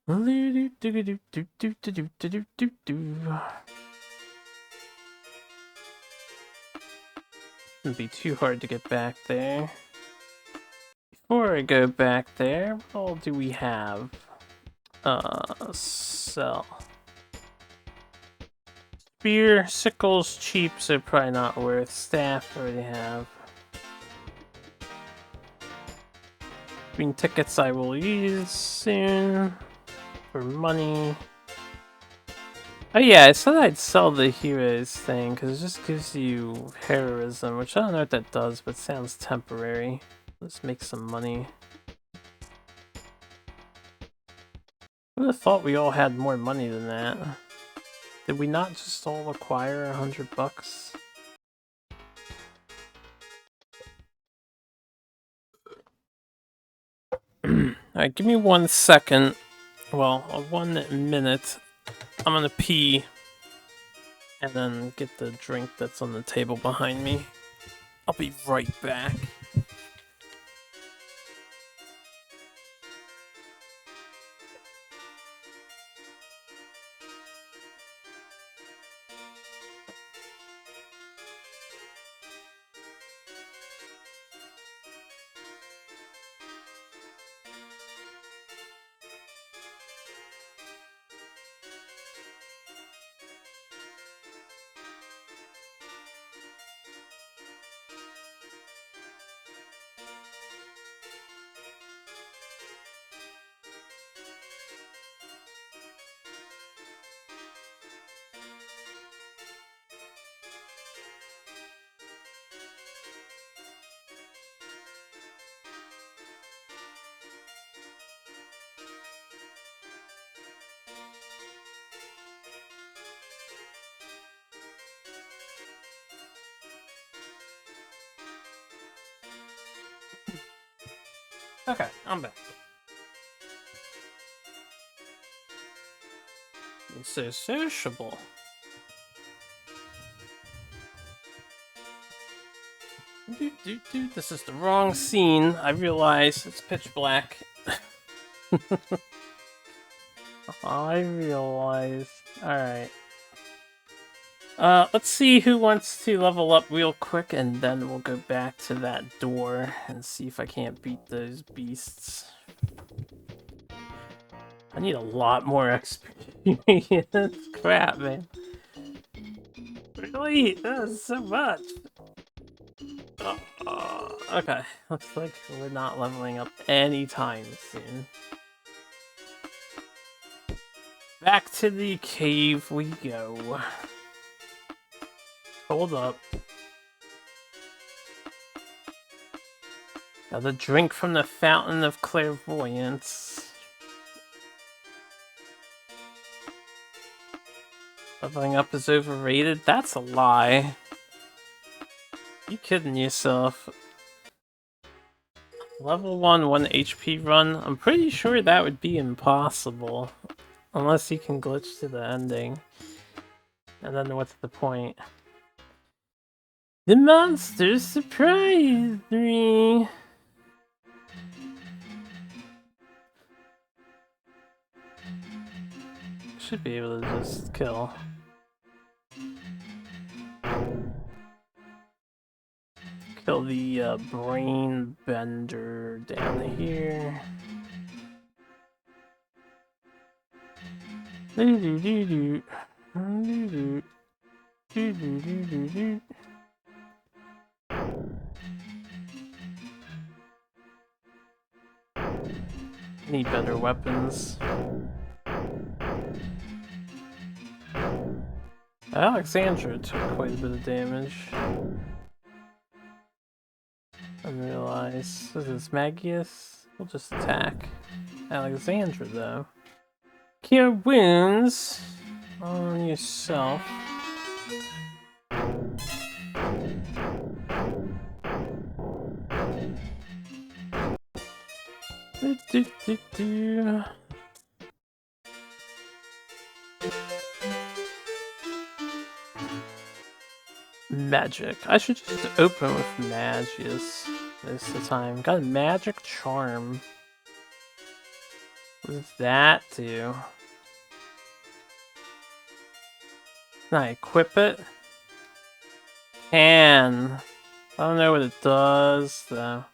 Shouldn't be too hard to get back there. Before I go back there, what all do we have? Sell. Spear, sickles, cheap, so probably not worth. Staff, already have. Green tickets I will use soon. For money. Oh yeah, I said I'd sell the heroes thing, because it just gives you heroism, which I don't know what that does, but sounds temporary. Let's make some money. I would have thought we all had more money than that. Did we not just all acquire $100? Alright, give me 1 second. Well, 1 minute. I'm gonna pee. And then get the drink that's on the table behind me. I'll be right back. Okay, I'm back. It's so sociable. This is the wrong scene. I realize it's pitch black. I realize. Alright. Let's see who wants to level up real quick, and then we'll go back to that door and see if I can't beat those beasts. I need a lot more experience. Crap, man. Really? That's so much. Okay, looks like we're not leveling up anytime soon. Back to the cave we go. Hold up. Got a drink from the Fountain of Clairvoyance. Leveling up is overrated? That's a lie. You kidding yourself? Level 1 HP run? I'm pretty sure that would be impossible. Unless you can glitch to the ending. And then what's the point? The monsters surprised me! Should be able to just kill. Kill the brain bender down here. Do do do do. Do do. Do do do do do. Need better weapons. Alexandra took quite a bit of damage. Unrealized. What is this, Magius? We'll just attack Alexandra though. Cure wounds on yourself. Do. Magic. I should just open with Magius most of the time. Got a magic charm. What does that do? Can I equip it? Can. I don't know what it does though.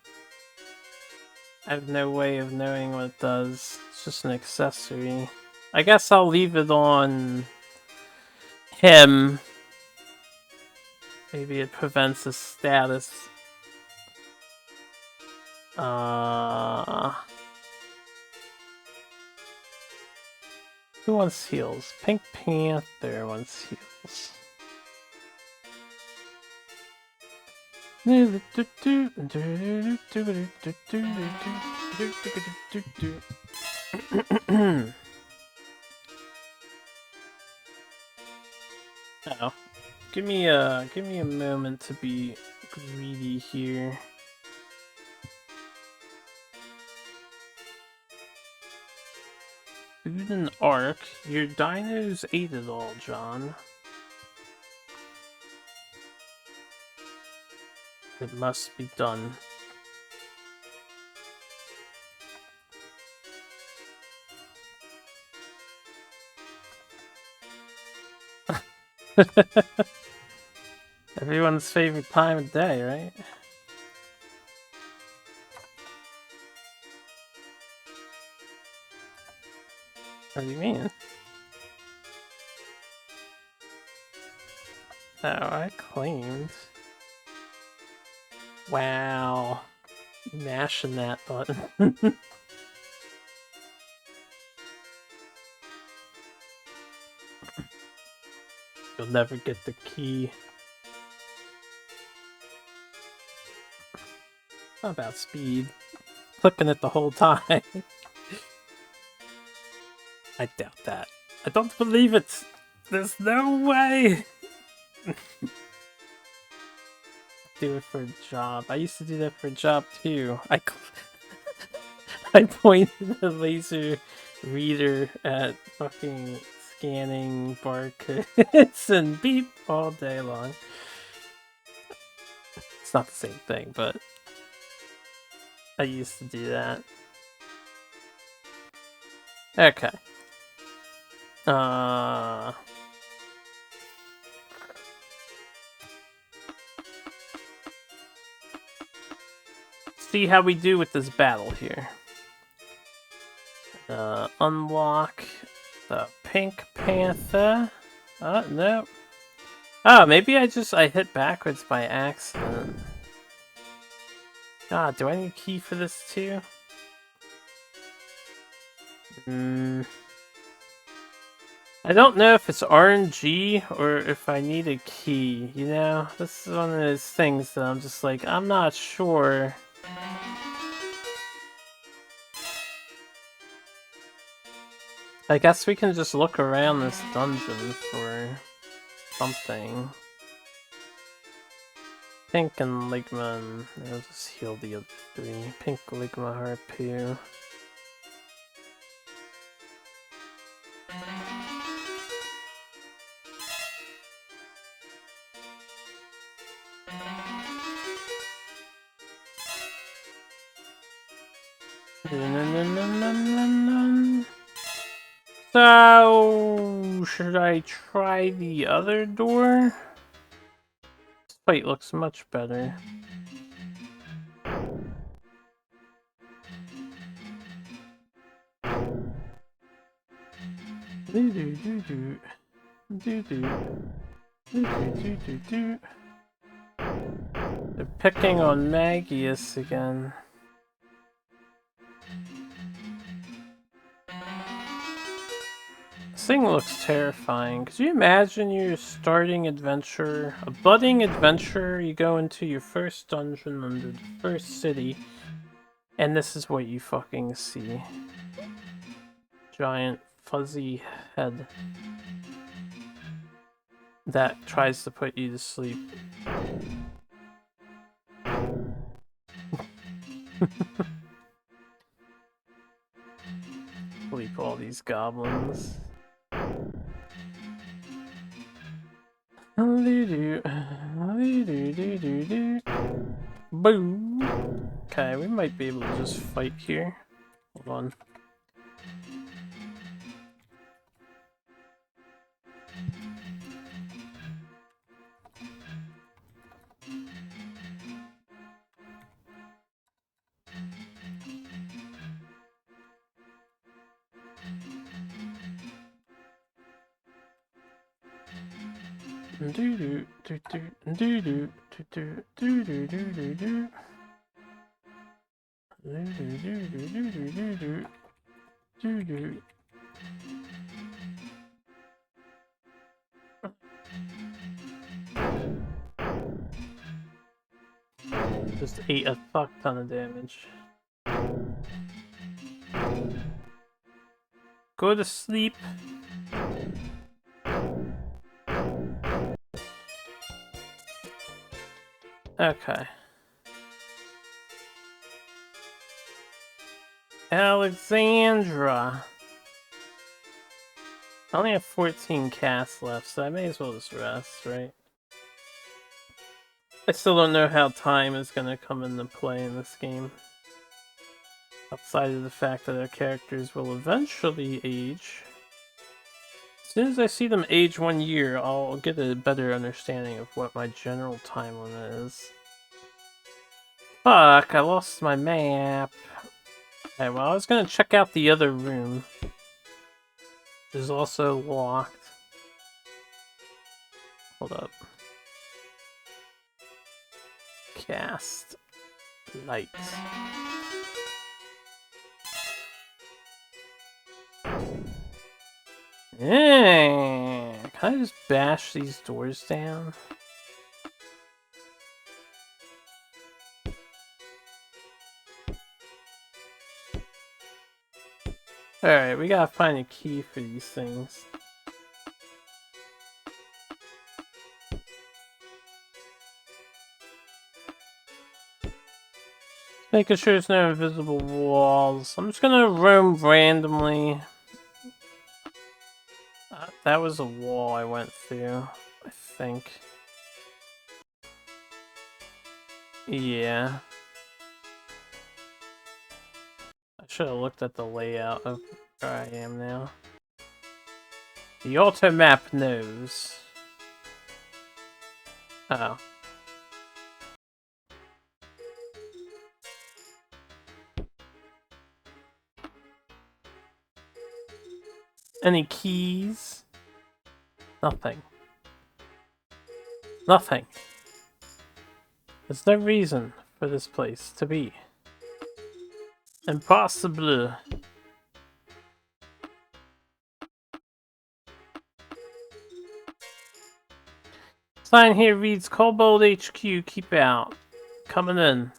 I have no way of knowing what it does. It's just an accessory. I guess I'll leave it on him. Maybe it prevents his status. Who wants heals? Pink Panther wants heals. Oh, give me a moment to be greedy here. Food and Arc. Your dinos ate it all, John. It must be done. Everyone's favorite time of day, right? What do you mean? Oh, I claimed. Wow. Mashing that button. You'll never get the key. Not about speed. Clicking it the whole time. I doubt that. I don't believe it. There's no way. Do it for a job. I used to do that for a job too. I pointed the laser reader at fucking scanning barcodes and beep all day long. It's not the same thing, but I used to do that. Okay. See how we do with this battle here. Unlock the Pink Panther. Oh, no. Oh, maybe I hit backwards by accident. God, do I need a key for this too? I don't know if it's RNG or if I need a key, you know? This is one of those things that I'm just like, I'm not sure. I guess we can just look around this dungeon for something. Pink and Ligma, and I'll just heal the other three. Pink, Ligma, Harpoo. So, should I try the other door? This fight looks much better. Do do do do do do do do do do. They're picking on Magius again. This thing looks terrifying. Could you imagine you're starting adventure, a budding adventure, you go into your first dungeon under the first city, and this is what you fucking see. Giant fuzzy head that tries to put you to sleep. Sleep all these goblins. Boom. Okay, we might be able to just fight here. Hold on. Do do do do do do do do do do do do. Just ate a fuck ton of damage. Go to sleep. Okay. Alexandra. I only have 14 casts left, so I may as well just rest, right? I still don't know how time is gonna come into play in this game. Outside of the fact that our characters will eventually age. As soon as I see them age 1 year, I'll get a better understanding of what my general time limit is. Fuck, I lost my map. Okay, well, I was gonna check out the other room. It's also locked. Hold up. Cast lights. Can I just bash these doors down? Alright, we gotta find a key for these things. Making sure there's no invisible walls. I'm just gonna roam randomly. That was a wall I went through, I think. Yeah. I should have looked at the layout of where I am now. The auto map knows. Oh. Any keys? Nothing. Nothing. There's no reason for this place to be. Impossible. Sign here reads Kobold HQ, keep out. Coming in.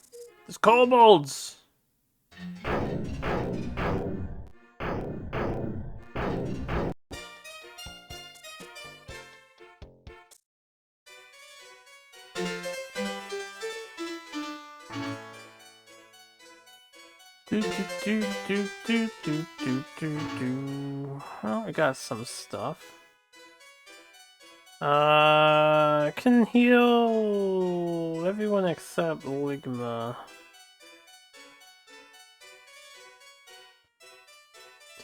There's kobolds! Well, I got some stuff. Can heal everyone except Ligma.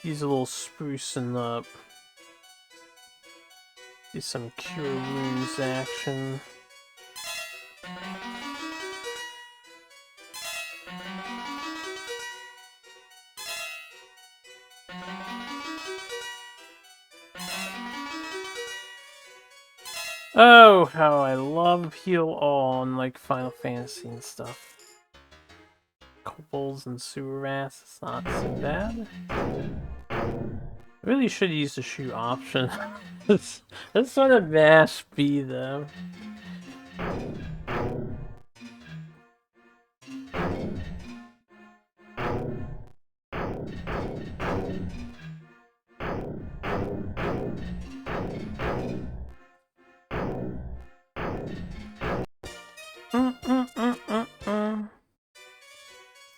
He's a little sprucing up. Do some cure wounds action. Oh, how I love heal all in like Final Fantasy and stuff. Kobolds and sewer rats, it's not so bad. I really should use the shoe option. Let's sort of mash B though. Mm.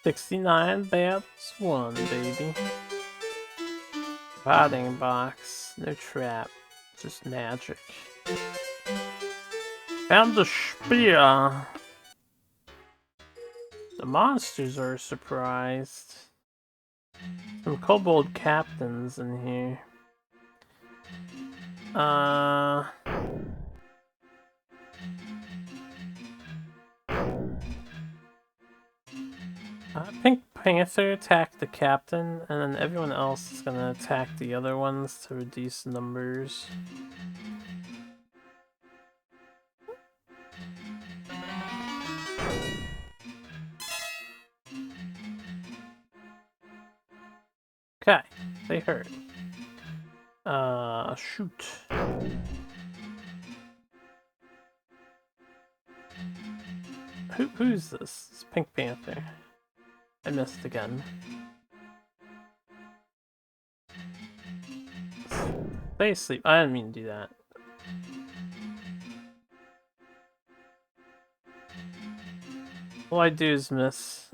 69 bats, 1, baby. Potting box, no trap, just magic. Found the spear. The monsters are surprised. Some kobold captains in here. Pink Panther attacked the captain, and then everyone else is gonna attack the other ones to reduce numbers. Okay, they heard. Shoot. Who's this? It's Pink Panther. I missed again. Stay asleep. I didn't mean to do that. All I do is miss.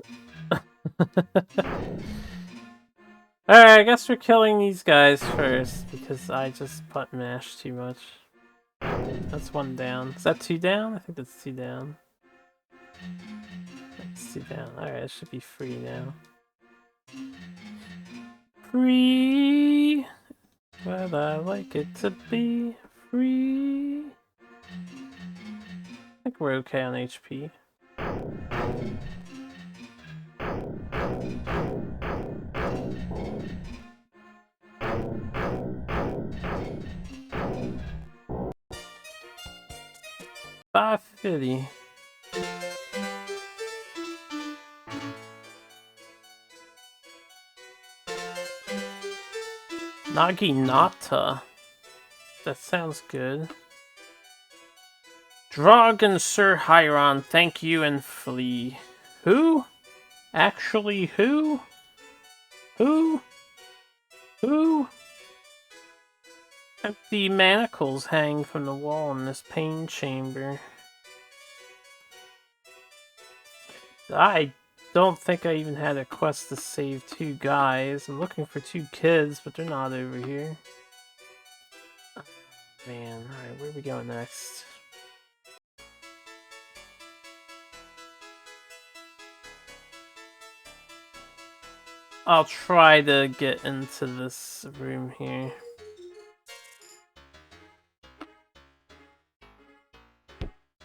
Alright, I guess we're killing these guys first, because I just button mashed too much. That's 1 down. Is that 2 down? I think that's 2 down. That's 2 down. Alright, it should be free now. Free! Well, I like it to be free. I think we're okay on HP. $5.50. Naginata. That sounds good. Dragon Sir Hyron, thank you and flee. Who? Actually, who? Who? Who? Empty manacles hang from the wall in this pain chamber. I don't think I even had a quest to save 2 guys. I'm looking for 2 kids, but they're not over here. Oh, man, alright, where are we going next? I'll try to get into this room here.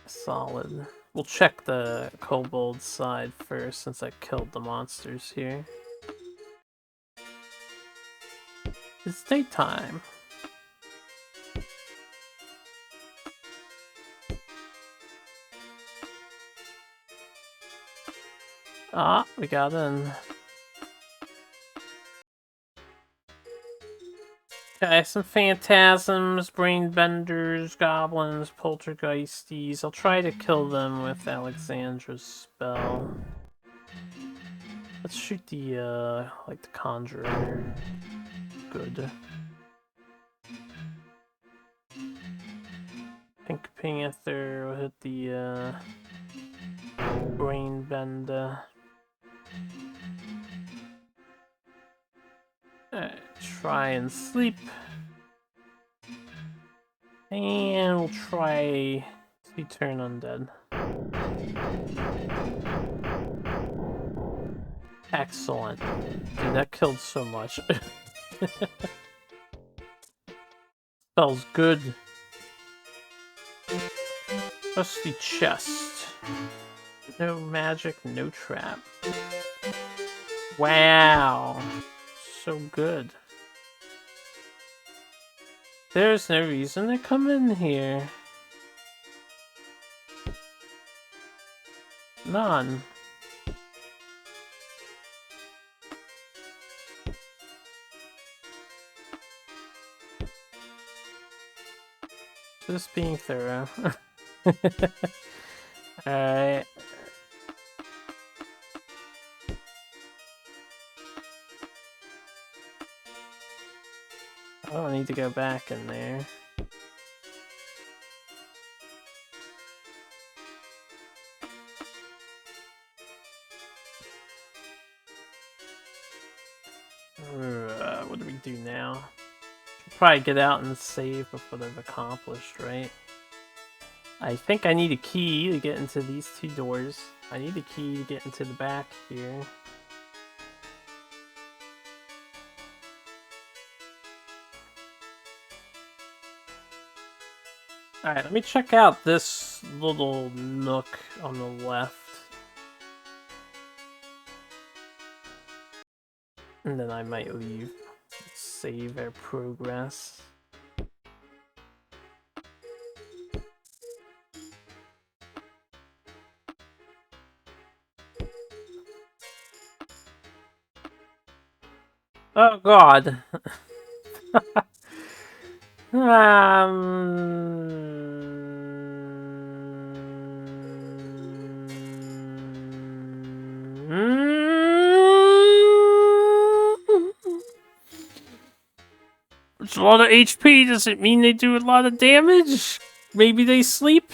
Solid. We'll check the kobold side first since I killed the monsters here. It's daytime. Ah, we got in. Okay, some phantasms, brain benders, goblins, poltergeisties. I'll try to kill them with Alexandra's spell. Let's shoot the, like the conjurer. Good. Pink Panther will hit the, brain bender. Alright, try and sleep. And we'll try to turn undead. Excellent. Dude, that killed so much. Smells good. Rusty chest. No magic, no trap. Wow. So good. There's no reason to come in here. None. Just being thorough. Alright. I don't need to go back in there. What do we do now? Should probably get out and save before they've accomplished, right? I think I need a key to get into these two doors. I need a key to get into the back here. Alright, let me check out this little nook on the left. And then I might leave. Save our progress. Oh god. It's a lot of HP. Does it mean they do a lot of damage? Maybe they sleep?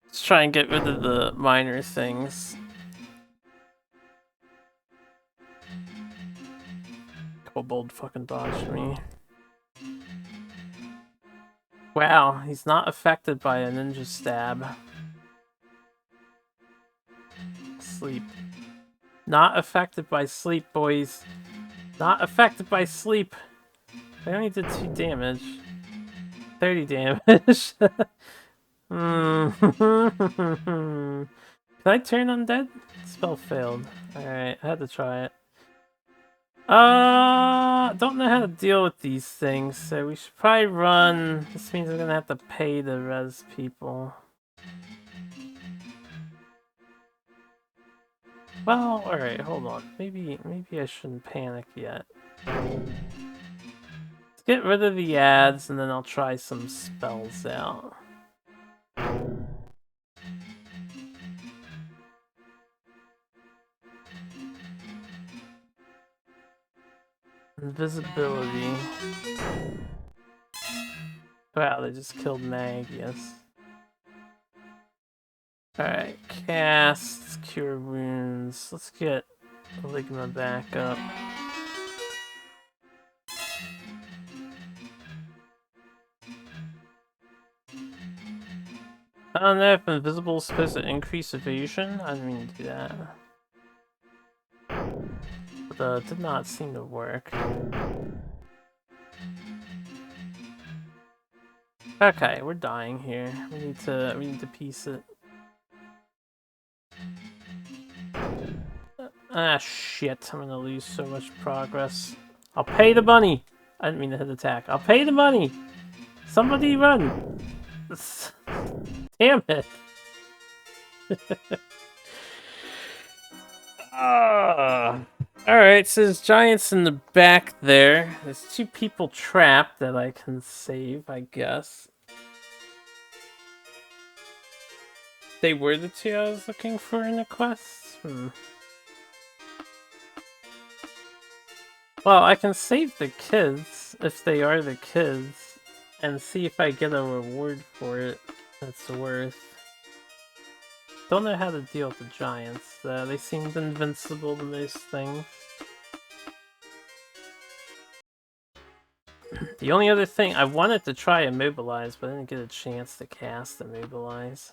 Let's try and get rid of the minor things. Kobold fucking dodged me. Wow, he's not affected by a ninja stab. Sleep. Not affected by sleep, boys. Not affected by sleep. I only did 2 damage. 30 damage. Can I turn undead? Spell failed. Alright, I had to try it. Don't know how to deal with these things, so we should probably run. This means we're gonna have to pay to res people. Well, alright, hold on. Maybe I shouldn't panic yet. Let's get rid of the ads, and then I'll try some spells out. Invisibility. Wow, they just killed Magius. Alright, cast, cure wounds. Let's get Ligma back up. I don't know if invisible is supposed to increase evasion. I didn't mean to do that. But it did not seem to work. Okay, we're dying here. We need to piece it. Ah shit, I'm gonna lose so much progress. I'll pay the money! I didn't mean to hit attack. I'll pay the money! Somebody run! Damn it! Alright, so there's giants in the back there. There's 2 people trapped that I can save, I guess. They were the 2 I was looking for in the quest? Well, I can save the kids, if they are the kids, and see if I get a reward for it that's worth. Don't know how to deal with the giants, though. They seemed invincible to most things. The only other thing, I wanted to try Immobilize, but I didn't get a chance to cast Immobilize.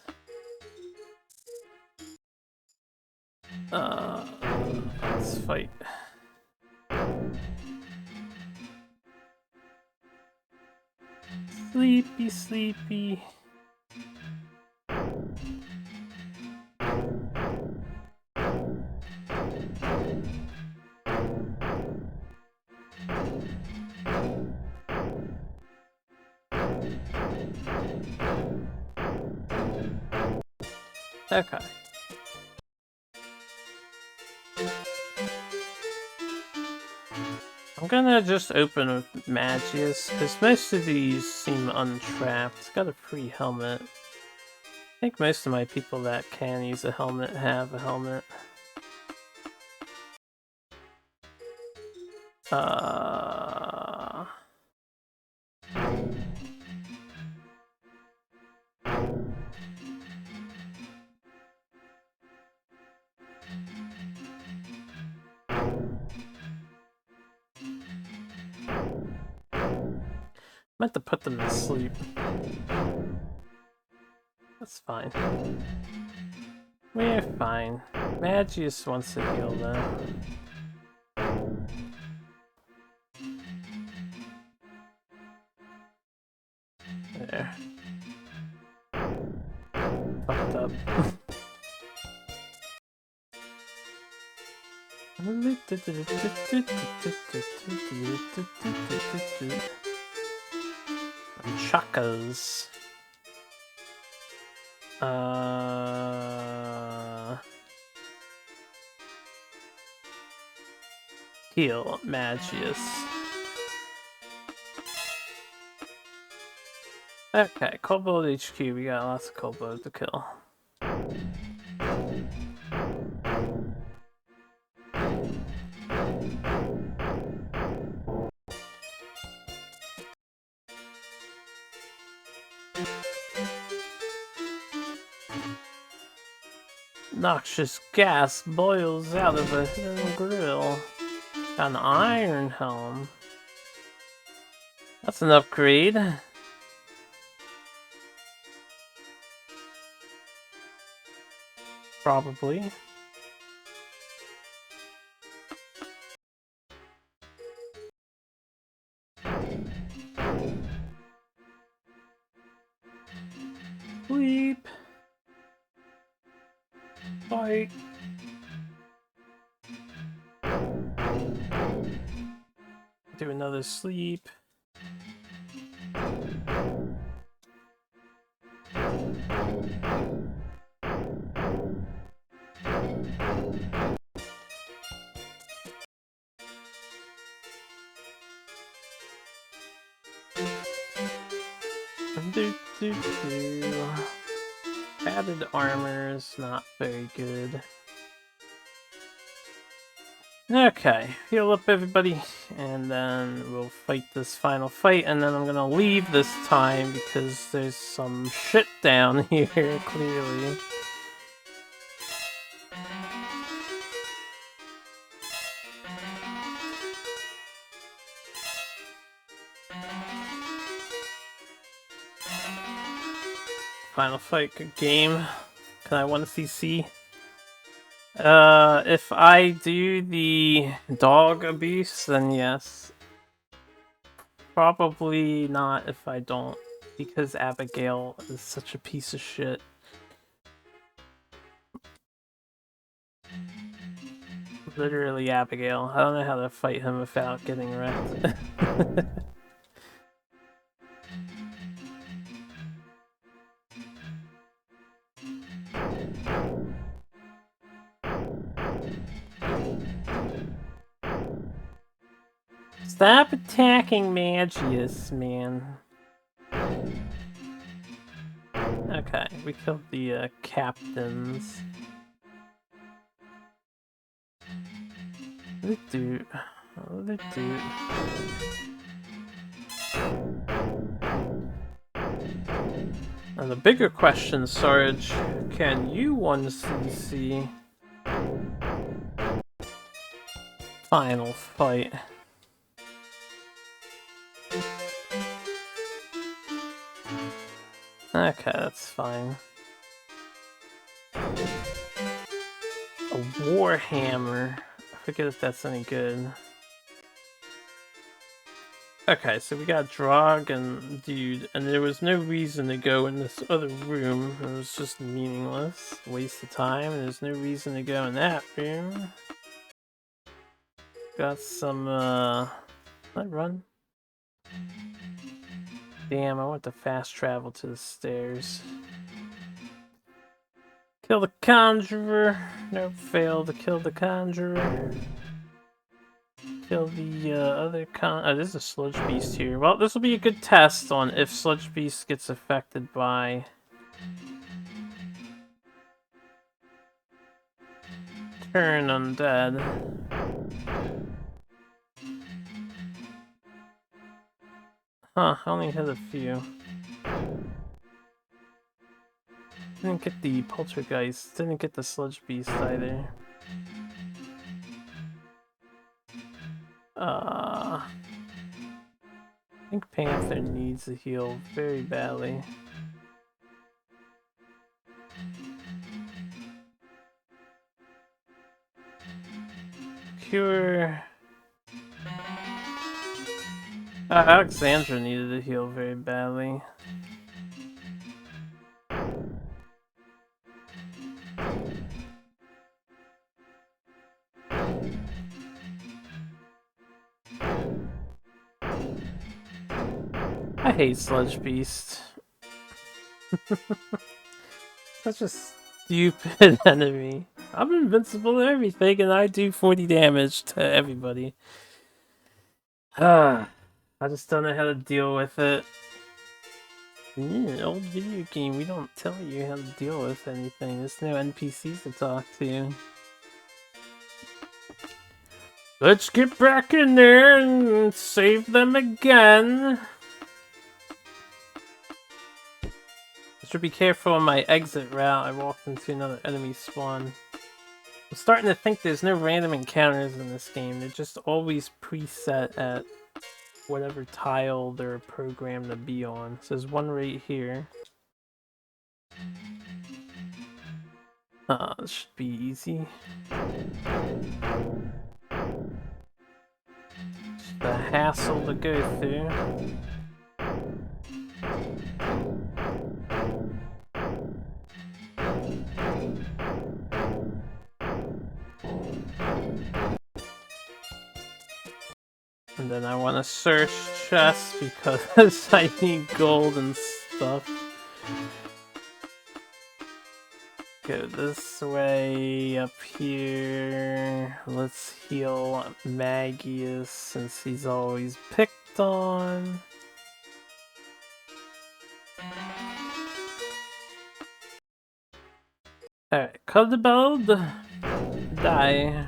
Let's fight. Sleepy, sleepy. Okay. I'm gonna just open with Magius, because most of these seem untrapped. It's got a free helmet. I think most of my people that can use a helmet have a helmet. Meant to put them to sleep. That's fine. We're fine. Magius wants to heal though. There. Fucked up. Chakas. Heal Magius. Okay, Kobold HQ, we got lots of Kobolds to kill. Noxious gas boils out of a hidden grill. Got an iron helm. That's an upgrade. Probably. Sleep. Fight. Do another sleep. Added armor is not very good. Okay, heal up everybody, and then we'll fight this final fight, and then I'm gonna leave this time because there's some shit down here, clearly. Final fight, good game. Can I 1cc? If I do the dog abuse, then yes. Probably not if I don't, because Abigail is such a piece of shit. Literally Abigail. I don't know how to fight him without getting wrecked. Stop attacking Magius, man. Okay, we killed the captains. What did it do? What did it do? And the bigger question, Sarge, can you 1cc? Final fight. Okay, that's fine. A Warhammer forget if that's any good. Okay, so we got Drog and Dude, and there was no reason to go in this other room. It was just meaningless. Waste of time, and there's no reason to go in that room. Got some, let run. Damn, I want to fast travel to the stairs. Kill the Conjurer. Nope, failed to kill the Conjurer. Kill the other oh, there's a Sludge Beast here. Well, this will be a good test on if Sludge Beast gets affected by... Turn Undead. Huh, I only hit a few. Didn't get the Poltergeist, didn't get the Sludge Beast either. I think Panther needs a heal very badly. Cure... Alexandra needed a heal very badly. I hate Sludge Beast. Such a stupid enemy. I'm invincible to everything and I do 40 damage to everybody. I just don't know how to deal with it. Old video game, we don't tell you how to deal with anything. There's no NPCs to talk to. Let's get back in there and save them again. I should be careful on my exit route. I walked into another enemy spawn. I'm starting to think there's no random encounters in this game. They're just always preset at whatever tile they're programmed to be on. So there's one right here. This should be easy. Just a hassle to go through. And then I want to search chests because I need gold and stuff. Go this way, up here. Let's heal Magius since he's always picked on. Alright, cut the build. Die.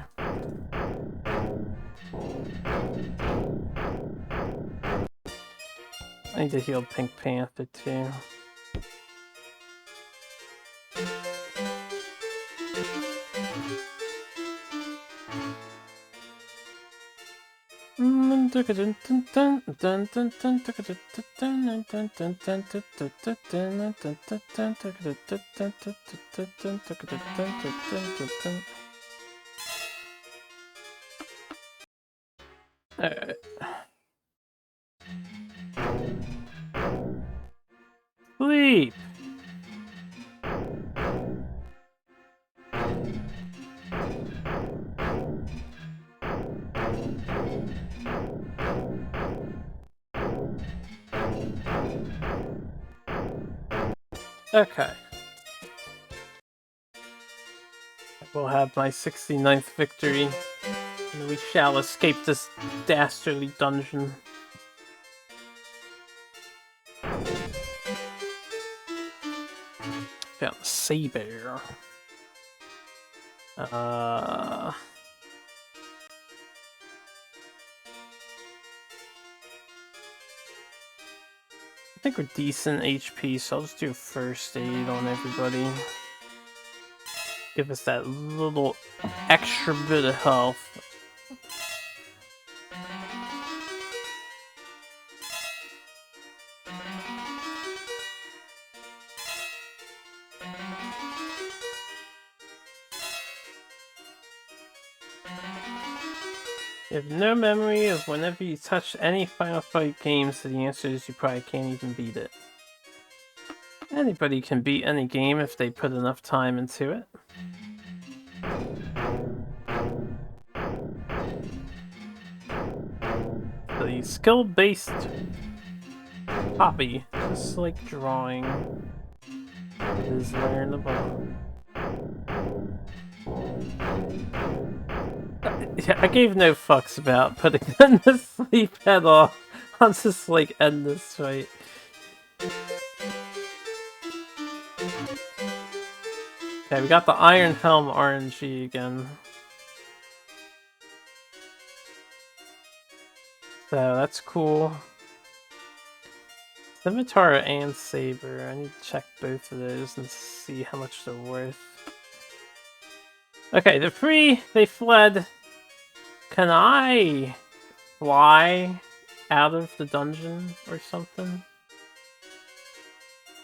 I need to heal Pink Panther too. Alright. Sleep! Okay. We'll have my 69th victory, and we shall escape this dastardly dungeon. Found a saber. I think we're decent HP, so I'll just do first aid on everybody. Give us that little extra bit of health. You have no memory of whenever you touched any Final Fight game, so the answer is you probably can't even beat it. Anybody can beat any game if they put enough time into it. The skill-based hobby, just like drawing, is learnable. Yeah, I gave no fucks about putting them to sleep at all. I'll just like end this fight. Okay, we got the Iron Helm RNG again. So that's cool. Scimitar and Saber. I need to check both of those and see how much they're worth. Okay, they're free. They fled. Can I fly out of the dungeon or something?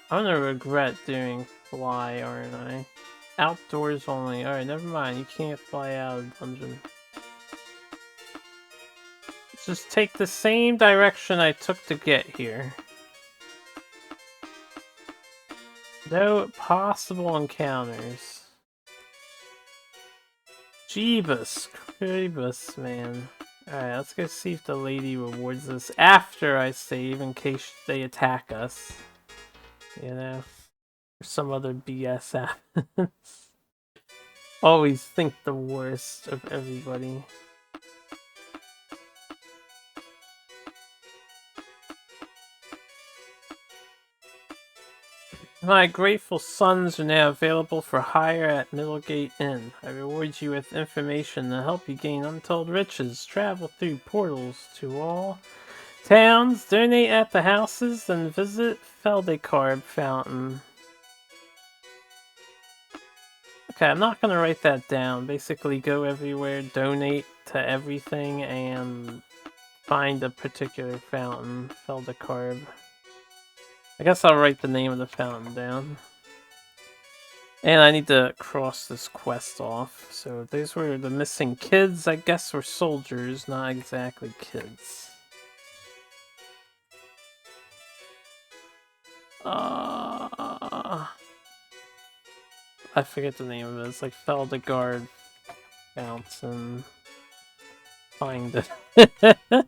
I'm gonna regret doing fly, aren't I? Outdoors only. Alright, never mind. You can't fly out of the dungeon. Let's just take the same direction I took to get here. No possible encounters. Jeebus Creebus, man. Alright, let's go see if the lady rewards us after I save in case they attack us. You know? Or some other BS happens. Always think the worst of everybody. My grateful sons are now available for hire at Middlegate Inn. I reward you with information to help you gain untold riches, travel through portals to all towns, donate at the houses, and visit Feldecarb Fountain. Okay, I'm not gonna write that down. Basically, go everywhere, donate to everything, and find a particular fountain, Feldecarb. I guess I'll write the name of the fountain down. And I need to cross this quest off. So those were the missing kids. I guess were soldiers, not exactly kids. I forget the name of it. It's like Feldegard Fountain. Find it.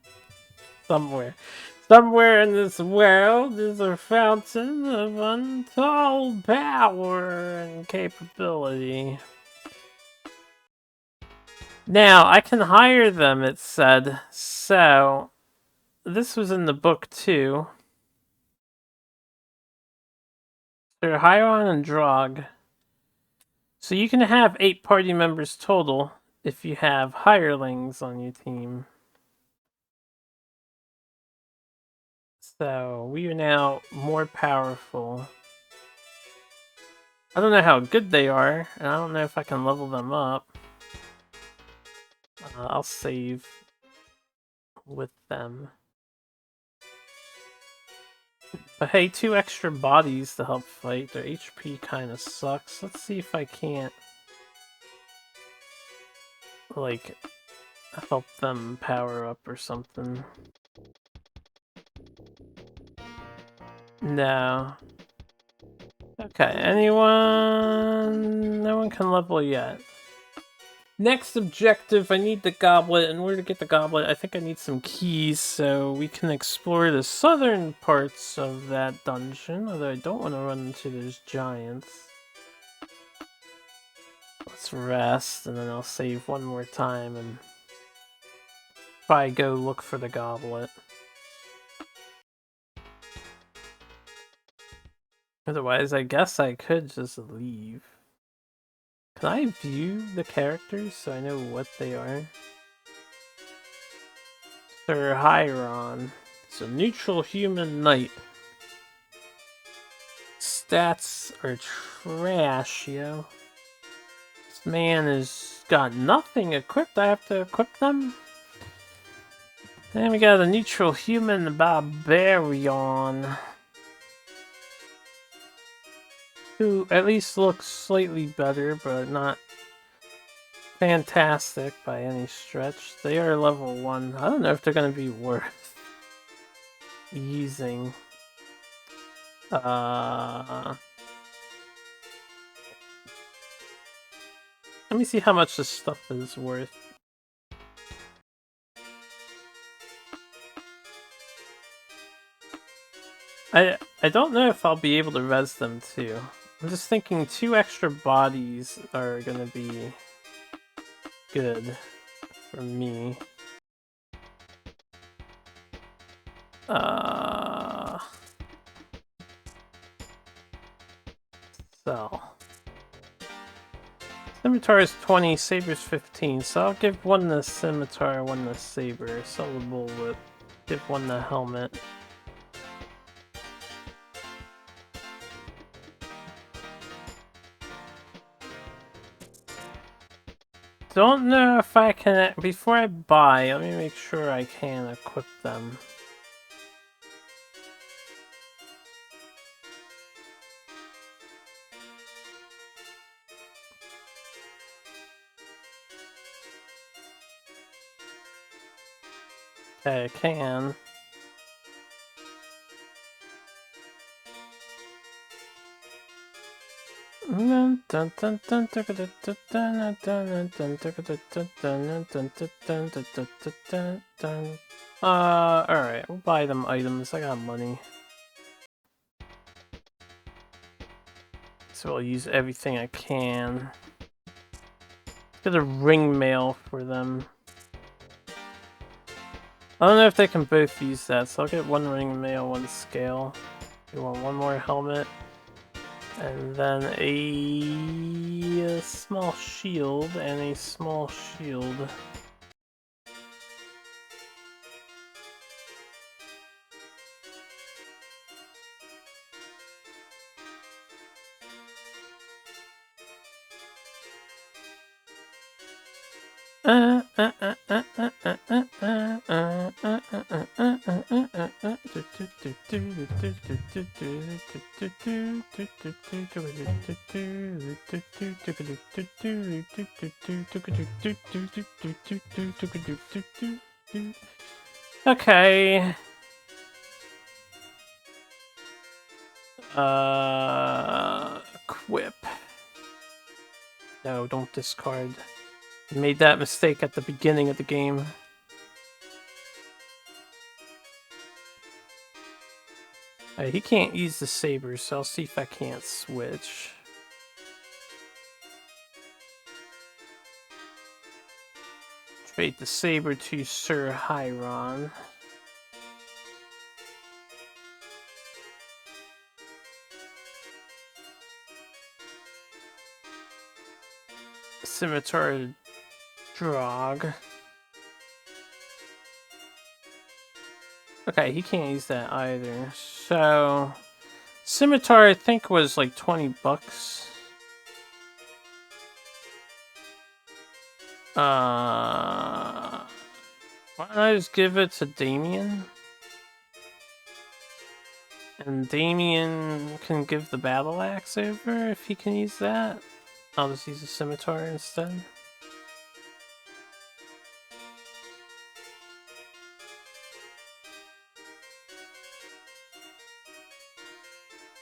Somewhere. Somewhere in this world is a fountain of untold power and capability. Now, I can hire them, it said. So, this was in the book too. They're Hyron and Drog. So you can have 8 party members total if you have hirelings on your team. So, we are now more powerful. I don't know how good they are, and I don't know if I can level them up. I'll save with them. But hey, 2 extra bodies to help fight. Their HP kind of sucks. Let's see if I can't, like, help them power up or something. No. Okay, anyone? No one can level yet. Next objective, I need the goblet. In order to get the goblet, I think I need some keys so we can explore the southern parts of that dungeon, although I don't want to run into those giants. Let's rest, and then I'll save one more time and probably go look for the goblet. Otherwise, I guess I could just leave. Can I view the characters so I know what they are? Sir Hyron. It's a neutral human knight. Stats are trash, yo. This man has got nothing equipped. I have to equip them? And we got a neutral human barbarian. Who at least looks slightly better, but not fantastic by any stretch. They are level 1. I don't know if they're going to be worth using. Let me see how much this stuff is worth. I don't know if I'll be able to res them too. I'm just thinking 2 extra bodies are gonna be good for me. So Scimitar is 20, Saber's 15, so I'll give one the Scimitar, one the Saber. Sell the Bullwhip. Give one the helmet. Don't know if I can... Before I buy, let me make sure I can equip them. Okay, I can. Alright, we'll buy them items. I got money. So I'll use everything I can. Get a ring mail for them. I don't know if they can both use that, so I'll get one ring mail, one scale. You want one more helmet? And then a small shield and a small shield. Okay. Equip. No, don't discard. I made that mistake at the beginning of the game. He can't use the saber, so I'll see if I can't switch. Trade the saber to Sir Hyron. Scimitar Drog. Okay, he can't use that either. So, Scimitar I think was like 20 bucks. Why don't I just give it to Damien? And Damien can give the battle axe over if he can use that. I'll just use a scimitar instead.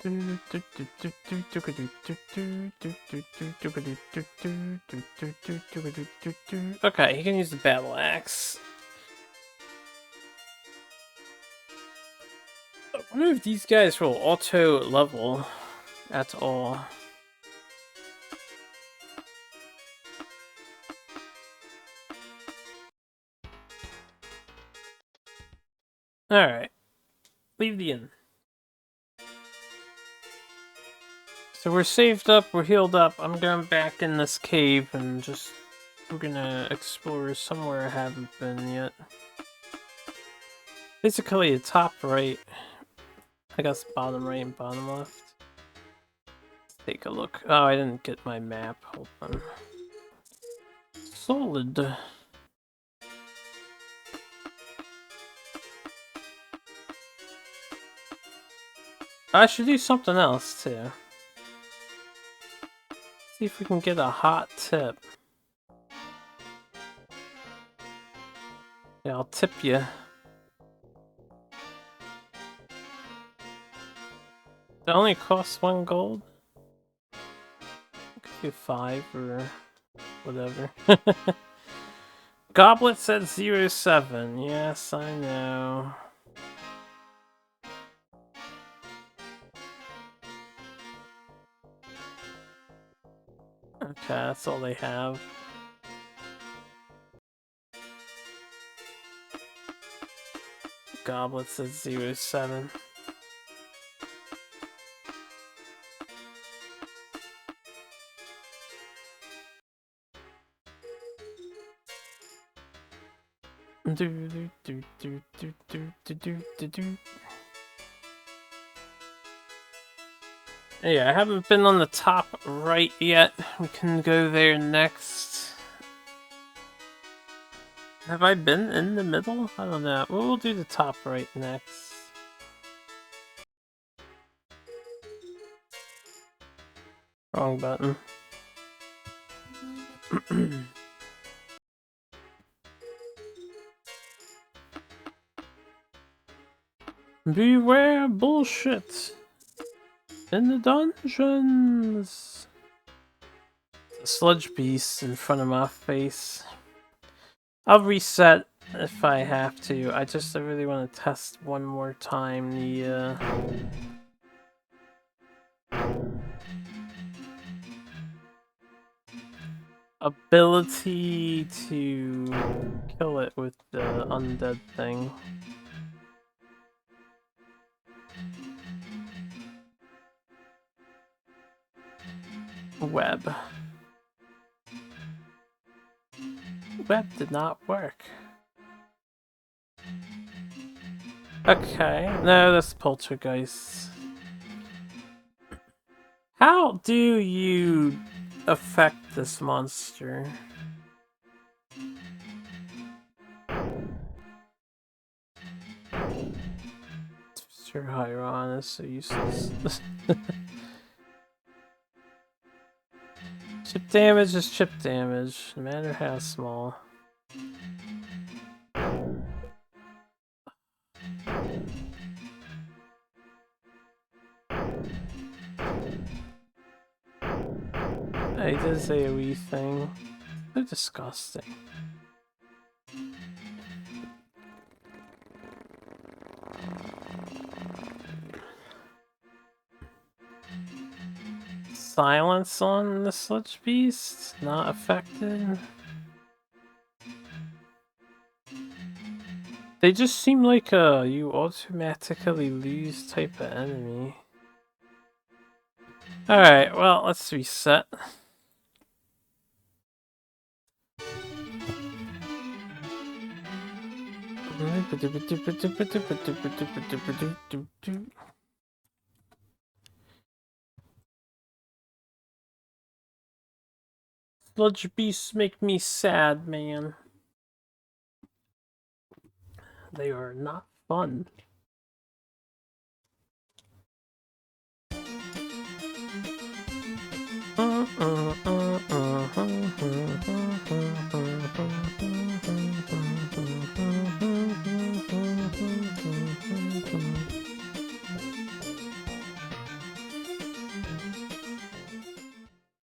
Okay, he can use the battle axe. I wonder if these guys will auto level at all. Alright. Leave the inn. So we're saved up, we're healed up. I'm going back in this cave and just... We're gonna explore somewhere I haven't been yet. Basically, the top right. I guess bottom right and bottom left. Let's take a look. Oh, I didn't get my map. Hold on. Solid. I should do something else too. See if we can get a hot tip. Yeah, I'll tip you. It only costs 1 gold? Could do 5 or whatever. Goblet said 07. Yes, I know. Okay, that's all they have. Goblet said 07. Yeah, I haven't been on the top right yet. We can go there next. Have I been in the middle? I don't know. We'll do the top right next. Wrong button. Beware bullshit in the dungeons. The sludge beast in front of my face. I'll reset if I have to. I really want to test one more time the ability to kill it with the undead thing. Web. Web did not work. Okay, no, that's poltergeist. How do you affect this monster? Sure, Hyron is so useless. Chip damage is chip damage, no matter how small. He did say a wee thing. So disgusting. Silence on the sludge beast? Not affected? They just seem like a you automatically lose type of enemy. Alright, well, let's reset. Sludge beasts make me sad, man. They are not fun.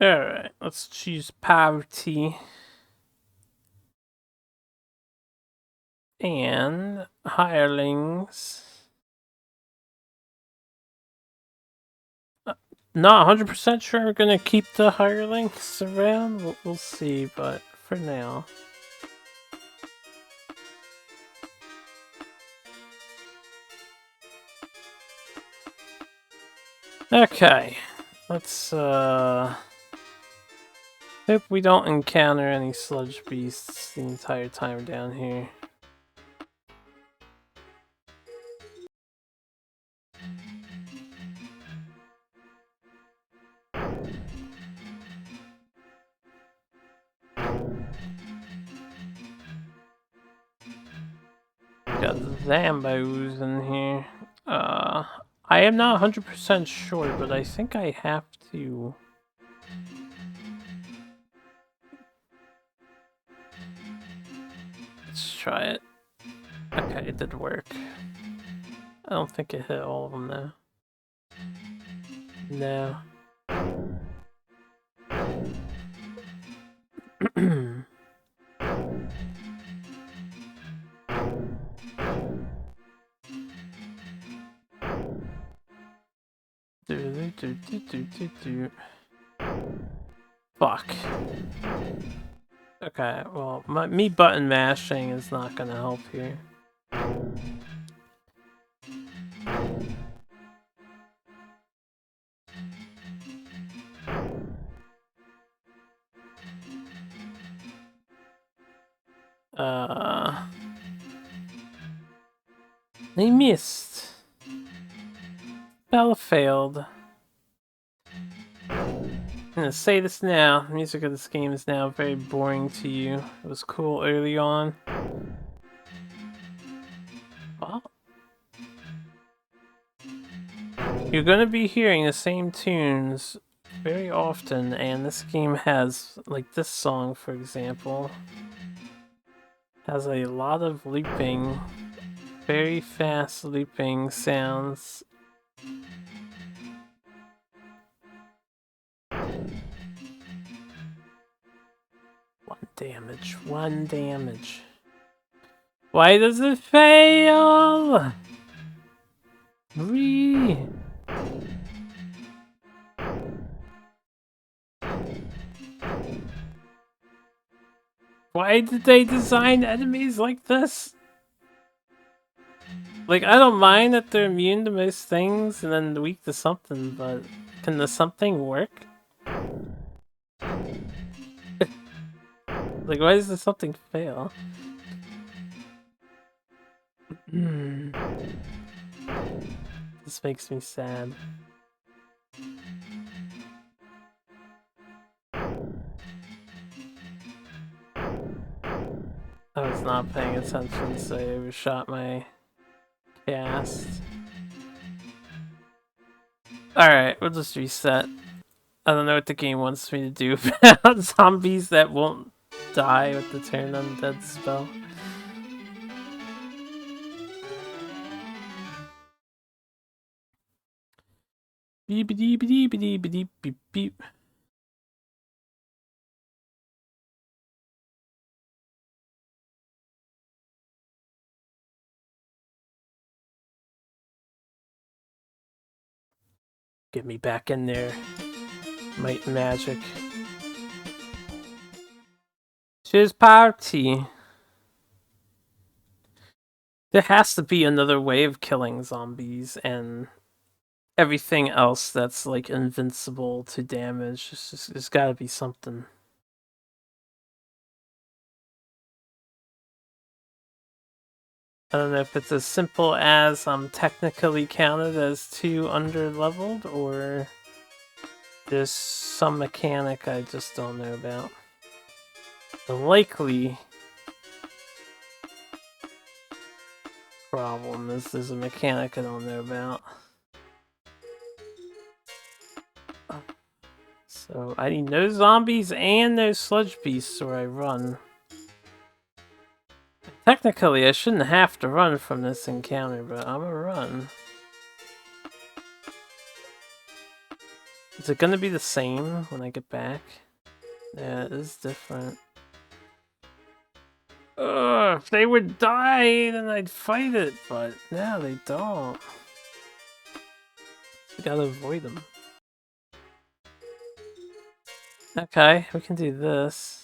Alright, let's choose poverty. And hirelings. Not 100% sure we're gonna keep the hirelings around. We'll see, but for now. Okay, let's hope we don't encounter any sludge beasts the entire time down here. Got Zambos in here. I am not 100% sure, but I think I have to. Let's try it. Okay, it did work. I don't think it hit all of them though. No. Fuck. Okay, well, me button mashing is not gonna help here. They missed. Spell failed. I'm gonna say this now. The music of this game is now very boring to you. It was cool early on. Well, you're gonna be hearing the same tunes very often, and this game has, like this song for example, has a lot of looping, very fast looping sounds. One damage. Why does it fail? Why did they design enemies like this? Like, I don't mind that they're immune to most things and then weak to something, but can the something work? Like, why does the something fail? This makes me sad. I was not paying attention, so I overshot my cast. Alright, we'll just reset. I don't know what the game wants me to do about zombies that won't die with the turn undead spell. Beep beep beep beep beep beep beep. Get me back in there. Might and magic. Cheers, party. There has to be another way of killing zombies and everything else that's like invincible to damage. There's gotta be something. I don't know if it's as simple as I'm technically counted as too under-leveled, or there's some mechanic I just don't know about. The likely problem is there's a mechanic I don't know about. So I need no zombies and no sludge beasts where I run. Technically, I shouldn't have to run from this encounter, but I'm gonna run. Is it gonna be the same when I get back? Yeah, it is different. Ugh, if they would die, then I'd fight it, but no, they don't. We gotta avoid them. Okay, we can do this.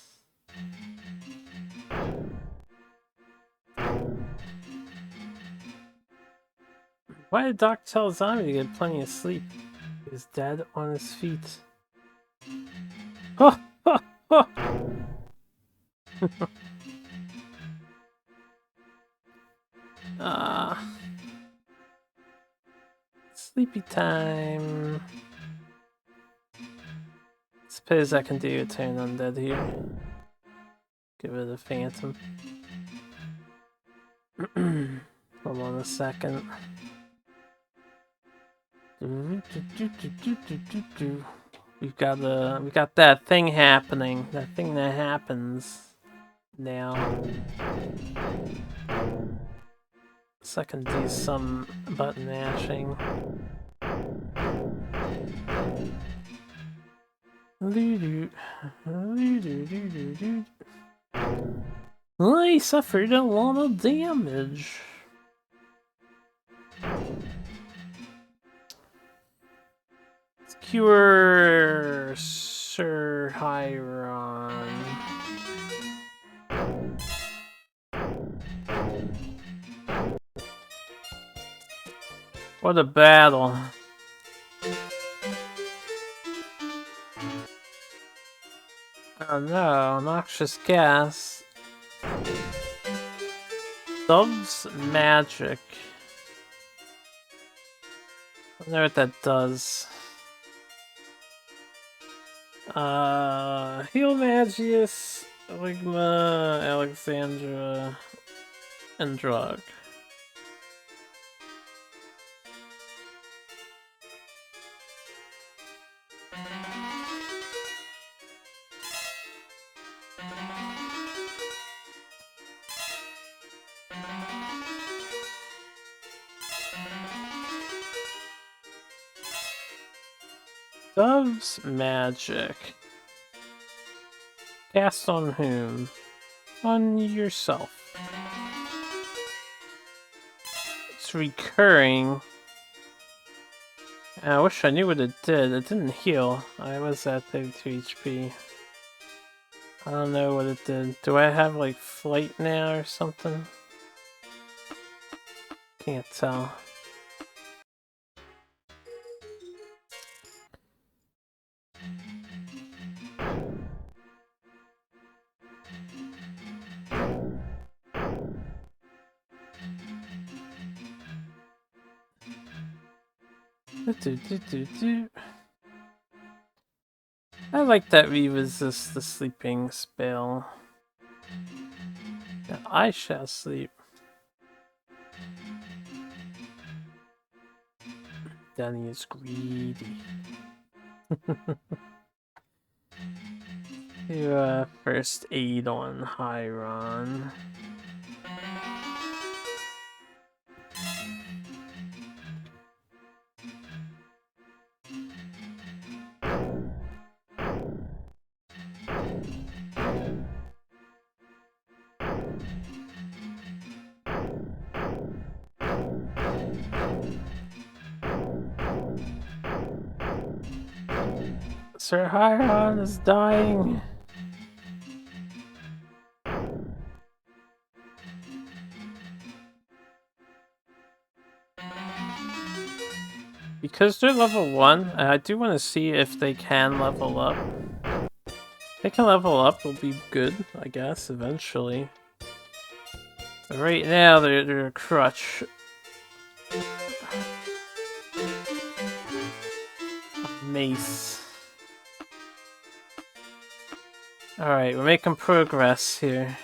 Why did Doc tell Zombie to get plenty of sleep? He was dead on his feet. Oh, oh, oh. Sleepy time. Suppose I can do a turn undead here. Give it a phantom. Hold on a second. We got that thing happening. That thing that happens now. So I can do some button mashing. I suffered a lot of damage. Let's cure Sir Hiron. What a battle. Oh no, noxious gas. Dove's magic. I wonder what that does. Heal Magius, Ligma, Alexandra, and Drug. Dove's magic. Cast on whom? On yourself. It's recurring. I wish I knew what it did. It didn't heal. I was at 32 HP. I don't know what it did. Do I have like flight now or something? Can't tell. I like that we resist the sleeping spell. Now I shall sleep. Danny is greedy. Do first aid on Hiron. Sir Hiron is dying. Because they're level 1, I do want to see if they can level up. If they can level up, it'll be good, I guess, eventually. But right now, they're a crutch. Mace. Alright, we're making progress here.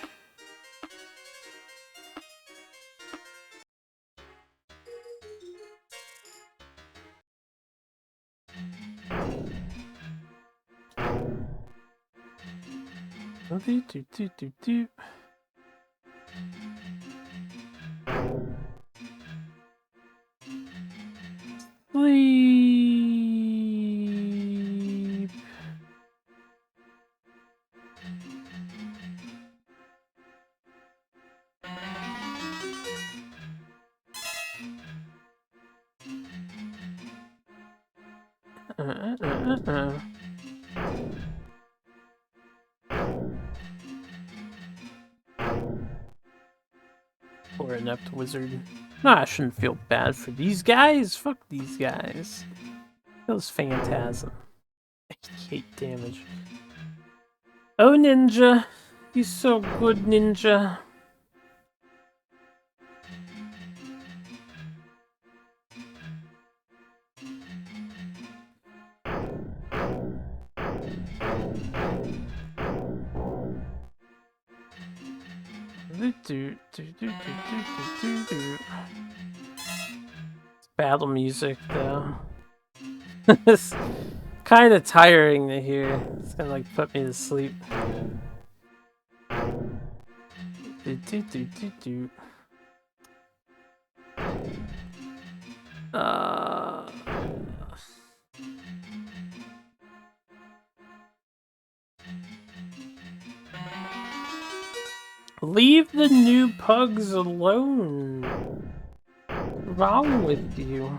Sleep. Poor inept wizard. Nah, I shouldn't feel bad for these guys. Fuck these guys. Those Phantasm. I hate damage. Oh, Ninja. He's so good, Ninja. It's battle music, though. It's kind of tiring to hear. It's gonna like put me to sleep. Uh... Leave the new pugs alone. What's wrong with you?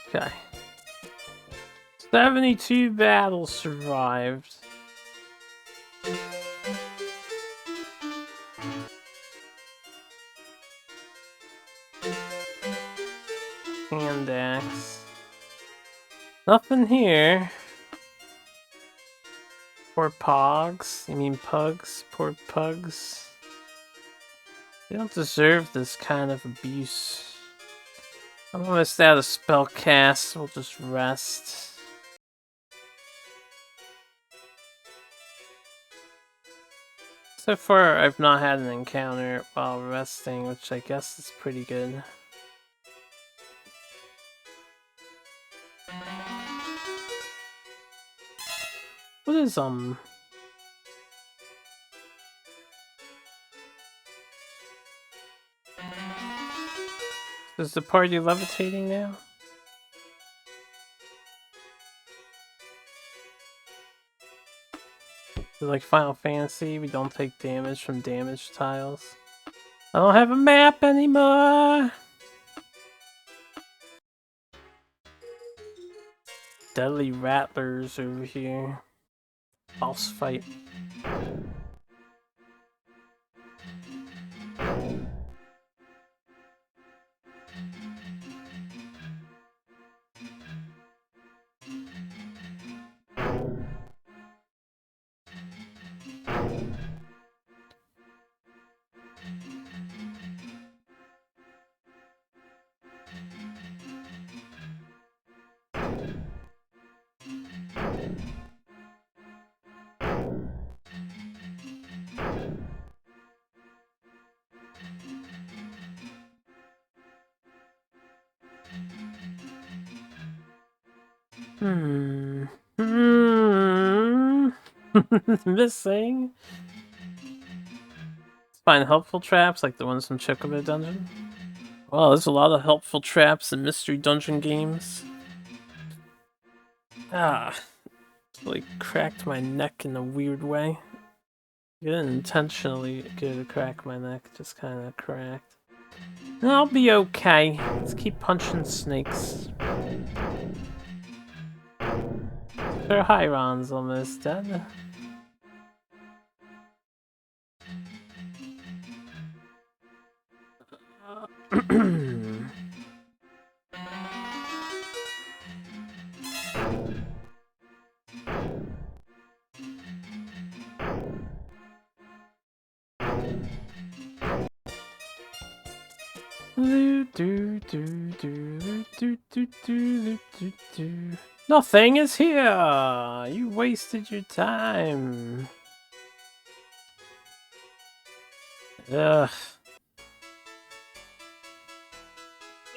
Okay. 72 battles survived. Hand axe. Nothing here. Poor pogs. You mean pugs? Poor pugs. They don't deserve this kind of abuse. I'm almost out of spell cast. We'll just rest. So far, I've not had an encounter while resting, which I guess is pretty good. What is, Is the party levitating now? Like Final Fantasy, we don't take damage from damage tiles. I don't have a map anymore! Deadly rattlers over here. Boss fight. Missing. Find helpful traps like the ones from Chocobo Dungeon. Wow, there's a lot of helpful traps in Mystery Dungeon games. Ah, like cracked my neck in a weird way. I didn't intentionally go to crack my neck, just kind of cracked. I'll be okay. Let's keep punching snakes. Sir Hiron's almost dead. Nothing is here! You wasted your time. Ugh.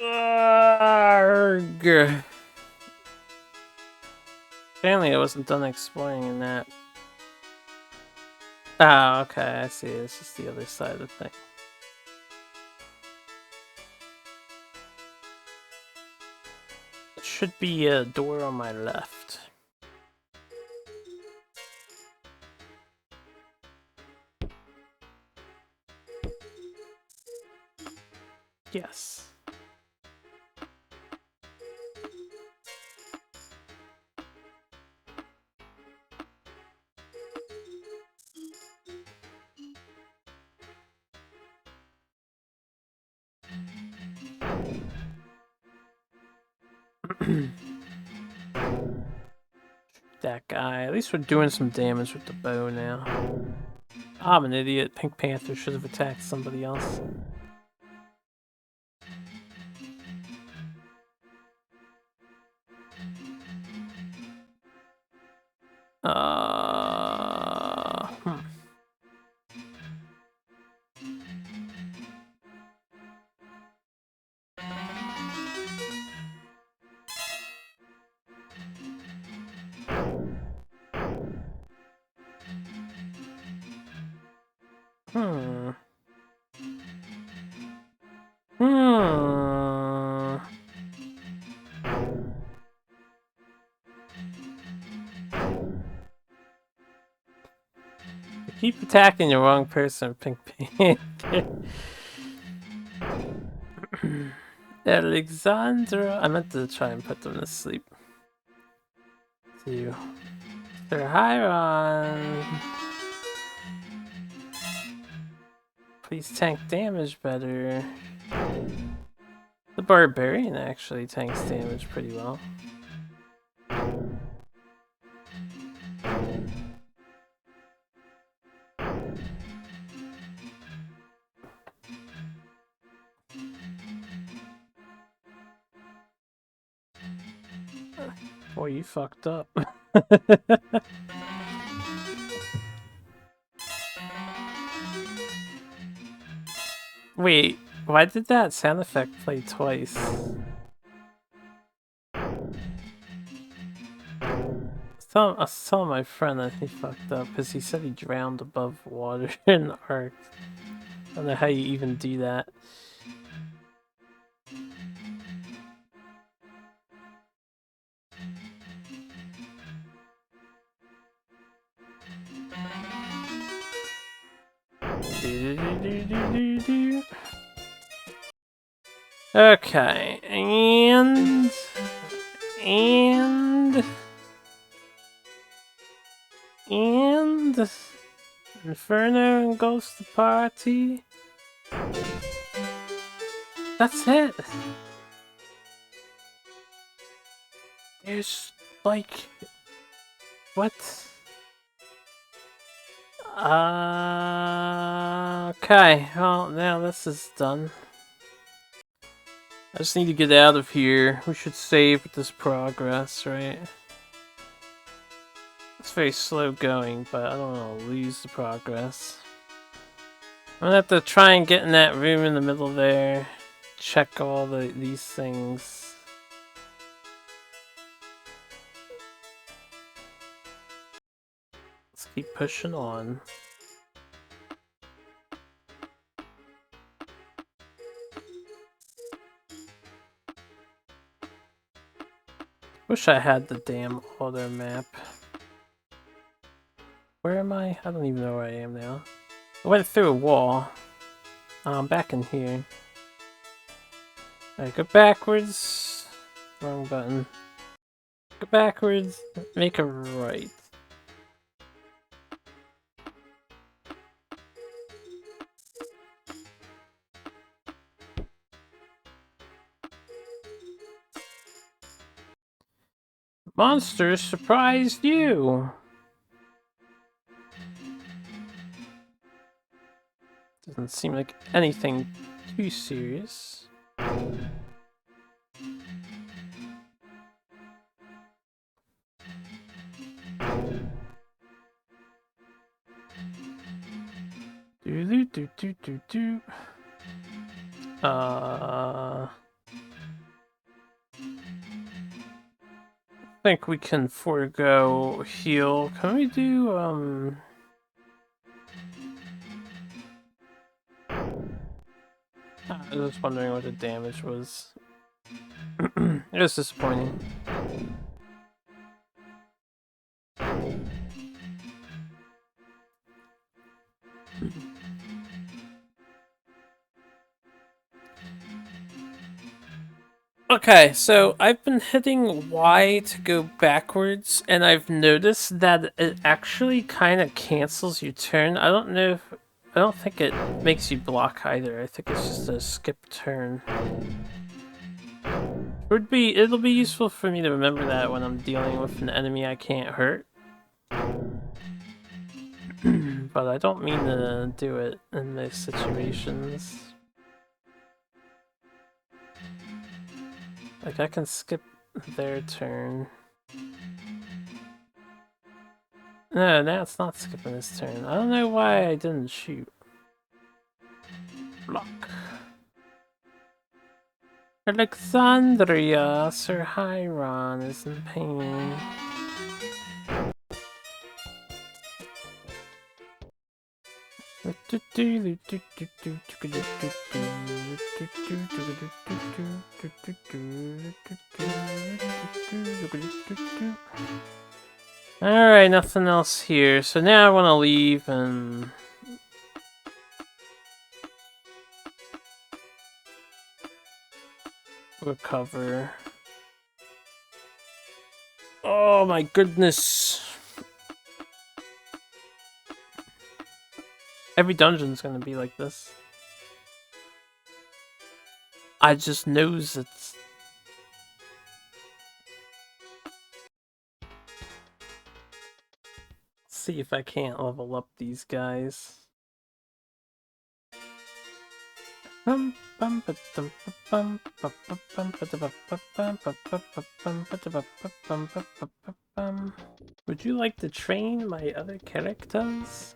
Arrgh. Apparently I wasn't done exploring in that. Ah, okay, I see. It's just the other side of the thing. It should be a door on my left. Yes. That guy. At least we're doing some damage with the bow now. I'm an idiot. Pink Panther should have attacked somebody else. Hmm. keep attacking the wrong person, Pink Panther. Alexandra. I meant to try and put them to sleep. To Sir Hiron. Please tank damage better. The Barbarian actually tanks damage pretty well. Boy, you fucked up. Wait, why did that sound effect play twice? I was telling my friend that he fucked up because he said he drowned above water in the Ark. I don't know how you even do that. Okay, and Inferno and Ghost Party. That's it. There's like what? Okay, well now this is done. I just need to get out of here. We should save this progress, right? It's very slow going, but I don't want to lose the progress. I'm gonna have to try and get in that room in the middle there. Check all these things. Let's keep pushing on. Wish I had the damn auto map. Where am I? I don't even know where I am now. I went through a wall. I'm back in here. Alright, go backwards. Wrong button. Go backwards. Make a right. Monsters surprised you! Doesn't seem like anything too serious. I think we can forego heal. Can we do, I was just wondering what the damage was. It was disappointing. Okay, so I've been hitting Y to go backwards, and I've noticed that it actually kind of cancels your turn. I don't think it makes you block either. I think it's just a skip turn. It'll be useful for me to remember that when I'm dealing with an enemy I can't hurt. But I don't mean to do it in those situations. Like, I can skip their turn. No, now it's not skipping his turn. I don't know why I didn't shoot. Block. Alexandria, Sir Hiron is in pain. Alright, nothing else here. So now I want to leave and... recover. Oh my goodness. Every dungeon's gonna be like this. I just knows it's... See if I can't level up these guys. Would you like to train my other characters?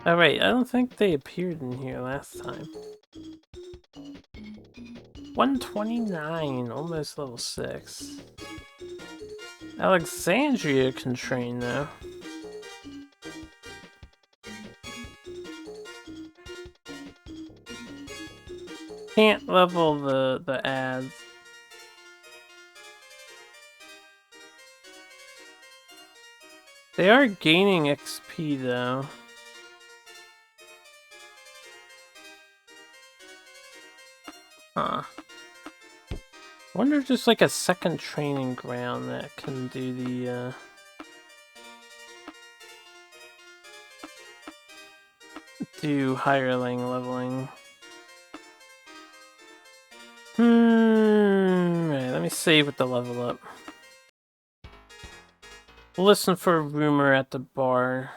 Alright, I don't think they appeared in here last time. 129, almost level 6. Alexandria can train though. Can't level the ads. They are gaining XP though. Huh. Wonder if there's like a second training ground that can do the do hireling leveling. Right, let me save with the level up. Listen for a rumor at the bar.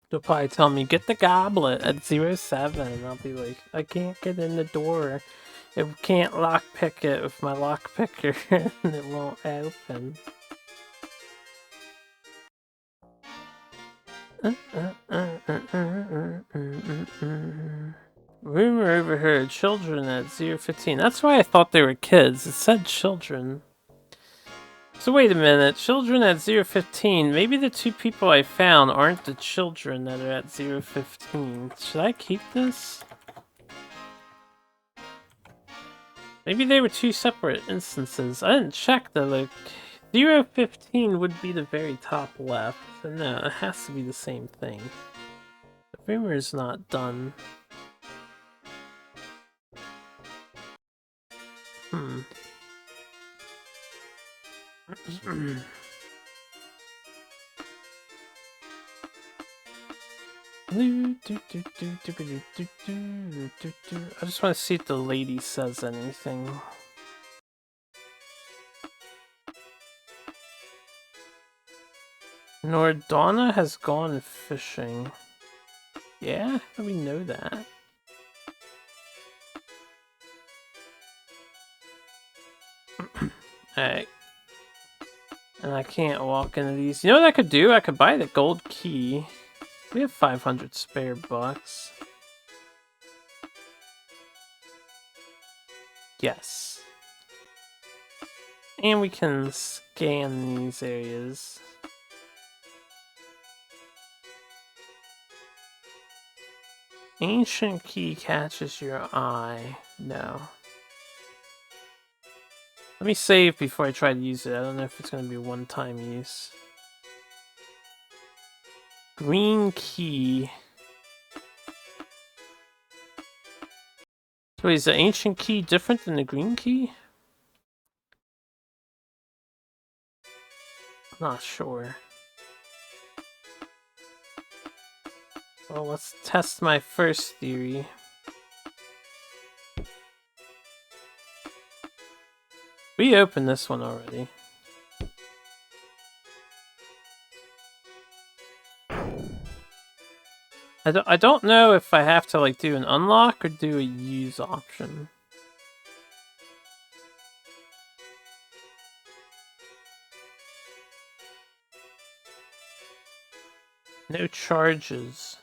They'll probably tell me, get the goblet at 07. I'll be like, I can't get in the door. It can't lockpick it with my lockpicker and it won't open. Rumor overheard, children at 015. That's why I thought they were kids. It said children. So wait a minute, children at 015. Maybe the two people I found aren't the children that are at 015. Should I keep this? Maybe they were two separate instances. I didn't check though. Like 015 would be the very top left. So no, it has to be the same thing. The rumor is not done. I just want to see if the lady says anything. Nordana has gone fishing. Yeah? How do we know that? Alright. And I can't walk into these. You know what I could do? I could buy the gold key. We have 500 spare bucks. Yes. And we can scan these areas. Ancient key catches your eye. No. Let me save before I try to use it. I don't know if it's going to be a one-time use. Green key. So is the ancient key different than the green key? I'm not sure. Well, let's test my first theory. We opened this one already. I don't know if I have to like do an unlock or do a use option. No charges.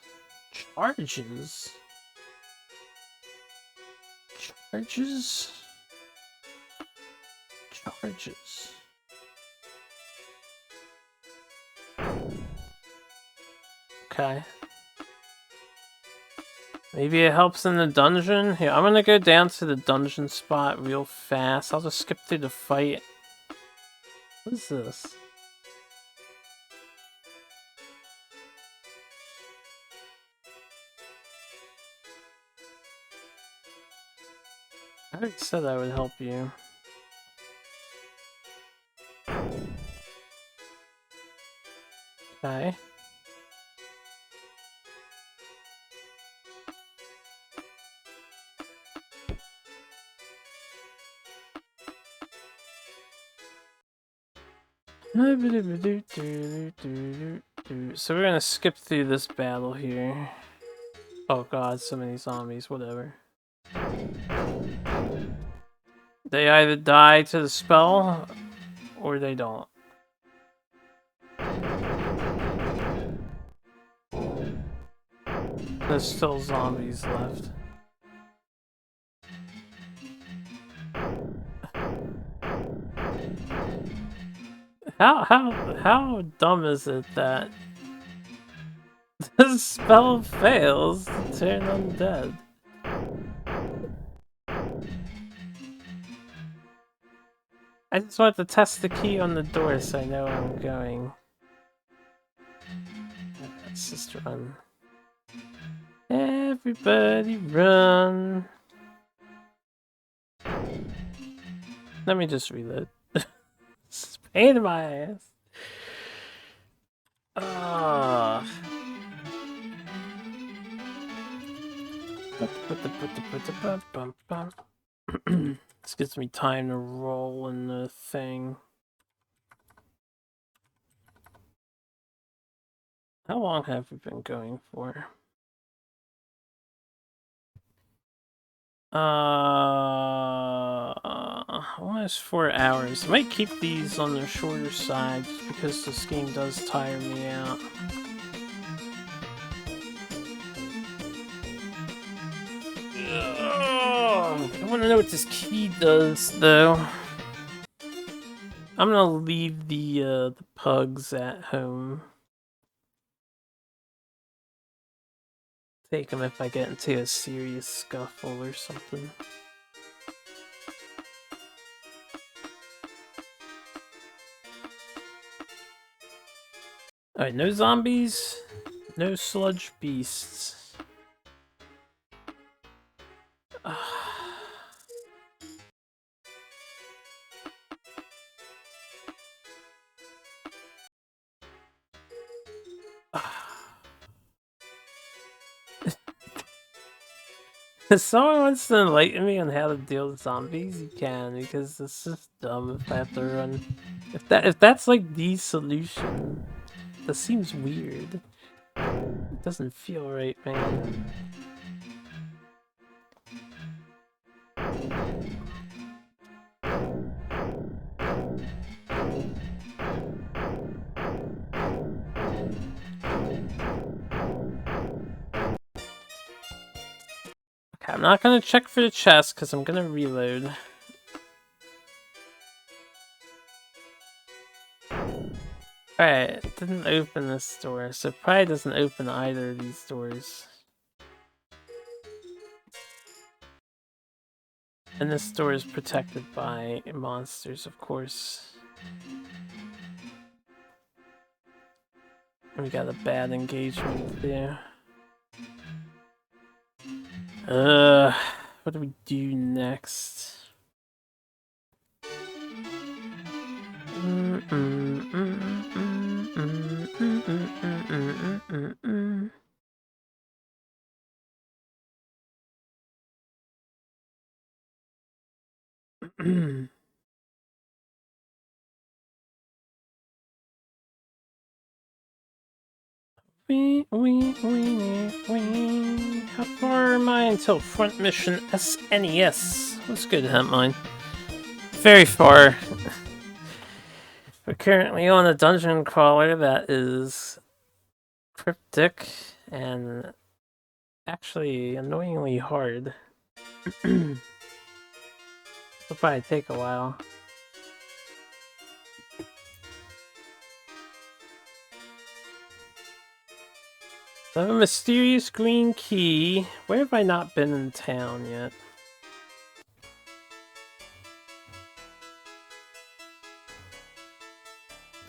Charges? Charges? Charges. Okay. Maybe it helps in the dungeon? Here, I'm gonna go down to the dungeon spot real fast. I'll just skip through the fight. What is this? I already said I would help you. Okay. So we're gonna skip through this battle here. Oh god, so many zombies, whatever. They either die to the spell, or they don't. There's still zombies left. How dumb is it that the spell fails to turn undead? I just want to test the key on the door so I know where I'm going. Let's just run. Everybody run. Let me just reload. It's a pain in my ass. This gives me time to roll in the thing. How long have we been going for? Almost 4 hours. I might keep these on the shorter side just because this game does tire me out. I want to know what this key does, though. I'm gonna leave the pugs at home. Take them if I get into a serious scuffle or something. Alright, no zombies, no sludge beasts. If someone wants to enlighten me on how to deal with zombies, you can, because it's just dumb if I have to run. If that's like the solution, that seems weird. It doesn't feel right, man. Okay, I'm not gonna check for the chest because I'm gonna reload. Alright, it didn't open this door, so it probably doesn't open either of these doors. And this door is protected by monsters, of course. We got a bad engagement there. What do we do next? How far am I until front mission SNES? That's good to have mine. Very far. We're currently on a dungeon crawler that is cryptic and actually annoyingly hard. It'll probably take a while. I have a mysterious green key. Where have I not been in town yet?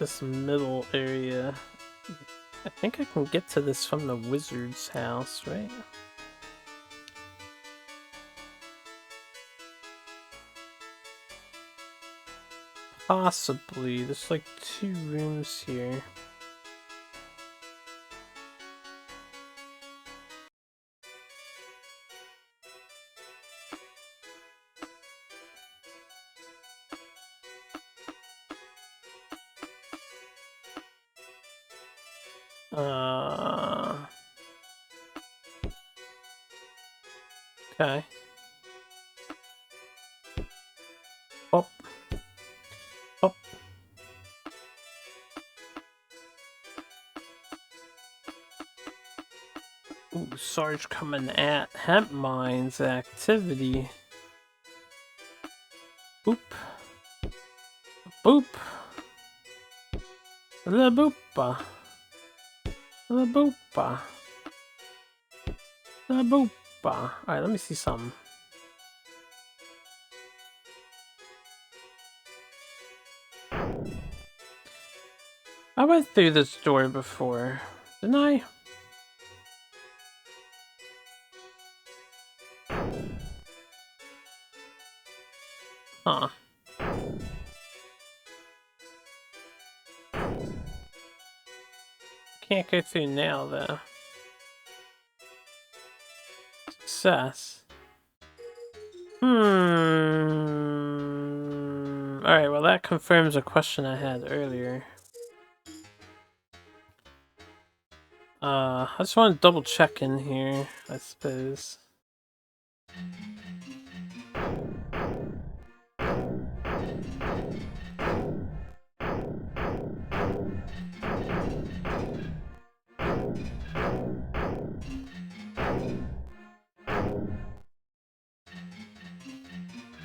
This middle area. I think I can get to this from the wizard's house, right? Possibly. There's like 2 rooms here. Okay. Oh. Oh. Ooh, Sarge coming at hemp mines activity. Boop. Boop. La boopa. La boopa. La boopa. Alright, let me see something. I went through this door before, didn't I? Huh. Can't go through now, though. Success. Alright, well that confirms a question I had earlier. I just want to double check in here, I suppose.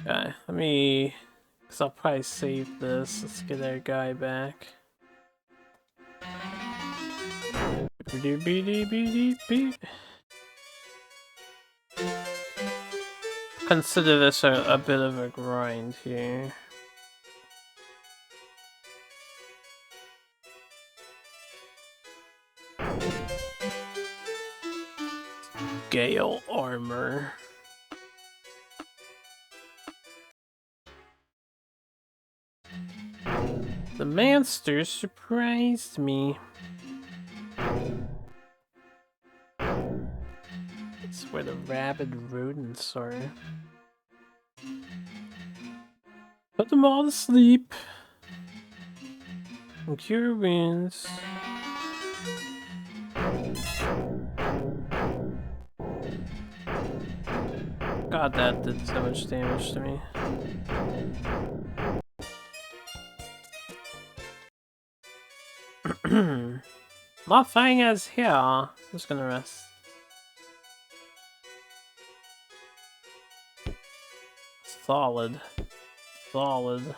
Okay, let me... Because I'll probably save this. Let's get our guy back. Consider this a bit of a grind here. Gale armor. The monster surprised me. That's where the rabid rodents are. Put them all to sleep. And cure wounds. God, that did so much damage to me. Nothing is here. I'm just gonna rest. Solid. Solid.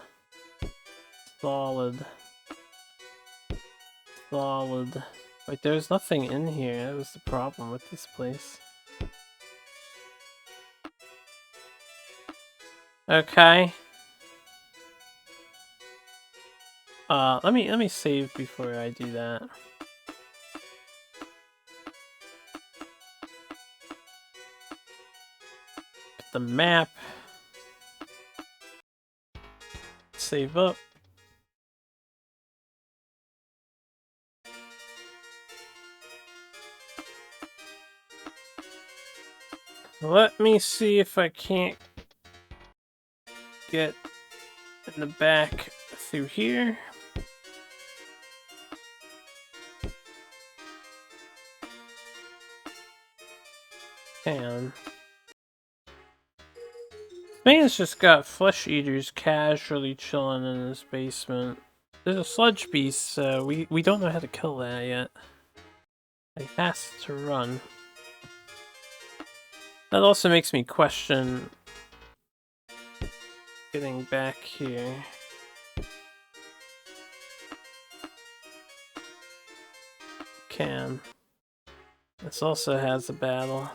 Solid. Solid. Wait, there's nothing in here. That was the problem with this place. Okay. Let me save before I do that. Get the map. Save up. Let me see if I can't get in the back through here. Can. Man's just got flesh eaters casually chilling in his basement. There's a sludge beast, so we don't know how to kill that yet. It has to run. That also makes me question getting back here. Can. This also has a battle.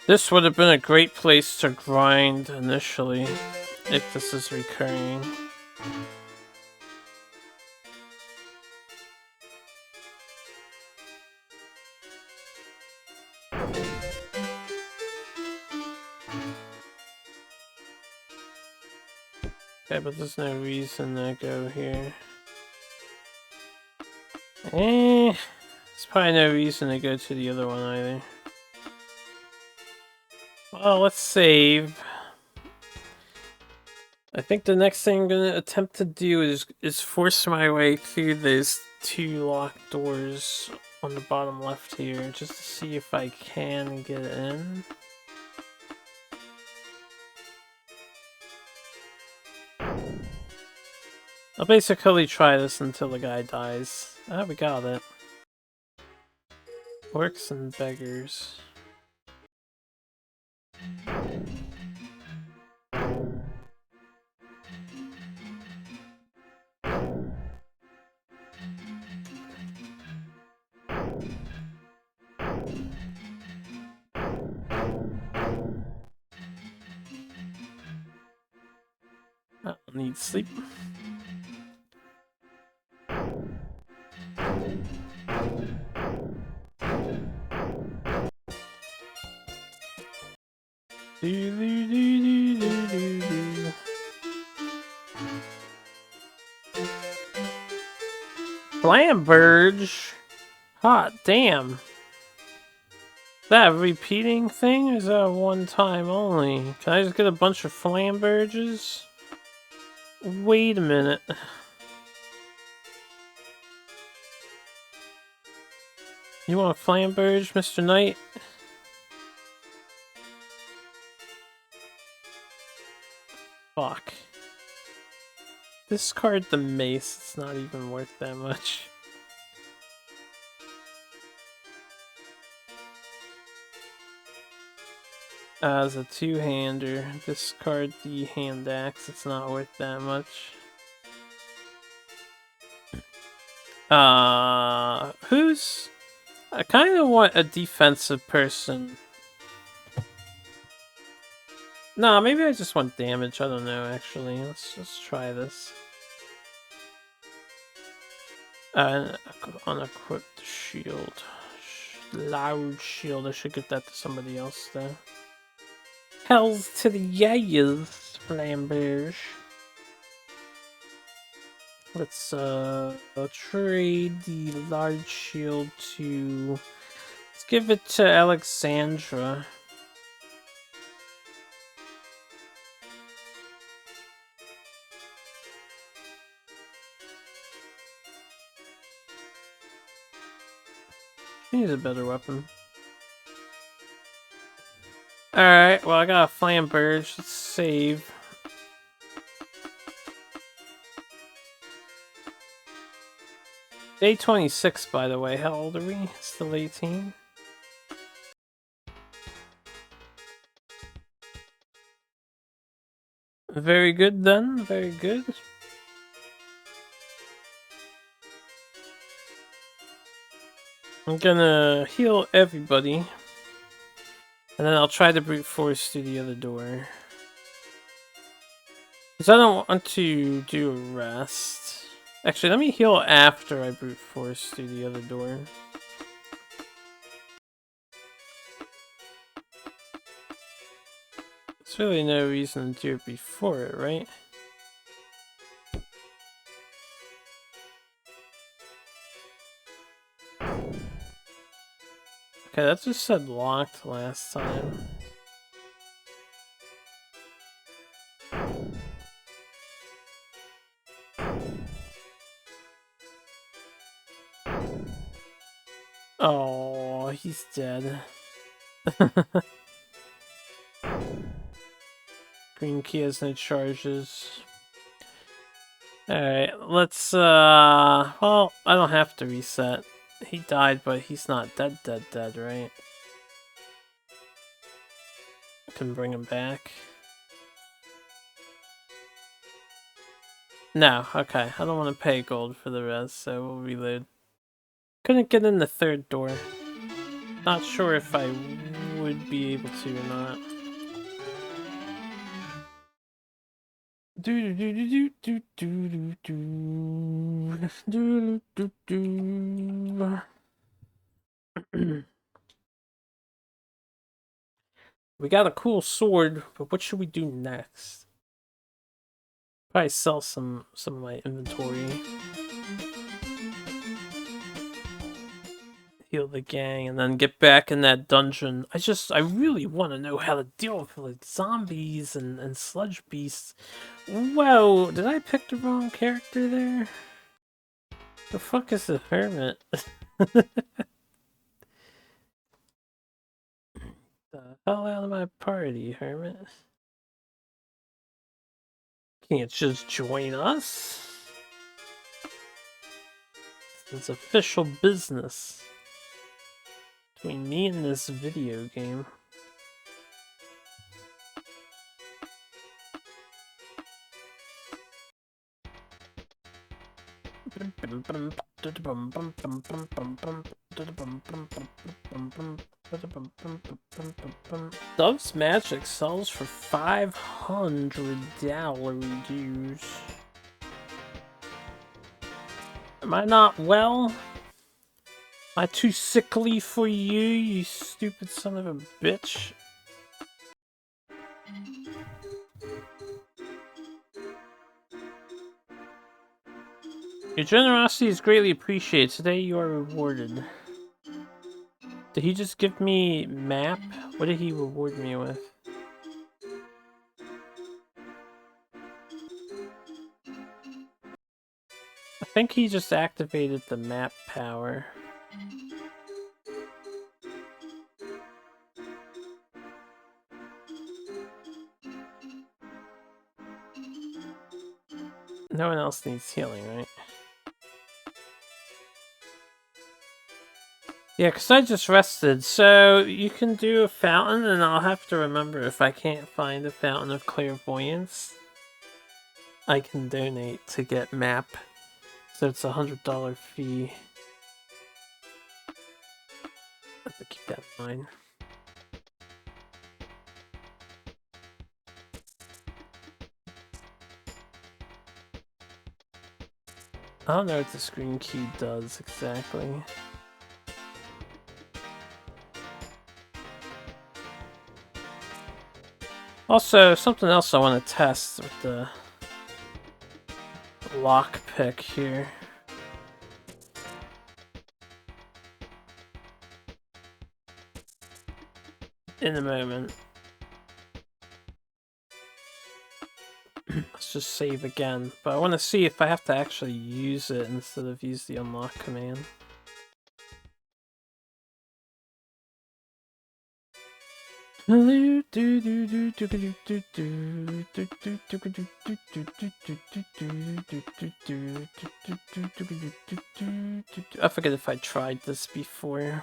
This would have been a great place to grind initially, if this is recurring. Okay, but there's no reason to go here. There's probably no reason to go to the other one either. Well, let's save. I think the next thing I'm gonna attempt to do is force my way through those 2 locked doors on the bottom left here, just to see if I can get in. I'll basically try this until the guy dies. Ah, we got it. Orcs and beggars. I don't need sleep. Flamberge? Hot damn. Is that a repeating thing, or is that a one time only? Can I just get a bunch of flamberges? Wait a minute. You want a flamberge, Mr. Knight? Fuck. Discard the mace, it's not even worth that much. As a two-hander, discard the hand axe, it's not worth that much. Who's... I kind of want a defensive person. Nah, maybe I just want damage, I don't know actually. Let's just try this. Unequip the shield. Loud shield, I should get that to somebody else though. Hells to the yes, Flamberge. Let's trade the large shield to... Let's give it to Alexandra. She needs a better weapon. Alright, well I got a Flamberge. Let's save. Day 26, by the way. How old are we? Still 18? Very good then. Very good. I'm gonna heal everybody. And then I'll try to brute force through the other door. Because I don't want to do a rest. Actually, let me heal after I brute force through the other door. There's really no reason to do it before it, right? Okay, that just said locked last time. Oh, he's dead. Green key has no charges. Alright, let's, well, I don't have to reset. He died, but he's not dead, right? I can bring him back. No, okay, I don't want to pay gold for the res, so we'll reload. Couldn't get in the third door. Not sure if I would be able to or not. Do do do do do do do do do do do. We got a cool sword, but what should we do next? Probably sell some of my inventory. Heal the gang and then get back in that dungeon. I really want to know how to deal with like zombies and sludge beasts. Whoa, did I pick the wrong character there? The fuck is the hermit? The hell out of my party, hermit. Can't just join us? It's official business between me and this video game. Dove's magic sells for $500 dues. Am I not well? Am I too sickly for you, you stupid son of a bitch? Your generosity is greatly appreciated. Today you are rewarded. Did he just give me map? What did he reward me with? I think he just activated the map power. No one else needs healing, right? Yeah, because I just rested, so you can do a fountain, and I'll have to remember if I can't find a fountain of clairvoyance, I can donate to get map. So it's a $100 fee. I have to keep that in mind. I don't know what the screen key does exactly. Also, something else I want to test with the lockpick here. In a moment. Let's just save again. But I want to see if I have to actually use it instead of use the unlock command. I forget if I tried this before.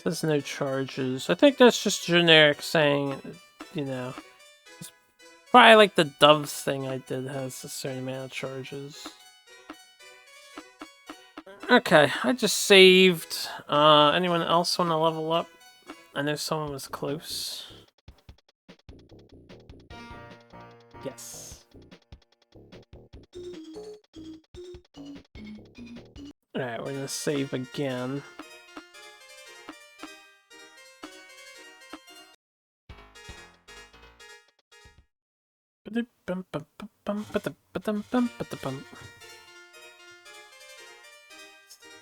There's no charges. I think that's just generic saying, you know. It's probably like the doves thing I did has a certain amount of charges. Okay, I just saved. Anyone else want to level up? I know someone was close. Yes. Alright, we're gonna save again.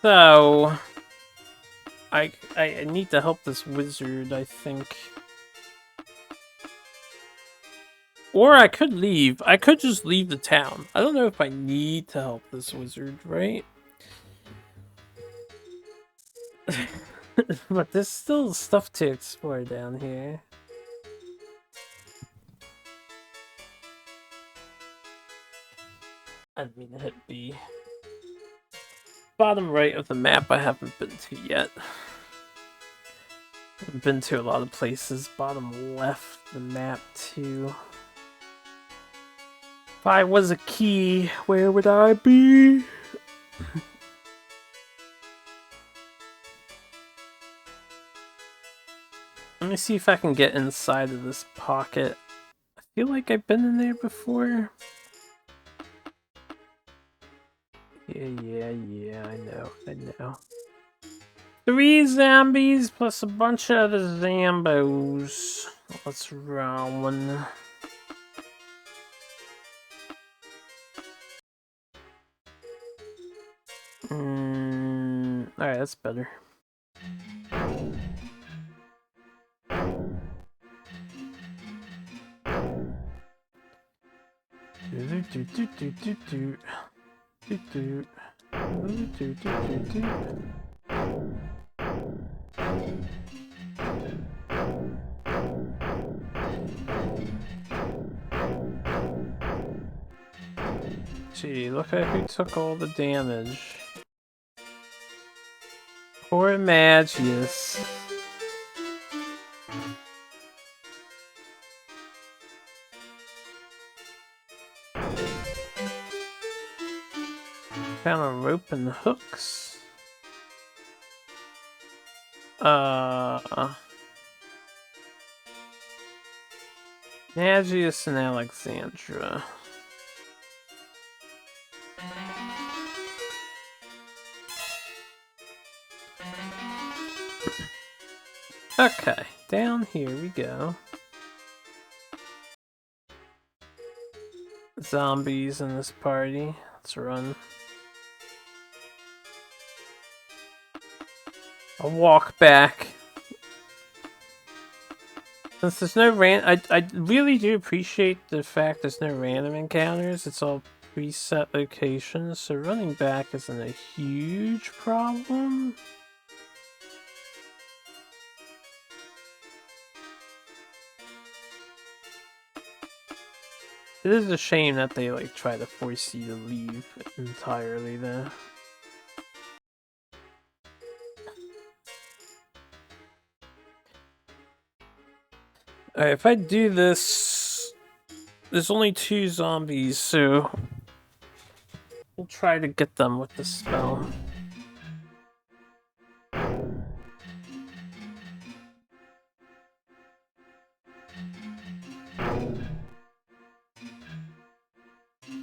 So, I need to help this wizard, I think. Or I could leave. I could just leave the town. I don't know if I need to help this wizard, right? But there's still stuff to explore down here. I didn't mean to hit B. Bottom right of the map I haven't been to yet. I've been to a lot of places. Bottom left the map too. If I was a key, where would I be? Let me see if I can get inside of this pocket. I feel like I've been in there before. Yeah, I know. 3 zombies plus a bunch of other Zambos. Let's roll one. Alright, that's better. Gee, look at who took all the damage. Poor Magius. Found a rope and hooks. Magius and Alexandra. Okay, down here we go. Zombies in this party. Let's run. I'll walk back. Since there's no I really do appreciate the fact there's no random encounters. It's all preset locations, so running back isn't a huge problem. It is a shame that they like try to force you to leave entirely though. Alright, if I do this, there's only 2 zombies, so we'll try to get them with the spell.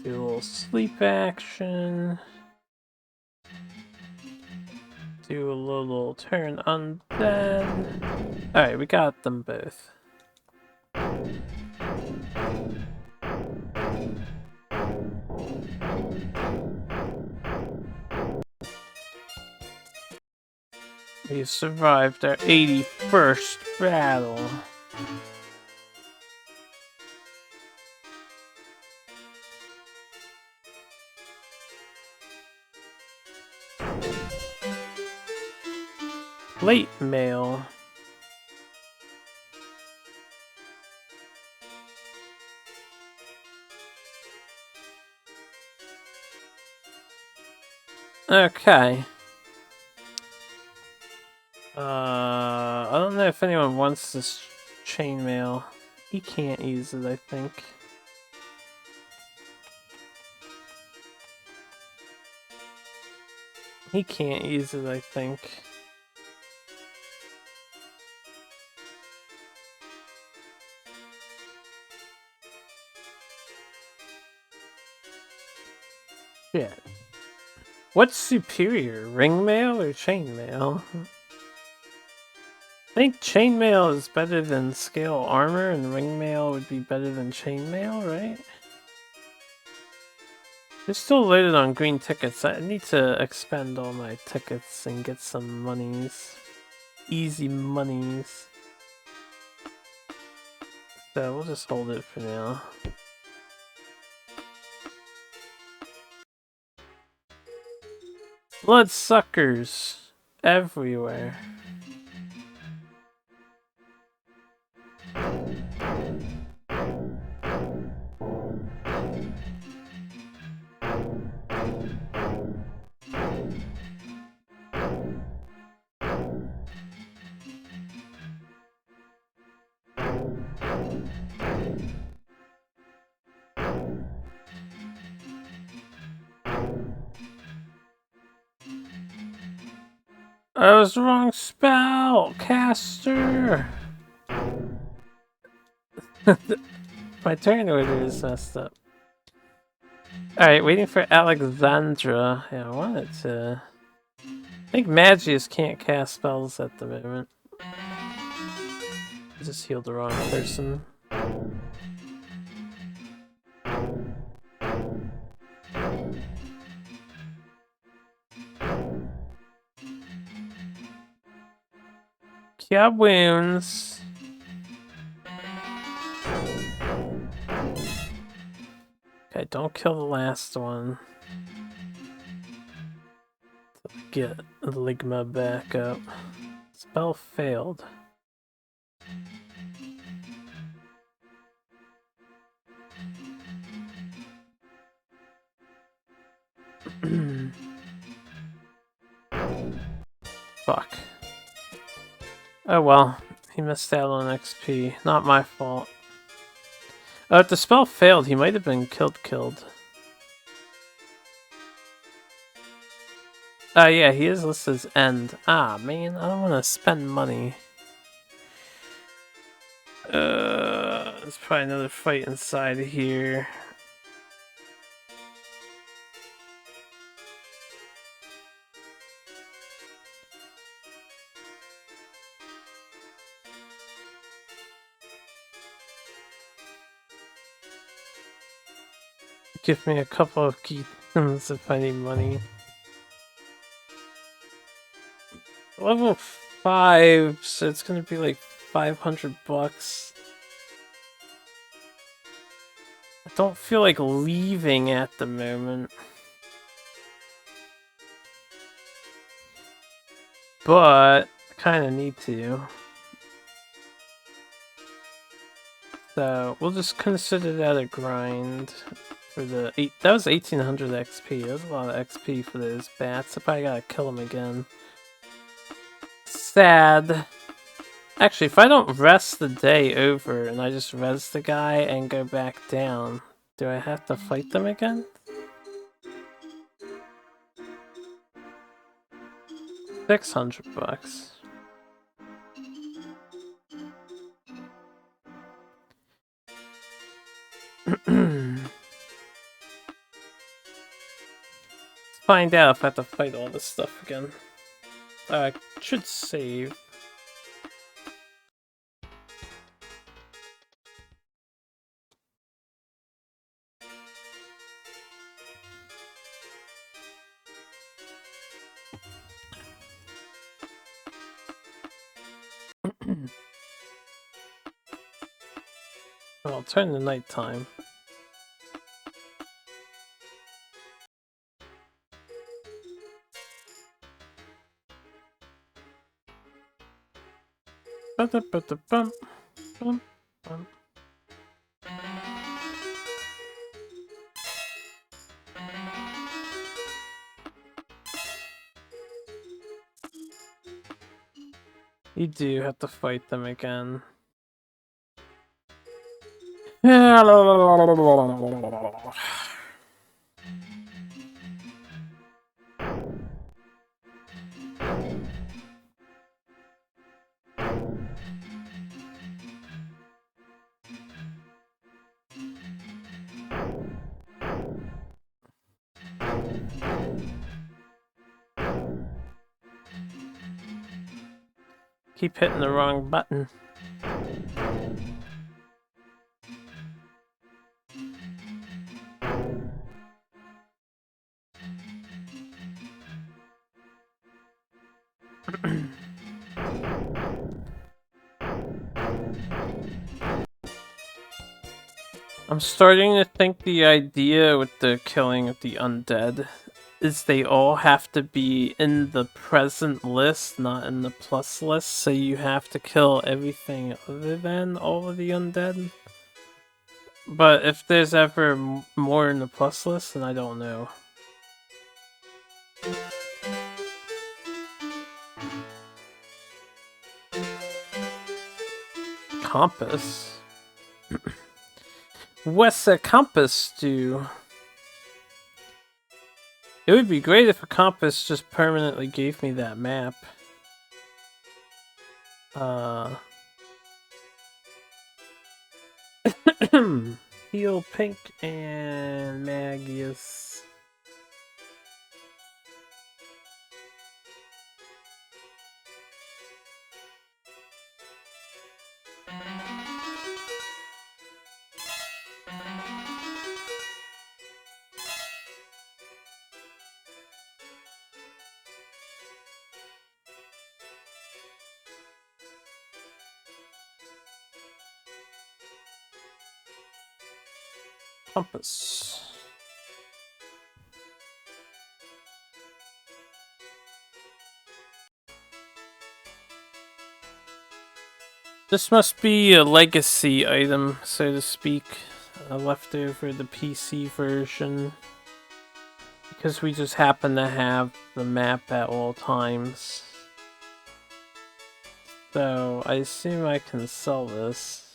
Do a little sleep action. Do a little turn undead. Alright, we got them both. We survived our 81st battle. Late mail. Okay. I don't know if anyone wants this chainmail. He can't use it, I think. He can't use it, I think. Shit. What's superior, ring mail or chainmail? I think chainmail is better than scale armor, and ring mail would be better than chainmail, right? They're still loaded on green tickets. I need to expend all my tickets and get some monies. Easy monies. So we'll just hold it for now. Bloodsuckers everywhere. That was the wrong spell! Caster! My turn order is messed up. Alright, waiting for Alexandra. Yeah, I wanted to... think Magius can't cast spells at the moment. I just healed the wrong person. Cure wounds. Okay, don't kill the last one. Get Ligma back up. Spell failed. Fuck. Oh well, he missed out on XP. Not my fault. Oh, if the spell failed, he might have been killed. Oh yeah, he is listed as end. Ah, man, I don't want to spend money. There's probably another fight inside of here. Give me a couple of keystones if I need money. Level 5, so it's gonna be like 500 bucks. I don't feel like leaving at the moment. But I kinda need to. So we'll just consider that a grind for the that was 1800 XP. That was a lot of XP for those bats. I probably gotta kill them again. Sad. Actually, if I don't rest the day over and I just res the guy and go back down, do I have to fight them again? 600 bucks. Let's find out if I have to fight all this stuff again. I should save. Well, turn to nighttime. Bum, bum, bum. You do have to fight them again. Keep hitting the wrong button. I'm starting to think the idea with the killing of the undead is they all have to be in the present list, not in the plus list, so you have to kill everything other than all of the undead. But if there's ever more in the plus list, then I don't know. Compass? What's a compass do? It would be great if a compass just permanently gave me that map. Heal Pink and Magius. compass. This must be a legacy item, so to speak, left over the PC version. Because we just happen to have the map at all times. So, I assume I can sell this.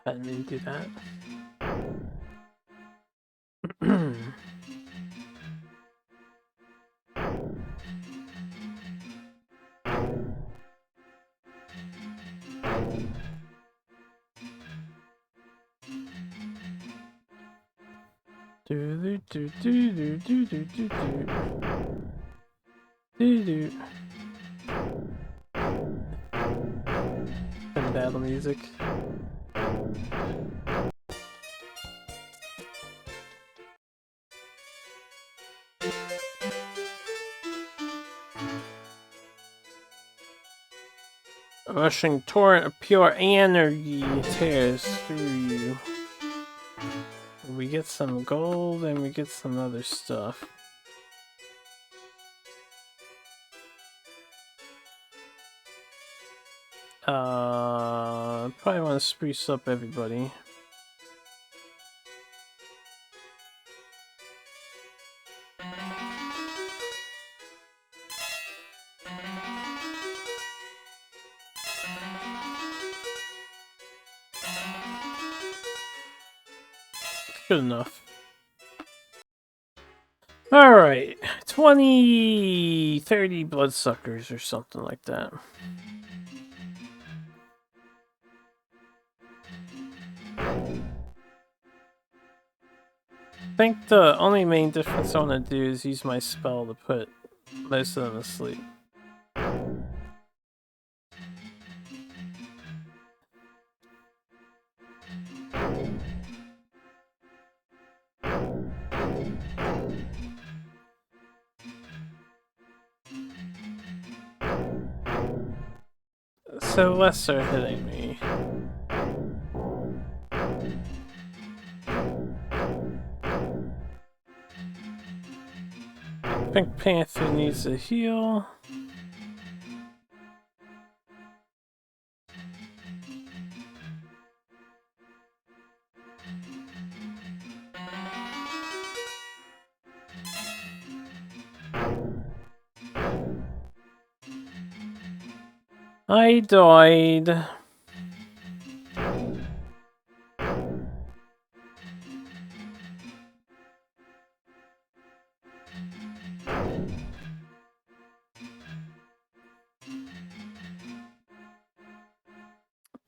I didn't do that. Do do do do do do do do do. And battle music. A rushing torrent of pure energy tears through you. We get some gold and we get some other stuff. Probably want to spruce up everybody. Good enough. Alright, 30 bloodsuckers or something like that. I think the only main difference I want to do is use my spell to put most of them asleep. So less are hitting me. Pink Panther needs a heal. I died.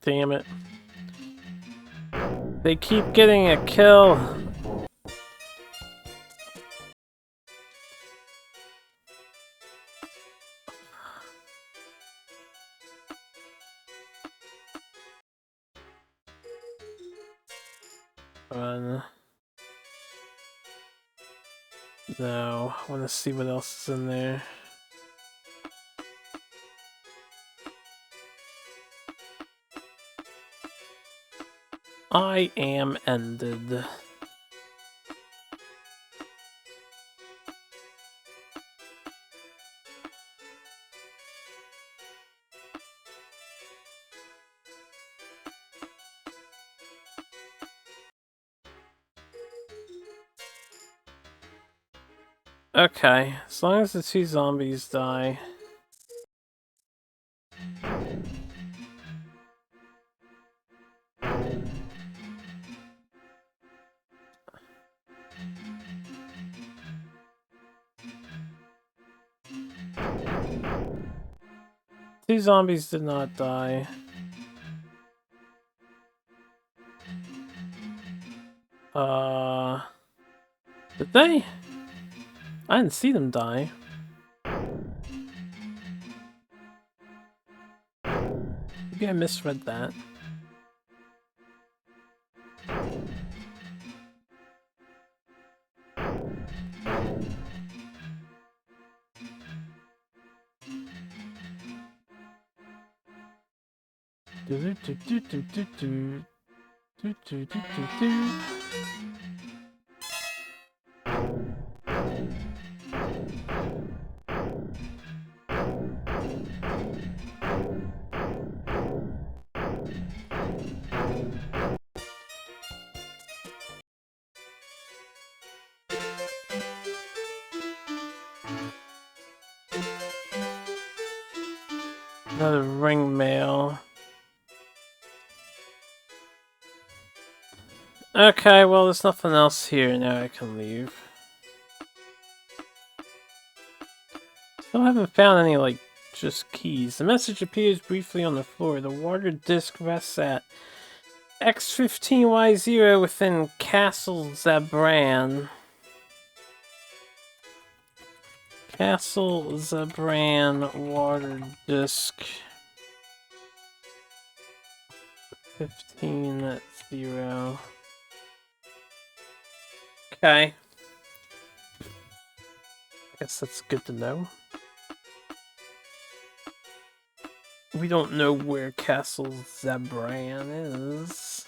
Damn it. They keep getting a kill. Run. No, I want to see what else is in there. I am ended. Okay, as long as the 2 zombies die. Two zombies did not die. Did they? I didn't see them die. Maybe I misread that. Another ring mail. Okay, well, there's nothing else here. Now I can leave. Still haven't found any, like, just keys. The message appears briefly on the floor. The water disc rests at X15Y0 within Castle Zabran. Castle Zabran water disc 15-0. Okay. I guess that's good to know. We don't know where Castle Zabran is.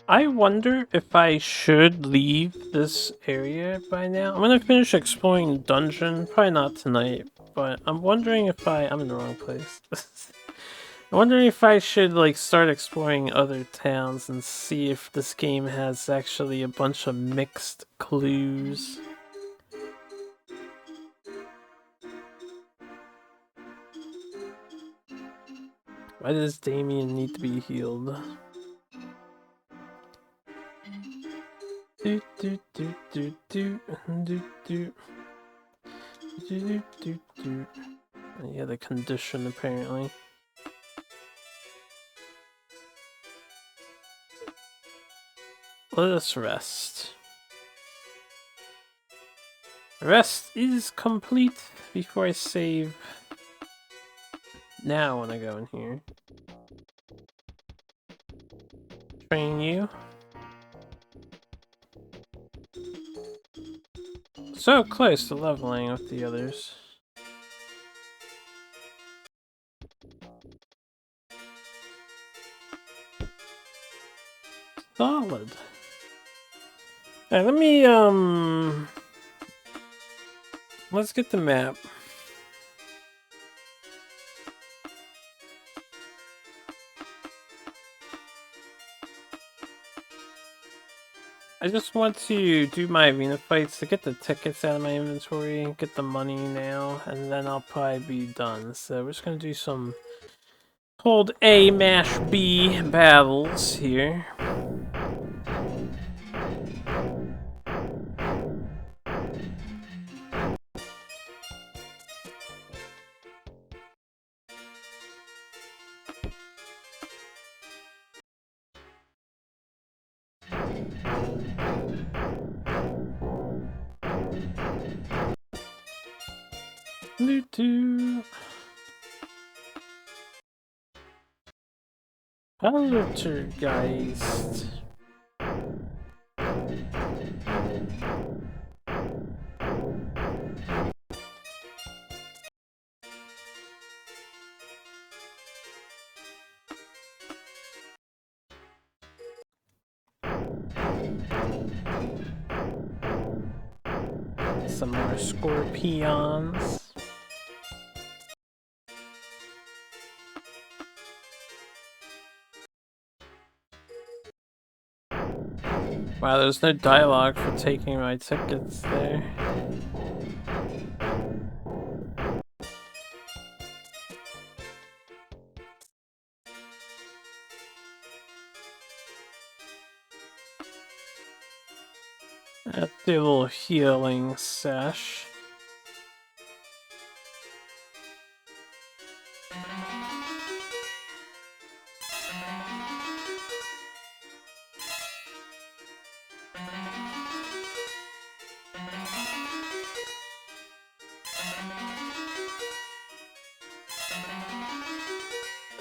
I wonder if I should leave this area by now. I'm gonna finish exploring the dungeon, probably not tonight, but I'm wondering if I'm in the wrong place. I'm wondering if I should like start exploring other towns and see if this game has actually a bunch of mixed clues. Why does Damien need to be healed? Yeah, the condition apparently. Let us rest. Rest is complete before I save. Now when I go in here. Train you. So close to leveling with the others. Solid. Alright, let me, let's get the map. I just want to do my arena fights to get the tickets out of my inventory, get the money now, and then I'll probably be done. So we're just gonna do some hold A, mash B battles here. Poltergeist. Some more scorpions. Wow, there's no dialogue for taking my tickets there. Let's do a little healing sesh.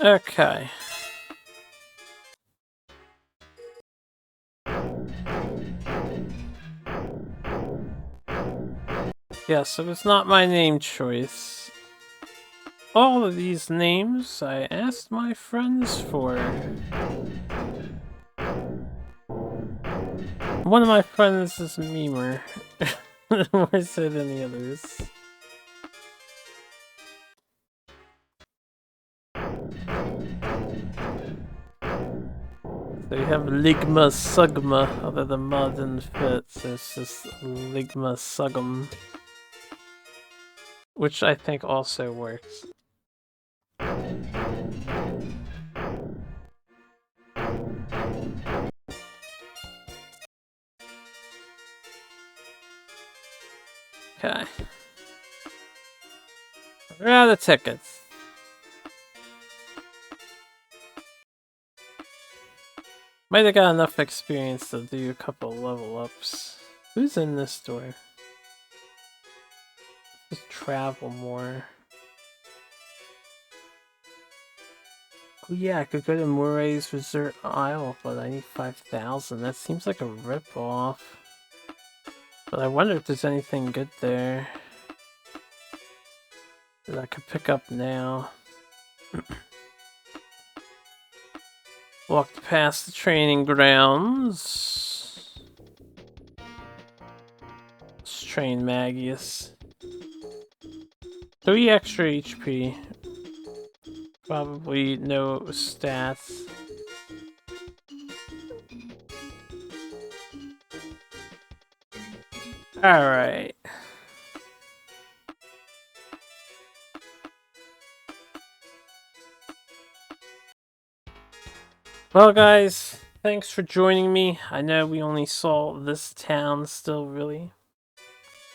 Okay. Yeah, so it's not my name choice. All of these names I asked my friends for. One of my friends is a memer. More so than the others. So you have Ligma Sugma, other than Mud and Fit, so it's just Ligma Sugum. Which I think also works. Okay. Where are the tickets? Might have got enough experience to do a couple level ups. Who's in this store? Just travel more. Oh yeah, I could go to Murray's Resort Isle, but I need 5,000. That seems like a ripoff. But I wonder if there's anything good there that I could pick up now. Walked past the training grounds. Let's train Magius. 3 extra HP. Probably no stats. Alright. Well guys, thanks for joining me. I know we only saw this town still really.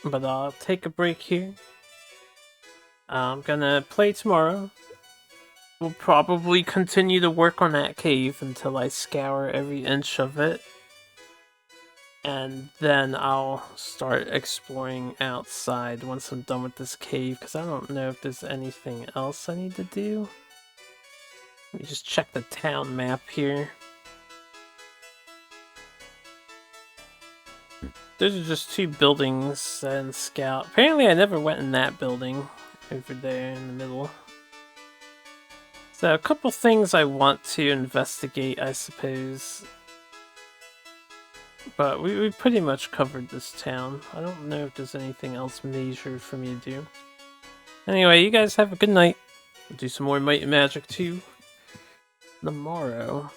But I'll take a break here. I'm gonna play tomorrow. We'll probably continue to work on that cave until I scour every inch of it. And then I'll start exploring outside once I'm done with this cave, because I don't know if there's anything else I need to do. Let me just check the town map here. Those are just 2 buildings and scout. Apparently I never went in that building over there in the middle. So a couple things I want to investigate, I suppose. But we pretty much covered this town. I don't know if there's anything else major for me to do. Anyway, you guys have a good night. We'll do some more Might and Magic 2 tomorrow.